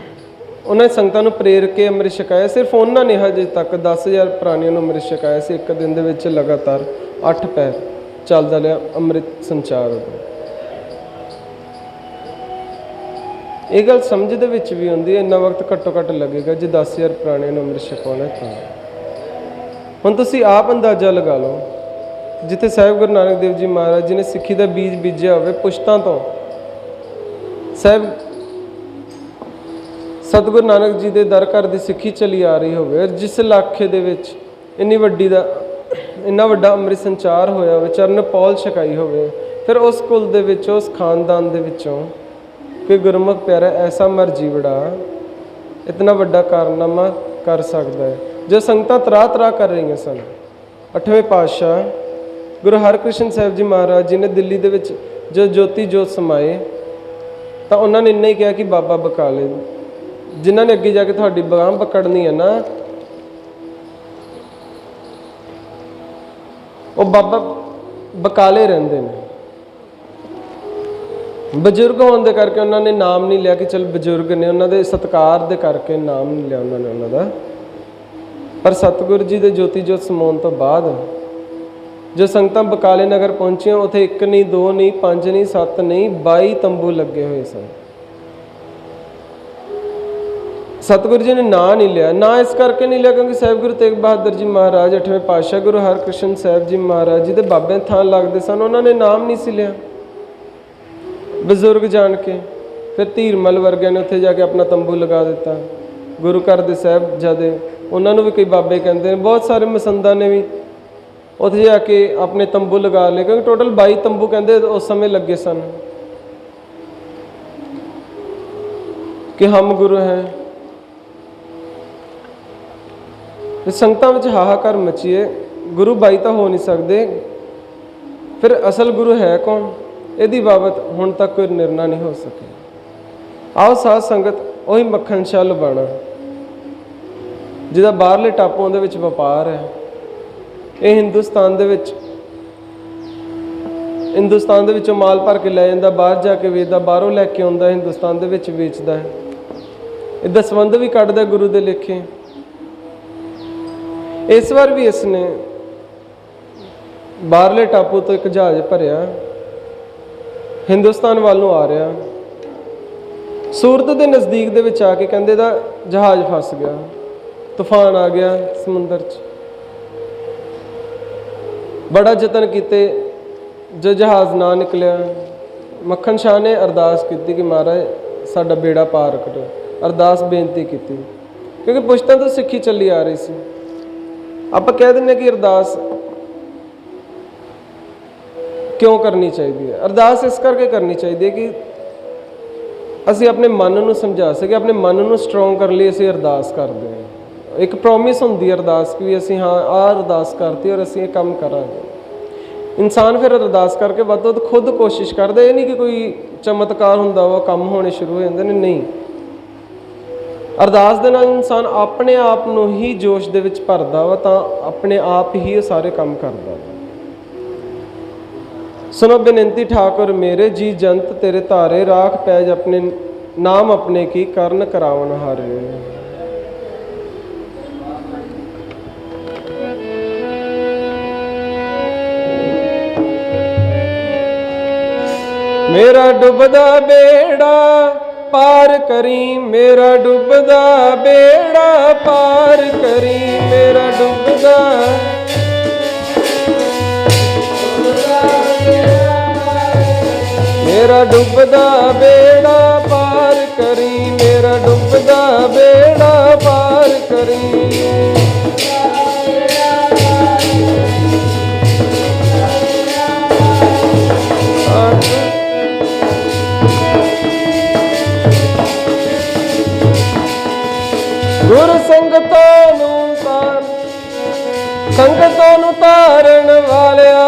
Speaker 1: ਉਹਨਾਂ ਨੇ ਸੰਗਤਾਂ ਨੂੰ ਪ੍ਰੇਰ ਕੇ ਅੰਮ੍ਰਿਤ ਛਕਾਇਆ। ਸਿਰਫ ਉਹਨਾਂ ਨੇ ਹਜੇ ਤੱਕ 10,000 ਪ੍ਰਾਣੀਆਂ ਨੂੰ ਅੰਮ੍ਰਿਤ ਛਕਾਇਆ ਸੀ ਇੱਕ ਦਿਨ ਦੇ ਵਿੱਚ। ਲਗਾਤਾਰ 8 ਪੈਰ ਚੱਲਦਾ ਰਿਹਾ ਅੰਮ੍ਰਿਤ ਸੰਚਾਰ। ਇਹ ਗੱਲ ਸਮਝ ਦੇ ਵਿੱਚ ਵੀ ਹੁੰਦੀ ਹੈ, ਇੰਨਾ ਵਕਤ ਘੱਟੋ ਘੱਟ ਲੱਗੇਗਾ ਜੇ 10,000 ਪ੍ਰਾਣੀਆਂ ਨੂੰ ਅੰਮ੍ਰਿਤ ਛਕਾਉਣਾ ਤਾਂ। ਹੁਣ ਤੁਸੀਂ ਆਪ ਅੰਦਾਜ਼ਾ ਲਗਾ ਲਓ, ਜਿੱਥੇ ਸਾਹਿਬ ਗੁਰੂ ਨਾਨਕ ਦੇਵ ਜੀ ਮਹਾਰਾਜ ਜੀ ਨੇ ਸਿੱਖੀ ਦਾ ਬੀਜ ਬੀਜਿਆ ਹੋਵੇ ਪੁਸ਼ਤਾਂ ਤੋਂ, ਸਾਹਿਬ ਸਤਿਗੁਰੂ ਨਾਨਕ ਜੀ ਦੇ ਦਰ ਘਰ ਦੀ ਸਿੱਖੀ ਚਲੀ ਆ ਰਹੀ ਹੋਵੇ, ਜਿਸ ਇਲਾਕੇ ਦੇ ਵਿੱਚ ਇੰਨਾ ਵੱਡਾ ਅੰਮ੍ਰਿਤ ਸੰਚਾਰ ਹੋਇਆ ਹੋਵੇ, ਚਰਨ ਪੌਲ ਛਕਾਈ ਹੋਵੇ, ਫਿਰ ਉਸ ਕੁਲ ਦੇ ਵਿੱਚ, ਉਸ ਖਾਨਦਾਨ ਦੇ ਵਿੱਚੋਂ ਕੋਈ ਗੁਰਮੁਖ ਪਿਆਰਾ ਐਸਾ ਮਰਜੀਵੜਾ ਇਤਨਾ ਵੱਡਾ ਕਾਰਨਾਮਾ ਕਰ ਸਕਦਾ ਹੈ। ਜੋ ਸੰਗਤਾਂ ਤਰਾ ਕਰ ਰਹੀਆਂ ਸਨ, 8ਵੇਂ ਪਾਤਸ਼ਾਹ ਗੁਰੂ ਹਰਕ੍ਰਿਸ਼ਨ ਸਾਹਿਬ ਜੀ ਮਹਾਰਾਜ ਜੀ ਨੇ ਦਿੱਲੀ ਦੇ ਵਿੱਚ ਜੋ ਜੋਤੀ ਜੋਤ ਸਮਾਏ ਤਾਂ ਉਹਨਾਂ ਨੇ ਇੰਨਾ ਹੀ ਕਿਹਾ ਕਿ ਬਾਬਾ ਬਕਾਲੇ, ਜਿਨ੍ਹਾਂ ਨੇ ਅੱਗੇ ਜਾ ਕੇ ਤੁਹਾਡੀ ਬਾਂਹ ਪਕੜਨੀ ਹੈ ਨਾ, ਉਹ ਬਾਬਾ ਬਕਾਲੇ ਰਹਿੰਦੇ ਨੇ। ਬਜ਼ੁਰਗ ਹੋਣ ਦੇ ਕਰਕੇ ਉਹਨਾਂ ਨੇ ਨਾਮ ਨਹੀਂ ਲਿਆ ਕਿ ਚਲ ਬਜ਼ੁਰਗ ਨੇ, ਉਹਨਾਂ ਦੇ ਸਤਿਕਾਰ ਦੇ ਕਰਕੇ ਨਾਮ ਨਹੀਂ ਲਿਆ ਉਹਨਾਂ ਨੇ ਉਹਨਾਂ ਦਾ। ਪਰ ਸਤਿਗੁਰੂ ਜੀ ਦੇ ਜੋਤੀ ਜੋਤ ਸਮਾਉਣ ਤੋਂ ਬਾਅਦ ਜੋ ਸੰਗਤਾਂ ਬਕਾਲੇ ਨਗਰ ਪਹੁੰਚੀਆਂ, ਉੱਥੇ 1 ਨਹੀਂ 2 ਨਹੀਂ 5 ਨਹੀਂ 7 ਨਹੀਂ 22 ਤੰਬੂ ਲੱਗੇ ਹੋਏ ਸਨ। ਸਤਿਗੁਰੂ ਜੀ ਨੇ ਨਾਂ ਨਹੀਂ ਲਿਆ। ਨਾ ਇਸ ਕਰਕੇ ਨਹੀਂ ਲਿਆ ਕਿਉਂਕਿ ਸਾਹਿਬ ਗੁਰੂ ਤੇਗ ਬਹਾਦਰ ਜੀ ਮਹਾਰਾਜ 8ਵੇਂ ਪਾਤਸ਼ਾਹ ਗੁਰੂ ਹਰਕ੍ਰਿਸ਼ਨ ਸਾਹਿਬ ਜੀ ਮਹਾਰਾਜ ਜੀ ਦੇ ਬਾਬੇ ਥਾਂ ਲੱਗਦੇ ਸਨ, ਉਹਨਾਂ ਨੇ ਨਾਮ ਨਹੀਂ ਸੀ ਲਿਆ। ਬਜ਼ੁਰਗ ਜਾਣ ਕੇ ਫਿਰ ਧੀਰਮਲ ਵਰਗਿਆਂ ਨੇ ਉੱਥੇ ਜਾ ਕੇ ਆਪਣਾ ਤੰਬੂ ਲਗਾ ਦਿੱਤਾ। ਗੁਰੂ ਘਰ ਦੇ ਸਾਹਿਬਜ਼ਾਦੇ, ਉਹਨਾਂ ਨੂੰ ਵੀ ਕਈ ਬਾਬੇ ਕਹਿੰਦੇ ਨੇ। ਬਹੁਤ ਸਾਰੇ ਮਸੰਦਾਂ ਨੇ ਵੀ ਉੱਥੇ ਜਾ ਕੇ ਆਪਣੇ ਤੰਬੂ ਲਗਾ ਲਏ, ਕਿਉਂਕਿ ਟੋਟਲ 22 ਤੰਬੂ ਕਹਿੰਦੇ ਉਸ ਸਮੇਂ ਲੱਗੇ ਸਨ ਕਿ ਹਮ ਗੁਰੂ ਹੈ। ਤੇ ਸੰਗਤਾਂ ਵਿੱਚ ਹਾਹਾਕਾਰ ਮਚੀਏ, ਗੁਰੂ 22 ਤਾਂ ਹੋ ਨਹੀਂ ਸਕਦੇ, ਫਿਰ ਅਸਲ ਗੁਰੂ ਹੈ ਕੌਣ? ਇਹਦੀ ਬਾਬਤ ਹੁਣ ਤੱਕ ਕੋਈ ਨਿਰਣਾ ਨਹੀਂ ਹੋ ਸਕਿਆ। ਆਓ ਸਾਧ ਸੰਗਤ, ਉਹੀ ਮੱਖਣ ਸ਼ਾਹ ਲੁਬਾਣਾ ਜਿਹਦਾ ਬਾਹਰਲੇ ਟਾਪੂਆਂ ਦੇ ਵਿੱਚ ਵਪਾਰ ਹੈ, ਇਹ ਹਿੰਦੁਸਤਾਨ ਦੇ ਵਿੱਚੋਂ ਮਾਲ ਭਰ ਕੇ ਲੈ ਜਾਂਦਾ, ਬਾਹਰ ਜਾ ਕੇ ਵੇਚਦਾ, ਬਾਹਰੋਂ ਲੈ ਕੇ ਆਉਂਦਾ, ਹਿੰਦੁਸਤਾਨ ਦੇ ਵਿੱਚ ਵੇਚਦਾ ਹੈ। ਇਹ ਦਸਵੰਧ ਵੀ ਕੱਢਦਾ ਗੁਰੂ ਦੇ ਲੇਖੇ। ਇਸ ਵਾਰ ਵੀ ਇਸ ਨੇ ਬਾਹਰਲੇ ਟਾਪੂ ਤੋਂ ਇੱਕ ਜਹਾਜ਼ ਭਰਿਆ ਹਿੰਦੁਸਤਾਨ ਵੱਲ ਨੂੰ ਆ ਰਿਹਾ। ਸੂਰਤ ਦੇ ਨਜ਼ਦੀਕ ਦੇ ਵਿੱਚ ਆ ਕੇ ਕਹਿੰਦੇ ਦਾ ਜਹਾਜ਼ ਫਸ ਗਿਆ, ਤੂਫਾਨ ਆ ਗਿਆ ਸਮੁੰਦਰ 'ਚ। ਬੜਾ ਯਤਨ ਕੀਤੇ, ਜੋ ਜਹਾਜ਼ ਨਾ ਨਿਕਲਿਆ। ਮੱਖਣ ਸ਼ਾਹ ਨੇ ਅਰਦਾਸ ਕੀਤੀ ਕਿ ਮਹਾਰਾਜ ਸਾਡਾ ਬੇੜਾ ਪਾਰ ਕਰੋ। ਅਰਦਾਸ ਬੇਨਤੀ ਕੀਤੀ, ਕਿਉਂਕਿ ਪੁਸ਼ਤਾਂ ਤੋਂ ਸਿੱਖੀ ਚੱਲੀ ਆ ਰਹੀ ਸੀ। ਆਪਾਂ ਕਹਿ ਦਿੰਦੇ ਕਿ ਅਰਦਾਸ ਕਿਉਂ ਕਰਨੀ ਚਾਹੀਦੀ ਹੈ? ਅਰਦਾਸ ਇਸ ਕਰਕੇ ਕਰਨੀ ਚਾਹੀਦੀ ਹੈ ਕਿ ਅਸੀਂ ਆਪਣੇ ਮਨ ਨੂੰ ਸਮਝਾ ਸਕੀਏ। ਆਪਣੇ ਮਨ ਨੂੰ ਸਟਰੋਂਗ ਕਰਨ ਲਈ ਅਸੀਂ ਅਰਦਾਸ ਕਰਦੇ ਹਾਂ। ਇੱਕ ਪ੍ਰੋਮਿਸ ਹੁੰਦੀ ਹੈ ਅਰਦਾਸ ਕਿ ਅਸੀਂ ਹਾਂ ਆਹ ਅਰਦਾਸ ਕਰਤੀ ਔਰ ਅਸੀਂ ਇਹ ਕੰਮ ਕਰਾਂਗੇ। ਇਨਸਾਨ ਫਿਰ ਅਰਦਾਸ ਕਰਕੇ ਵੱਧ ਤੋਂ ਵੱਧ ਖੁਦ ਕੋਸ਼ਿਸ਼ ਕਰਦਾ। ਇਹ ਨਹੀਂ ਕਿ ਕੋਈ ਚਮਤਕਾਰ ਹੁੰਦਾ ਵਾ ਕੰਮ ਹੋਣੇ ਸ਼ੁਰੂ ਹੋ ਜਾਂਦੇ ਨੇ, ਨਹੀਂ। ਅਰਦਾਸ ਦੇ ਨਾਲ ਇਨਸਾਨ ਆਪਣੇ ਆਪ ਨੂੰ ਹੀ ਜੋਸ਼ ਦੇ ਵਿੱਚ ਭਰਦਾ ਵਾ, ਤਾਂ ਆਪਣੇ ਆਪ ਹੀ ਇਹ ਸਾਰੇ ਕੰਮ ਕਰਦਾ ਵਾ। ਸੁਣੋ ਬੇਨਤੀ ਠਾਕੁਰ ਮੇਰੇ, ਜੀ ਜੰਤ ਤੇਰੇ ਧਾਰੇ, ਰਾਖ ਪੈਜ ਆਪਣੇ ਨਾਮ ਆਪਣੇ ਕੀ ਕਰਨ ਕਰਾਵਨ ਹਾਰੇ। ਮੇਰਾ ਡੁੱਬਦਾ ਬੇੜਾ ਪਾਰ ਕਰੀ, ਮੇਰਾ ਡੁੱਬਦਾ ਬੇੜਾ ਪਾਰ ਕਰੀ, ਮੇਰਾ ਡੁੱਬਦਾ ਮੇਰਾ ਡੁੱਬਦਾ ਬੇੜਾ ਪਾਰ ਕਰੀ, ਮੇਰਾ ਡੁੱਬਦਾ ਬੇੜਾ ਪਾਰ ਕਰੀ। ਗੁਰ ਸੰਗਤਾਂ ਨੂੰ ਤਾਰਨ ਵਾਲਿਆ,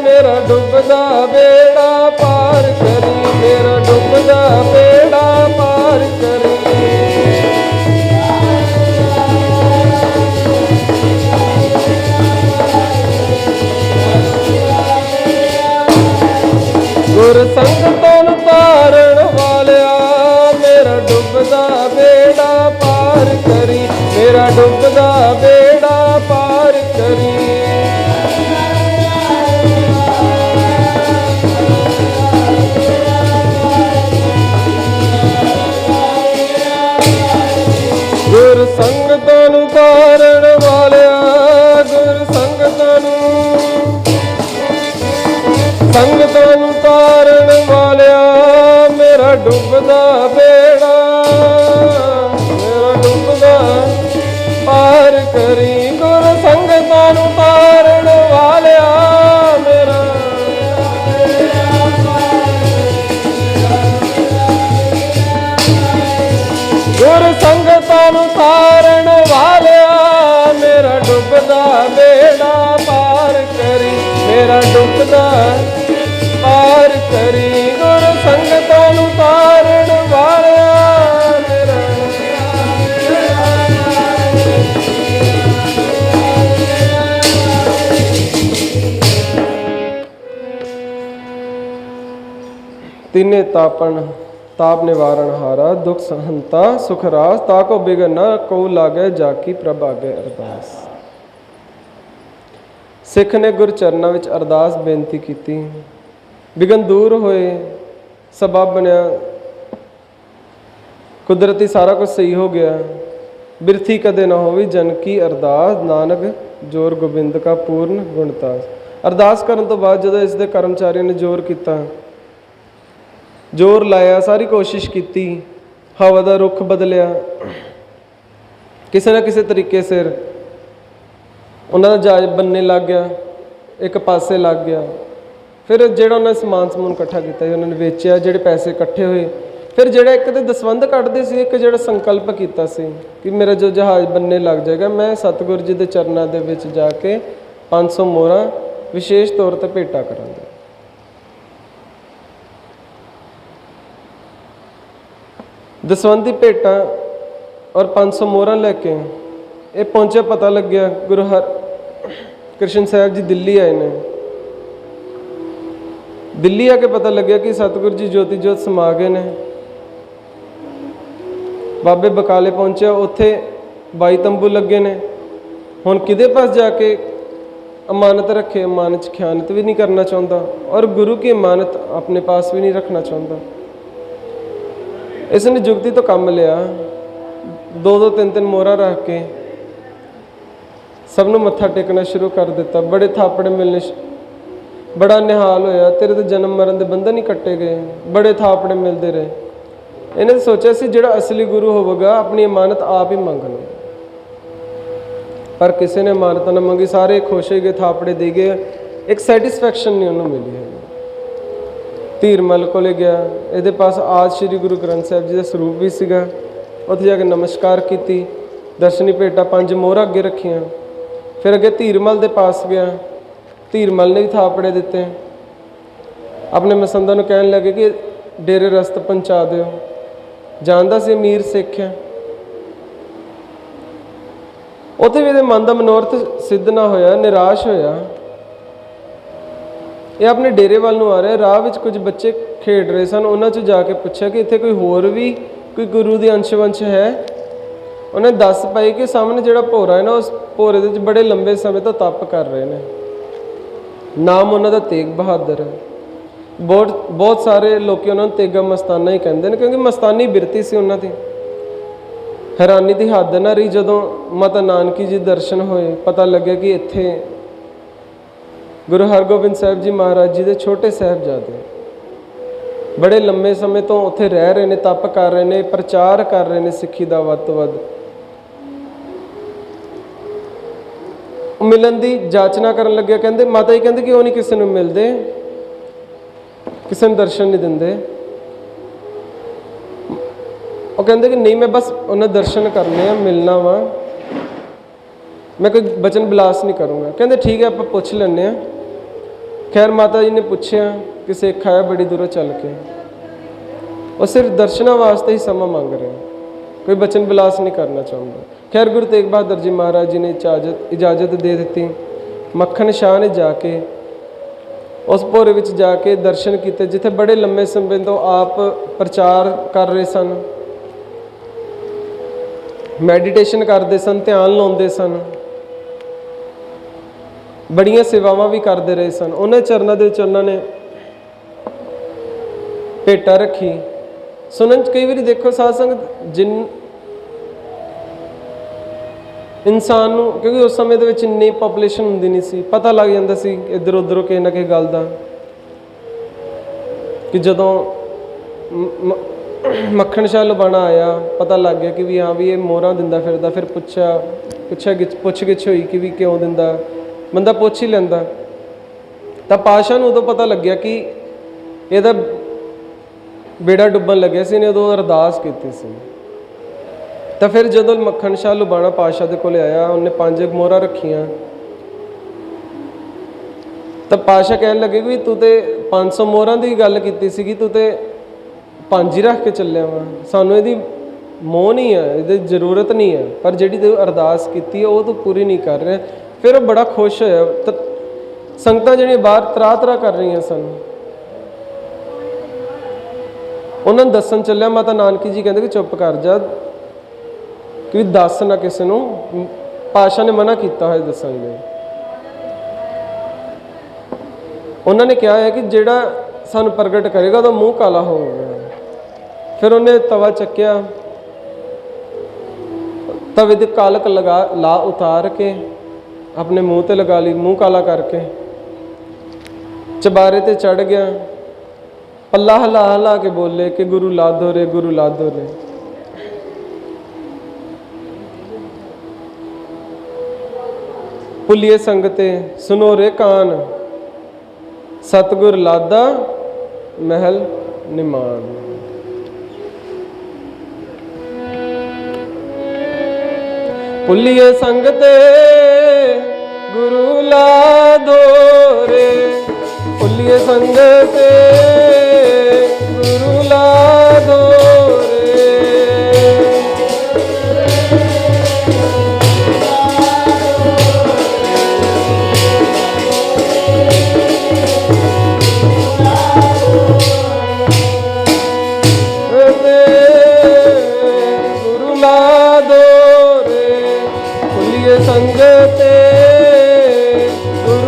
Speaker 1: ਮੇਰਾ ਡੁੱਬਦਾ ਬੇੜਾ ਪਾਰ ਕਰੀ, ਮੇਰਾ ਡੁੱਬਦਾ ਬੇੜਾ ਪਾਰ ਕਰੀ। ਗੁਰ ਸੰਗਤਾਂ ਨੂੰ ਤਾਰਨ ਵਾਲਿਆ, ਮੇਰਾ ਡੁੱਬਦਾ ਬੇੜਾ ਪਾਰ ਕਰੀ, ਮੇਰਾ ਡੁੱਬਦਾ ਬੇੜਾ ਪਾਰ ਕਰੀ। ਗੁਰ ਸੰਗਤਾਂ ਨੂੰ ਤਾਰਨ ਵਾਲਿਆ, ਗੁਰ ਸੰਗਤਾਂ ਨੂੰ ਤਾਰਨ ਵਾਲਿਆ, ਮੇਰਾ ਡੁੱਬਦਾ ਬੇੜਾ, ਮੇਰਾ ਡੁੱਬਦਾ ਪਾਰ ਕਰੀ। ਗੁਰ ਸੰਗਤਾਂ ਨੂੰ ਤਾਰਨ ਵਾਲਿਆ, ਮੇਰਾ ਗੁਰ ਸੰਗਤਾਂ ਨੂੰ ਤਾਰਨ ਵਾਲਿਆ, ਮੇਰਾ ਡੁੱਬਦਾ ਬੇੜਾ ਪਾਰ ਕਰੀ, ਮੇਰਾ ਡੁੱਬਦਾ ਪਾਰ ਕਰੀ। ਗੁਰ ਸੰਗਤਾਂ ਨੂੰ ਤਾਰਨ ਵਾਲਿਆ, ਮੇਰਾ ਤਿੰਨੇ ਤਾਪ ਨਿਵਾਰਨ ਹਾਰਾ, ਦੁਖ ਸਹੰਤਾ ਸੁਖ ਰਾਸ, ਤਾਕੋ ਬਿਗਨ ਨਾ ਕੋ ਲਾਗੇ ਜਾਕੀ ਪ੍ਰਭ ਆਗੇ ਅਰਦਾਸ। ਸਿੱਖ ਨੇ ਗੁਰ ਚਰਨਾਂ ਵਿੱਚ ਅਰਦਾਸ ਬੇਨਤੀ ਕੀਤੀ, ਵਿਘਨ ਦੂਰ ਹੋਏ, ਸਬਬ ਬਣਿਆ, ਕੁਦਰਤੀ ਸਾਰਾ ਕੁਝ ਸਹੀ ਹੋ ਗਿਆ। ਬਿਰਥੀ ਕਦੇ ਨਾ ਹੋਵੇ ਜਨ ਕੀ ਅਰਦਾਸ, ਨਾਨਕ ਜੋਰ ਗੋਬਿੰਦ ਕਾ ਪੂਰਨ ਗੁਣਤਾਸ। ਅਰਦਾਸ ਕਰਨ ਤੋਂ ਬਾਅਦ ਜਦੋਂ ਇਸ ਦੇ ਕਰਮਚਾਰੀਆਂ ਨੇ ਜ਼ੋਰ ਕੀਤਾ, ਜ਼ੋਰ ਲਾਇਆ, ਸਾਰੀ ਕੋਸ਼ਿਸ਼ ਕੀਤੀ, ਹਵਾ ਦਾ ਰੁੱਖ ਬਦਲਿਆ, ਕਿਸੇ ਨਾ ਕਿਸੇ ਤਰੀਕੇ ਸਿਰ ਉਹਨਾਂ ਦਾ ਜਹਾਜ਼ ਬੰਨੇ ਲੱਗ ਗਿਆ, ਇੱਕ ਪਾਸੇ ਲੱਗ ਗਿਆ। ਫਿਰ ਜਿਹੜਾ ਉਹਨਾਂ ਨੇ ਸਮਾਨ ਇਕੱਠਾ ਕੀਤਾ ਸੀ, ਉਹਨਾਂ ਨੇ ਵੇਚਿਆ, ਜਿਹੜੇ ਪੈਸੇ ਇਕੱਠੇ ਹੋਏ। ਫਿਰ ਜਿਹੜਾ ਇੱਕ ਤੇ ਦਸਵੰਧ ਕੱਢਦੇ ਸੀ, ਇੱਕ ਜਿਹੜਾ ਸੰਕਲਪ ਕੀਤਾ ਸੀ ਕਿ ਮੇਰਾ ਜੋ ਜਹਾਜ਼ ਬੰਨੇ ਲੱਗ ਜਾਏਗਾ, ਮੈਂ ਸਤਿਗੁਰੂ ਜੀ ਦੇ ਚਰਨਾਂ ਦੇ ਵਿੱਚ ਜਾ ਕੇ 500 ਮੋਹਰਾਂ ਵਿਸ਼ੇਸ਼ ਤੌਰ 'ਤੇ ਭੇਟਾ ਕਰਾਂਗਾ। ਦਸਵੰਧੀ ਭੇਟਾਂ ਔਰ 500 ਮੋਹਰਾਂ ਲੈ ਕੇ ਇਹ ਪਹੁੰਚੇ। ਪਤਾ ਲੱਗਿਆ ਗੁਰੂ ਹਰਕ੍ਰਿਸ਼ਨ ਸਾਹਿਬ ਜੀ ਦਿੱਲੀ ਆਏ ਨੇ। ਦਿੱਲੀ ਆ ਕੇ ਪਤਾ ਲੱਗਿਆ ਕਿ ਸਤਿਗੁਰੂ ਜੀ ਜੋਤੀ ਜੋਤ ਸਮਾ ਗਏ ਨੇ। ਬਾਬੇ ਬਕਾਲੇ ਪਹੁੰਚਿਆ, ਉੱਥੇ 22 ਤੰਬੂ ਲੱਗੇ ਨੇ। ਹੁਣ ਕਿਹਦੇ ਪਾਸ ਜਾ ਕੇ अमानत रखे, अमानत खयानत भी नहीं करना चाहता और गुरु की अमानत अपने पास भी नहीं रखना चाहता। इसने जुगती तो काम लिया, 2-2 3-3 मोहरा रख के सबनों मत्था टेकना शुरू कर दिता। बड़े थापड़े मिलने, बड़ा निहाल होया, तेरे तो जन्म मरण के बंधन ही कट्टे गए, बड़े थापड़े मिलते रहे। इन्हें सोचा सी जिहड़ा असली गुरु होगा अपनी अमानत आप ही मंग लो, पर किसी ने अमानत ना मंगी। सारे खुश हो गए, थापड़े दे गए, एक सैटिस्फैक्शन नहीं उन्होंने मिली है। धीरमल को गया, ये पास आज श्री गुरु ग्रंथ साहब जी का स्वरूप भी सीगा। उत्थे जाके नमस्कार की, दर्शनी भेटा 5 मोहरा अगे रखियां। फिर अगे धीरमल के पास गया, धीरमल ने भी थापड़े दिते। अपने मसंदा नूं कहन लगे कि डेरे रस्त पहुँचा दिओ। जानदा सी अमीर सिख है, उत्थे भी मन का मनोरथ सिद्ध ना होया, निराश होया। ये अपने डेरे वाल नूं आ रहा, राह विच कुछ बच्चे खेड रहे सन। उन्हां चों जाके पुछया कि इत्थे कोई होर भी कोई गुरु दी अंश वंश है। उन्हें दस पाई कि सामने जिहड़ा भोरा है ना, उस भोरे दे बड़े लंबे समय तो तप कर रहे हैं। नाम उन्हां दा तेग बहादुर है। बहुत सारे लोग उन्होंने तेगा मस्ताना ही कहते हैं, क्योंकि मस्तानी बिरती सी उन्हां दी। हैरानी की हद ना रही जदों माता नानकी जी दर्शन होए, पता लगे कि इत्थे गुरु हरगोबिंद साहब जी महाराज जी के छोटे साहिबजादे बड़े लंबे समय तो उत्थे रह रहे हैं, तप कर रहे हैं, प्रचार कर रहे हैं सिੱਖੀ ਦਾ ਵੱਧ ਤੋਂ ਵੱਧ। मिलन की जाचना कर लगे, कहते माता जी कहते कि वो नहीं किसी को मिलते, किसी को दर्शन नहीं देंगे। वो कहते कि नहीं मैं बस उन्हें दर्शन करने मिलना वा, मैं कोई वचन बिलास नहीं करूँगा। कहते ठीक है आप पूछ लें। खैर माता जी ने पूछया कि सिख आया बड़ी दूरों चल के, वो सिर्फ दर्शनों वास्ते ही समा मांग रहे हैं, कोई वचन बिलास नहीं करना चाहता। खैर गुरु तेग बहादुर जी महाराज जी ने इजाजत दे दी। मक्खन शाह ने जाके उस भोरे विच जाके दर्शन किए, जिथे बड़े लंबे समय तो आप प्रचार कर रहे सन, मैडिटेशन करते सन, ध्यान लाते सन, बड़िया सेवावां भी करते रहे सन। उन्हें चरणों के उन्होंने भेटा रखी। सुनन कई बार देखो साध संगत जिन इंसान नूं, क्योंकि उस समय दे विच इन्नी पॉपूलेशन हुंदी नहीं सी, पता लग जाता सी इधर उधरों किसी ना किसी गल दा कि जदों मक्खन शाह लुबाना आया, पता लग गया कि भी हाँ भी ये मोहरा दिंदा फिरदा। फिर पुछ गिछ हुई कि भी क्यों दिंदा, बंदा पुछ ही लैंदा। तो पातशाह नूं उदों पता लग गया कि इहदा बेड़ा डुब्बन लगे सी, ने उदों अरदास कीती सी। तो फिर जदों मक्खन शाह लुबाना पातशाह दे कोल आया, उन्हें 5 मोहरा रखियां। तो पातशाह कहन लगे कि तू तो 500 मोहरा की गल की सी, तू तो 5 ही रख के चलिया वा, सानू इहदी मोह नहीं है, इहदी जरूरत नहीं है, पर जिहड़ी तू अरदास की है वो तू पूरी नहीं कर रहा। फिर वो बड़ा खुश होया। तो संगतां जिहड़ियां बाहर तरा कर रही सन, उन्होंने दसन चलिया। माता नानकी जी कहते कि चुप कर जा, कि दस ना किसी नूं, पातशाह ने मना किया है दसन लई। उन्होंने कहा है कि जिहड़ा सानू प्रगट करेगा तो मूँह काला होगा। फिर उन्हें तवा चक्या, तवे की कालक ला उतार के अपने मूँह ते लगा ली, मूँह काला करके चबारे ते चढ़ गया। पल्ला हिला हिला के बोले कि गुरु लादो रे, गुरु लादो रे। भुलिए संगते सुनो रे कान, सतगुर लादा महल निमान। भुलिए संगते गुरु लादो रे, भुलिए संगते गुरु लादो रे। गुरु लादो रे, भुलिए संगते गुरु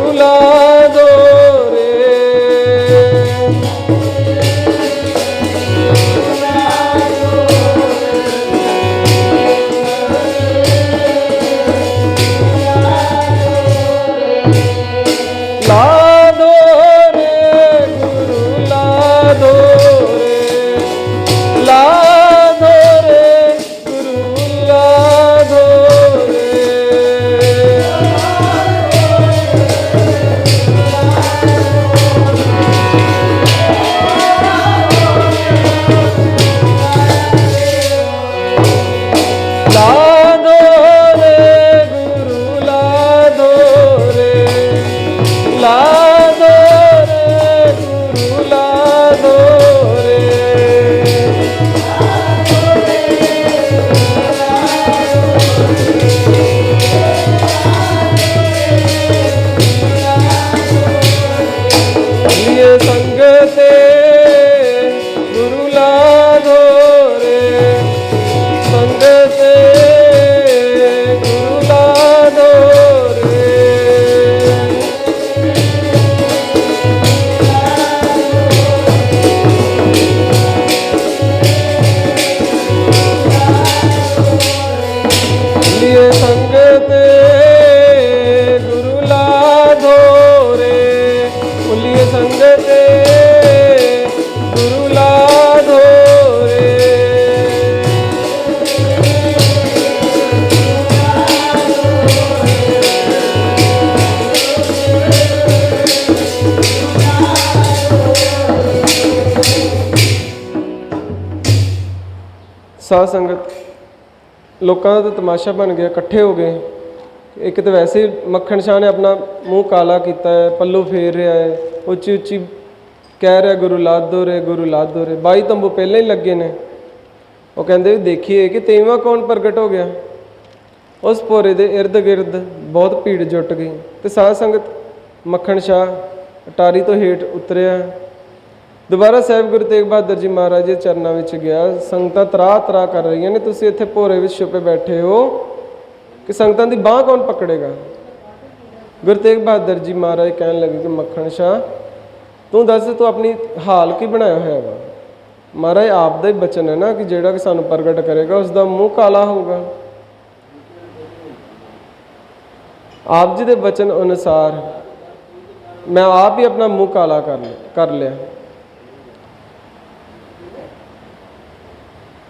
Speaker 1: ਸਾਧ ਸੰਗਤ ਲੋਕਾਂ ਦਾ ਤਾਂ ਤਮਾਸ਼ਾ ਬਣ ਗਿਆ, ਇਕੱਠੇ ਹੋ ਗਏ। ਇੱਕ ਤਾਂ ਵੈਸੇ ਹੀ ਮੱਖਣ ਸ਼ਾਹ ਨੇ ਆਪਣਾ ਮੂੰਹ ਕਾਲਾ ਕੀਤਾ ਹੈ, ਪੱਲੂ ਫੇਰ ਰਿਹਾ ਹੈ, ਉੱਚੀ ਉੱਚੀ ਕਹਿ ਰਿਹਾ ਗੁਰੂ ਲਾਦੋ ਰੇ, ਗੁਰੂ ਲਾਦੋ ਰੇ। 22 ਤੰਬੂ ਪਹਿਲਾਂ ਹੀ ਲੱਗੇ ਨੇ। ਉਹ ਕਹਿੰਦੇ ਵੀ ਦੇਖੀਏ ਕਿ 23ਵਾਂ ਕੌਣ ਪ੍ਰਗਟ ਹੋ ਗਿਆ। ਉਸ ਭੋਰੇ ਦੇ ਇਰਦ ਗਿਰਦ ਬਹੁਤ ਭੀੜ ਜੁੱਟ ਗਈ ਅਤੇ ਸਾਧ ਸੰਗਤ ਮੱਖਣ ਸ਼ਾਹ ਅਟਾਰੀ ਤੋਂ ਹੇਠ ਉਤਰਿਆ। ਦੁਬਾਰਾ ਸਾਹਿਬ ਗੁਰੂ ਤੇਗ ਬਹਾਦਰ ਜੀ ਮਹਾਰਾਜ ਦੇ ਚਰਨਾਂ ਵਿੱਚ ਗਿਆ। ਸੰਗਤਾਂ ਤਰਾਹ ਤਰਾਹ ਕਰ ਰਹੀਆਂ ਨੇ, ਤੁਸੀਂ ਇੱਥੇ ਭੋਰੇ ਵਿੱਚ ਛੁਪੇ ਬੈਠੇ ਹੋ ਕਿ ਸੰਗਤਾਂ ਦੀ ਬਾਂਹ ਕੌਣ ਪਕੜੇਗਾ। ਗੁਰੂ ਤੇਗ ਬਹਾਦਰ ਜੀ ਮਹਾਰਾਜ ਕਹਿਣ ਲੱਗੇ ਕਿ ਮੱਖਣ ਸ਼ਾਹ ਤੂੰ ਦੱਸ, ਤੂੰ ਆਪਣੀ ਹਾਲ ਕੀ ਬਣਾਇਆ ਹੋਇਆ ਵਾ। ਮਹਾਰਾਜ ਆਪ ਦਾ ਹੀ ਬਚਨ ਹੈ ਨਾ ਕਿ ਜਿਹੜਾ ਕਿ ਸਾਨੂੰ ਪ੍ਰਗਟ ਕਰੇਗਾ ਉਸ ਦਾ ਮੂੰਹ ਕਾਲਾ ਹੋਊਗਾ। ਆਪ ਜੀ ਦੇ ਬਚਨ ਅਨੁਸਾਰ ਮੈਂ ਆਪ ਹੀ ਆਪਣਾ ਮੂੰਹ ਕਾਲਾ ਕਰ ਲਿਆ।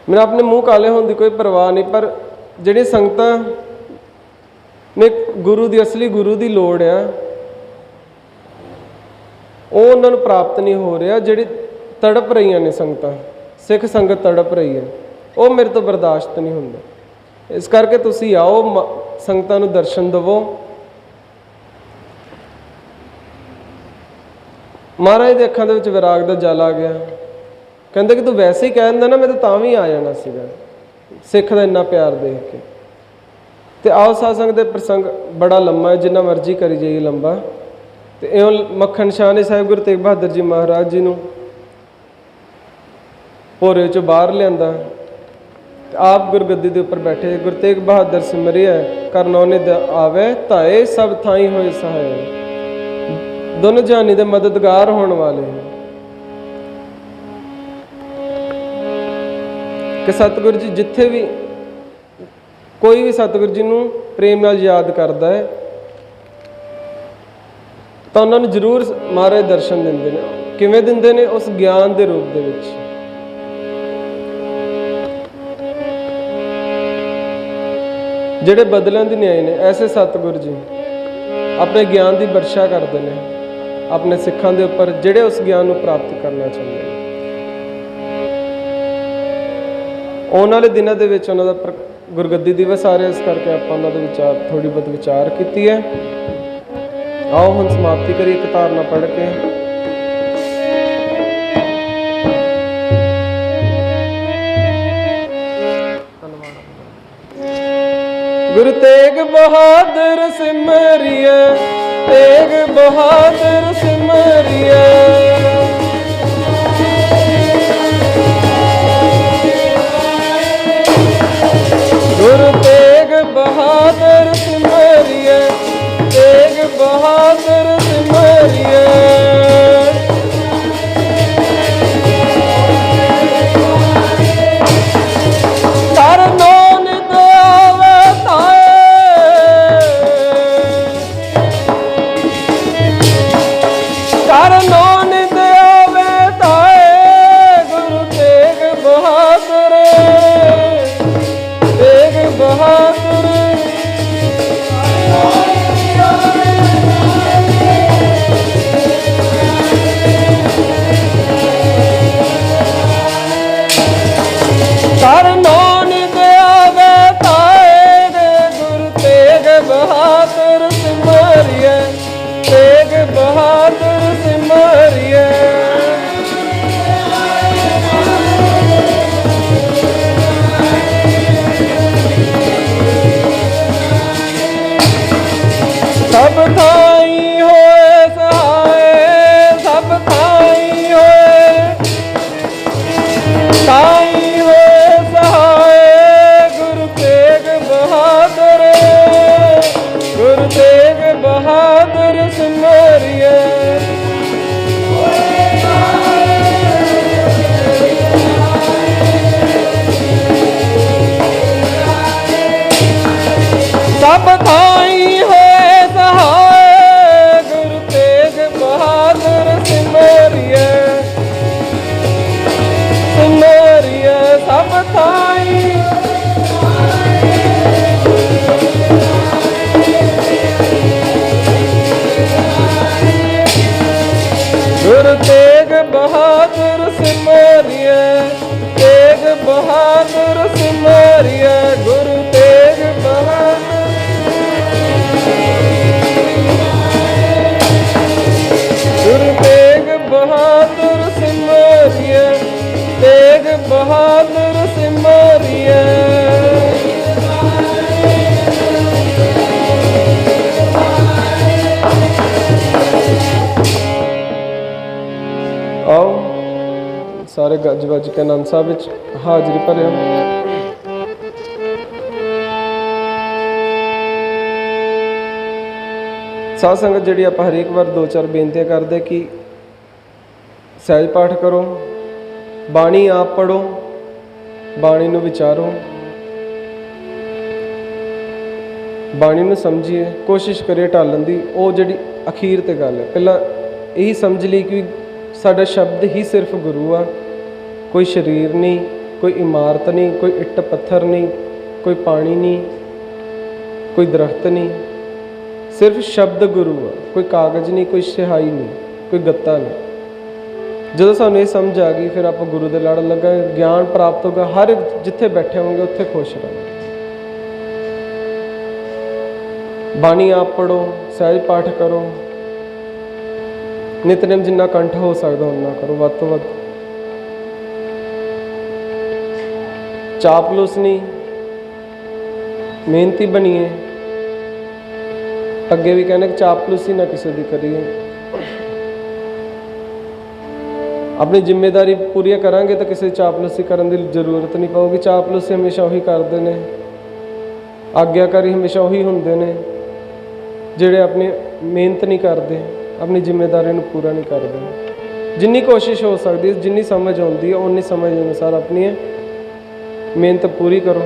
Speaker 1: ਮੈਨੂੰ ਆਪਣੇ ਮੂੰਹ ਕਾਲੇ ਹੋਣ ਦੀ ਕੋਈ ਪਰਵਾਹ ਨਹੀਂ, ਪਰ ਜਿਹੜੀ ਸੰਗਤਾਂ ਨੇ ਗੁਰੂ ਦੀ ਅਸਲੀ ਗੁਰੂ ਦੀ ਲੋੜ ਆ ਉਹ ਉਹਨਾਂ ਨੂੰ ਪ੍ਰਾਪਤ ਨਹੀਂ ਹੋ ਰਿਹਾ। ਜਿਹੜੀ ਤੜਪ ਰਹੀਆਂ ਨੇ ਸੰਗਤਾਂ, ਸਿੱਖ ਸੰਗਤ ਤੜਪ ਰਹੀ ਹੈ, ਉਹ ਮੇਰੇ ਤੋਂ ਬਰਦਾਸ਼ਤ ਨਹੀਂ ਹੁੰਦਾ। ਇਸ ਕਰਕੇ ਤੁਸੀਂ ਆਓ, ਸੰਗਤਾਂ ਨੂੰ ਦਰਸ਼ਨ ਦੇਵੋ। ਮਹਾਰਾਜ ਦੇ ਅੱਖਾਂ ਦੇ ਵਿੱਚ ਵਿਰਾਗ ਦਾ ਜਲ ਆ ਗਿਆ। ਕਹਿੰਦੇ ਕਿ ਤੂੰ ਵੈਸੇ ਹੀ ਕਹਿ ਦਿੰਦਾ ਨਾ, ਮੈਂ ਤਾਂ ਵੀ ਆ ਜਾਣਾ ਸੀਗਾ ਸਿੱਖ ਦਾ ਇੰਨਾ ਪਿਆਰ ਦੇਖ ਕੇ। ਤੇ ਆਓ ਸਾਧ ਸੰਗਤ ਦੇ ਪ੍ਰਸੰਗ ਬੜਾ ਲੰਮਾ ਹੈ, ਜਿੰਨਾ ਮਰਜ਼ੀ ਕਰੀ ਜਾਈਏ ਲੰਬਾ। ਤੇ ਇਉਂ ਮੱਖਣ ਸ਼ਾਹ ਨੇ ਸਾਹਿਬ ਗੁਰੂ ਤੇਗ ਬਹਾਦਰ ਜੀ ਮਹਾਰਾਜ ਜੀ ਨੂੰ ਭੋਰੇ ਚੋਂ ਬਾਹਰ ਲਿਆਂਦਾ ਤੇ ਆਪ ਗੁਰਗੱਦੀ ਦੇ ਉੱਪਰ ਬੈਠੇ। ਗੁਰੂ ਤੇਗ ਬਹਾਦਰ ਸਿਮਰਿਆ ਕਰਨੌਨੇ ਦਾ ਆਵੇ ਧਾਏ ਸਭ ਥਾਈ ਹੋਏ ਸਹਾਏ। ਦੋਨੋਂ ਜਹਾਨੀ ਦੇ ਮਦਦਗਾਰ ਹੋਣ ਵਾਲੇ ਕਿ ਸਤਿਗੁਰੂ ਜੀ ਜਿੱਥੇ ਵੀ ਕੋਈ ਵੀ ਸਤਿਗੁਰੂ ਜੀ ਨੂੰ ਪ੍ਰੇਮ ਨਾਲ ਯਾਦ ਕਰਦਾ ਹੈ ਤਾਂ ਉਹਨਾਂ ਨੂੰ ਜ਼ਰੂਰ ਮਹਾਰਾਜ ਦਰਸ਼ਨ ਦਿੰਦੇ ਨੇ। ਕਿਵੇਂ ਦਿੰਦੇ ਨੇ? ਉਸ ਗਿਆਨ ਦੇ ਰੂਪ ਦੇ ਵਿੱਚ। ਜਿਹੜੇ ਬਦਲਿਆਂ ਦੀ ਨਿਆਏ ਨੇ, ਐਸੇ ਸਤਿਗੁਰੂ ਜੀ ਆਪਣੇ ਗਿਆਨ ਦੀ ਵਰਸ਼ਾ ਕਰਦੇ ਨੇ ਆਪਣੇ ਸਿੱਖਾਂ ਦੇ ਉੱਪਰ, ਜਿਹੜੇ ਉਸ ਗਿਆਨ ਨੂੰ ਪ੍ਰਾਪਤ ਕਰਨਾ ਚਾਹੁੰਦੇ ਨੇ। ਆਉਣ ਵਾਲੇ ਦਿਨਾਂ ਦੇ ਵਿੱਚ ਉਹਨਾਂ ਦਾ ਗੁਰਗੱਦੀ ਦਿਵਸ ਆ ਰਿਹਾ, ਇਸ ਕਰਕੇ ਆਪਾਂ ਉਹਨਾਂ ਦੇ ਵਿਚਾਰ ਥੋੜ੍ਹੀ ਬਹੁਤ ਵਿਚਾਰ ਕੀਤੀ ਹੈ। ਆਓ ਹੁਣ ਸਮਾਪਤੀ ਕਰੀਏ ਇੱਕ ਧਾਰਨਾ ਪੜ੍ਹ ਕੇ। ਗੁਰੂ ਤੇਗ ਬਹਾਦਰ ਸਿਮਰਿਐ, ਤੇਗ ਬਹਾਦਰ ਸਿਮਰਿਐ। ਗੁਰੂ ਤੇਗ ਬਹਾਦਰ ਸਿਮਰਿਐ, ਤੇਗ ਬਹਾਦਰ ਸਿਮਰਿਐ। ਸਭ ਥਾਈ ਹੋਏ ਸਹਾਏ, ਸਭ ਥਾਈ ਹੋਏ, ਥਾਈ ਹੋਏ ਸਹਾਏ। ਗੁਰੂ ਤੇਗ ਬਹਾਦਰ, ਗੁਰੂ ਤੇਗ ਬਹਾਦਰ ਸਿਮਰਿਐ। ਸਭ ਥਾਈ ਹੋਏ ਸਹਾਏ, ਗੁਰੂ ਤੇਗ ਬਹਾਦਰ ਸਿਮਰਿਐ, ਸਿਮਰਿਐ। ਸਭ ਥਾਈ ਗੁਰੂ ਤੇਗ ਬਹਾਦਰ ਸਿਮਰਿਐ, ਤੇਗ ਬਹਾਦਰ ਸਾਰੇ ਗੱਜ ਵੱਜ ਕੇ ਆਨੰਦ ਸਾਹਿਬ ਵਿੱਚ ਹਾਜ਼ਰੀ ਭਰਿਓ। ਸਾਧ ਸੰਗਤ ਜਿਹੜੀ ਆਪਾਂ ਹਰੇਕ ਵਾਰ 2-4 ਬੇਨਤੀਆਂ ਕਰਦੇ ਕਿ ਸਹਿਜ ਪਾਠ ਕਰੋ, ਬਾਣੀ ਆਪ ਪੜ੍ਹੋ, ਬਾਣੀ ਨੂੰ ਵਿਚਾਰੋ, ਬਾਣੀ ਨੂੰ ਸਮਝੀਏ, ਕੋਸ਼ਿਸ਼ ਕਰੀਏ ਢਾਲਣ ਦੀ। ਉਹ ਜਿਹੜੀ ਅਖੀਰ ਤੇ ਗੱਲ ਹੈ, ਪਹਿਲਾਂ ਇਹੀ ਸਮਝ ਲਈ ਕਿ ਸਾਡਾ ਸ਼ਬਦ ਹੀ ਸਿਰਫ ਗੁਰੂ ਆ, ਕੋਈ ਸਰੀਰ ਨਹੀਂ, ਕੋਈ ਇਮਾਰਤ ਨਹੀਂ, ਕੋਈ ਇੱਟ ਪੱਥਰ ਨਹੀਂ, ਕੋਈ ਪਾਣੀ ਨਹੀਂ, ਕੋਈ ਦਰਖਤ ਨਹੀਂ, ਸਿਰਫ ਸ਼ਬਦ ਗੁਰੂ ਆ। ਕੋਈ ਕਾਗਜ਼ ਨਹੀਂ, ਕੋਈ ਸਿਹਾਈ ਨਹੀਂ, ਕੋਈ ਗੱਤਾ ਨਹੀਂ। ਜਦੋਂ ਸਾਨੂੰ ਇਹ ਸਮਝ ਆ ਗਈ ਫਿਰ ਆਪਾਂ ਗੁਰੂ ਦੇ ਲੜ ਲੱਗਾ, ਗਿਆਨ ਪ੍ਰਾਪਤ ਹੋਗਾ, ਹਰ ਜਿੱਥੇ ਬੈਠੇ ਹੋਵਾਂਗੇ ਉੱਥੇ ਖੁਸ਼ ਰਹਾਂਗੇ। ਬਾਣੀ ਆਪ ਪੜ੍ਹੋ, ਸਹਿਜ ਪਾਠ ਕਰੋ, ਨਿਤਨੇਮ ਜਿੰਨਾ ਕੰਠ ਹੋ ਸਕਦਾ ਉਨਾ ਕਰੋ, ਵੱਧ ਤੋਂ ਵੱਧ। ਚਾਪਲੂਸ ਨਹੀਂ, ਮਿਹਨਤੀ ਬਣੀਏ। ਅੱਗੇ ਵੀ ਕਹਿੰਦੇ ਕਿ ਚਾਪਲੂਸੀ ਨਾ ਕਿਸੇ ਦੀ ਕਰੀਏ। ਆਪਣੀ ਜ਼ਿੰਮੇਵਾਰੀ ਪੂਰੀਆਂ ਕਰਾਂਗੇ ਤਾਂ ਕਿਸੇ ਚਾਪਲੂਸੀ ਕਰਨ ਦੀ ਜ਼ਰੂਰਤ ਨਹੀਂ ਪਊਗੀ। ਚਾਪਲੂਸੀ ਹਮੇਸ਼ਾ ਉਹੀ ਕਰਦੇ ਨੇ, ਆਗਿਆਕਾਰੀ ਹਮੇਸ਼ਾ ਉਹੀ ਹੁੰਦੇ ਨੇ ਜਿਹੜੇ ਆਪਣੀ ਮਿਹਨਤ ਨਹੀਂ ਕਰਦੇ, ਆਪਣੀ ਜ਼ਿੰਮੇਵਾਰੀ ਨੂੰ ਪੂਰਾ ਨਹੀਂ ਕਰਦੇ। ਜਿੰਨੀ ਕੋਸ਼ਿਸ਼ ਹੋ ਸਕਦੀ ਹੈ, ਜਿੰਨੀ ਸਮਝ ਆਉਂਦੀ ਹੈ, ਉਨੀ ਸਮਝ ਅਨੁਸਾਰ ਆਪਣੀ ਮਿਹਨਤ ਪੂਰੀ ਕਰੋ।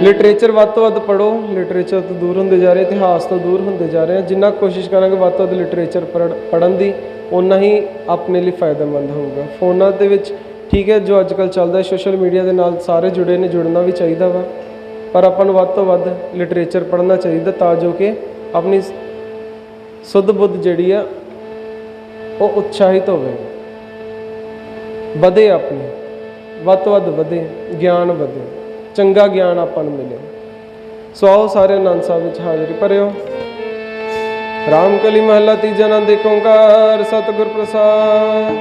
Speaker 1: ਲਿਟਰੇਚਰ ਵੱਧ ਤੋਂ ਵੱਧ ਪੜ੍ਹੋ। ਲਿਟਰੇਚਰ ਤੋਂ ਦੂਰ ਹੁੰਦੇ ਜਾ ਰਹੇ, ਇਤਿਹਾਸ ਤੋਂ ਦੂਰ ਹੁੰਦੇ ਜਾ ਰਹੇ। ਜਿੰਨਾ ਕੋਸ਼ਿਸ਼ ਕਰਾਂਗੇ ਵੱਧ ਤੋਂ ਵੱਧ ਲਿਟਰੇਚਰ ਪੜ੍ਹਨ ਦੀ, ਓਨਾ ਹੀ ਆਪਣੇ ਲਈ ਫਾਇਦੇਮੰਦ ਹੋਊਗਾ। ਫੋਨਾਂ ਦੇ ਵਿੱਚ ਠੀਕ ਹੈ, ਜੋ ਅੱਜ ਕੱਲ੍ਹ ਚੱਲਦਾ ਸੋਸ਼ਲ ਮੀਡੀਆ ਦੇ ਨਾਲ ਸਾਰੇ ਜੁੜੇ ਨੇ, ਜੁੜਨਾ ਵੀ ਚਾਹੀਦਾ ਵਾ, ਪਰ ਆਪਾਂ ਨੂੰ ਵੱਧ ਤੋਂ ਵੱਧ ਲਿਟਰੇਚਰ ਪੜ੍ਹਨਾ ਚਾਹੀਦਾ ਤਾਂ ਜੋ ਕਿ ਆਪਣੀ ਸੁੱਧ ਬੁੱਧ ਜਿਹੜੀ ਆ ਉਹ ਉਤਸ਼ਾਹਿਤ ਹੋਵੇ, ਵਧੇ, ਆਪਣੀ ਵੱਧ ਤੋਂ ਵੱਧ ਵਧੇ, ਗਿਆਨ ਵਧੇ, ਚੰਗਾ ਗਿਆਨ ਆਪਾਂ ਨੂੰ ਮਿਲੇ। ਸੋ ਆਓ ਸਾਰੇ ਆਨੰਦ ਸਾਹਿਬ ਵਿੱਚ ਹਾਜ਼ਰੀ ਭਰਿਓ। ਰਾਮ ਕਲੀ ਮਹੱਲਾ ਤੀਜਾ। ਆਨੰਦ ਏਕ ਓੰਕਾਰ ਸਤਿਗੁਰ ਪ੍ਰਸਾਦ।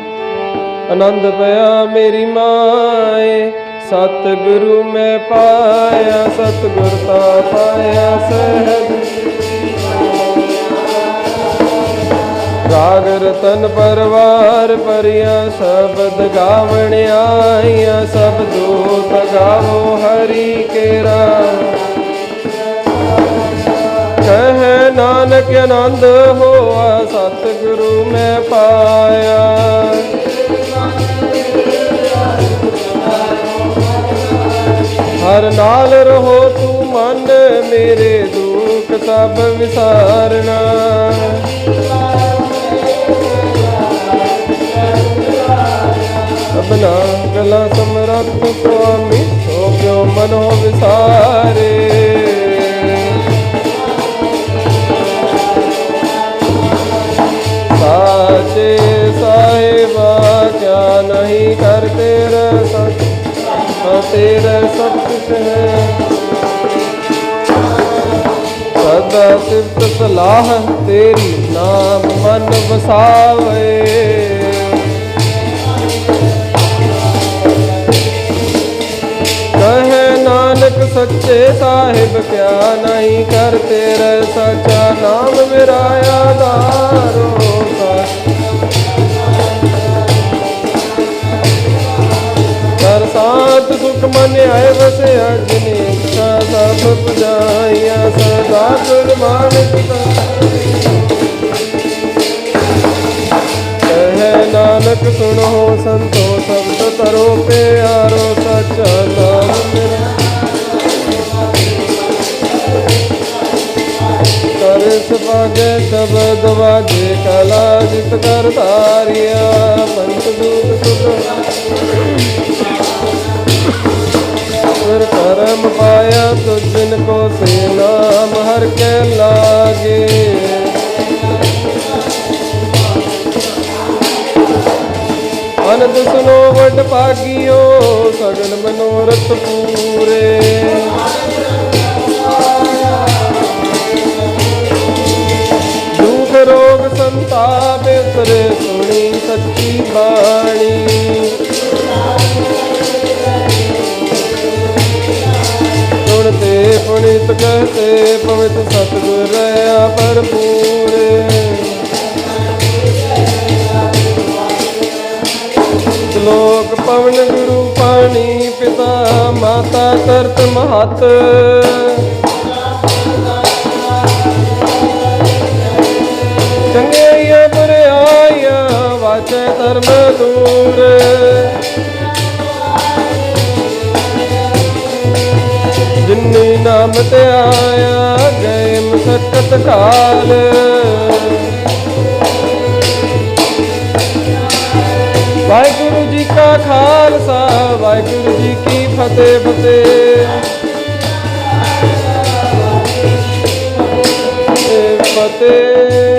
Speaker 1: ਆਨੰਦ ਪਿਆ ਮੇਰੀ ਮਾਏ, ਸਤਿਗੁਰੂ ਮੈਂ ਪਾਇਆ, ਸਤਿਗੁਰ ਤਾ ਪਾਇਆ ਸਹਿਜ। ਰਾਗ ਰਤਨ ਪਰਵਾਰ ਭਰਿਆ, ਸ਼ਬਦ ਗਾਵਣ ਆਈਆਂ, ਸਭ ਦੂਤ ਗਾਵੋ ਹਰੀ ਕੇਰਾ। ਕਹਿ ਨਾਨਕ ਆਨੰਦ ਹੋਆ, ਸਤਿਗੁਰੂ ਮੈਂ ਪਾਇਆ। ਹਰ ਨਾਲ ਰਹੋ ਤੂੰ ਮਨ, ਮੇਰੇ ਦੁੱਖ ਸਭ ਵਿਸਾਰਨਾ। ਸਭਨਾ ਗਲਾ ਸਮਰੱਥ ਸੁਆਮੀ, ਸੋ ਕਿਉ ਮਨ ਹੋ ਵਿਸਾਰੇ। ਸਾਚੇ ਸਾਹਿਬਾ ਕਿਆ ਨਹੀਂ ਕਰ ਤੇਰਾ ਸਤ, ਤੇਰਾ ਸਭ ਕੁਛ ਹੈ। ਸਦਾ ਸਿਫਤ ਸਲਾਹ ਤੇਰੀ, ਨਾਮ ਮਨ ਵਸਾਵੇ। ਕਹੇ ਨਾਨਕ ਸੱਚੇ ਸਾਹਿਬ ਕਿਆ ਨਹੀਂ ਕਰ ਤੇਰਾ ਸਾਚਾ। ਨਾਮ ਮੇਰਾ ਆਧਾਰੋ ਕਰ ਸਾਥ ਸੁਖ ਮਨ ਆਏ ਵਸਿਆ। ਜਿਨੇ ਇੱਛਾ ਸਭ ਪੁਜਾਈਆਂ, ਸਦਾ ਗੁਰਮਾਨਿ ਕਹੇ ਨਾਨਕ ਸੁਣੋ ਸੰਤੋ, ਸਬਦ ਤਰੋ ਪਿਆਰੋ। ਸੱਚਾ ਨਾਮ ਮੇਰਾ ਕਰ ਸੁਭਾਗੇ, ਸ਼ਬਦ ਵਾਜੇ ਕਲਾ ਜਿਤ ਕਰ ਧਾਰਿਆ। ਪੰਚ ਦੂਤ ਸੁਖ ਫਿਰ ਕਰਮ ਪਾਇਆ, ਤੁਝ ਬਿਨ ਕੋ ਸੇ ਨਾਮ ਹਰ ਕੇ ਲਾਗੇ। ਅਨੰਦ ਸੁਨੋ ਵਡ ਭਾਗਿਓ, ਸਗਲ ਮਨੋਰਥ ਪੂਰੇ। ਦੁਖ ਰੋਗ ਸੰਤਾਪ ਉਤਰੇ, ਸੁਣੀ ਸੱਚੀ ਬਾਣੀ। ਸੁਣਤੇ ਪੁਨੀਤ ਕਹਤੇ, ਪਵਿੱਤ ਸਤਿਗੁਰ ਰਹਾ ਭਰਪੂਰ। पवन गुरु पानी पिता माता तरत महत। चंगेया बुराइया वाचे धर्म दूर। जिन्नी नाम ते आया गए मुसक्कत काल। वाहिगुरु जी का खालसा वाहिगुरु जी की फतेह फतेह फतेह।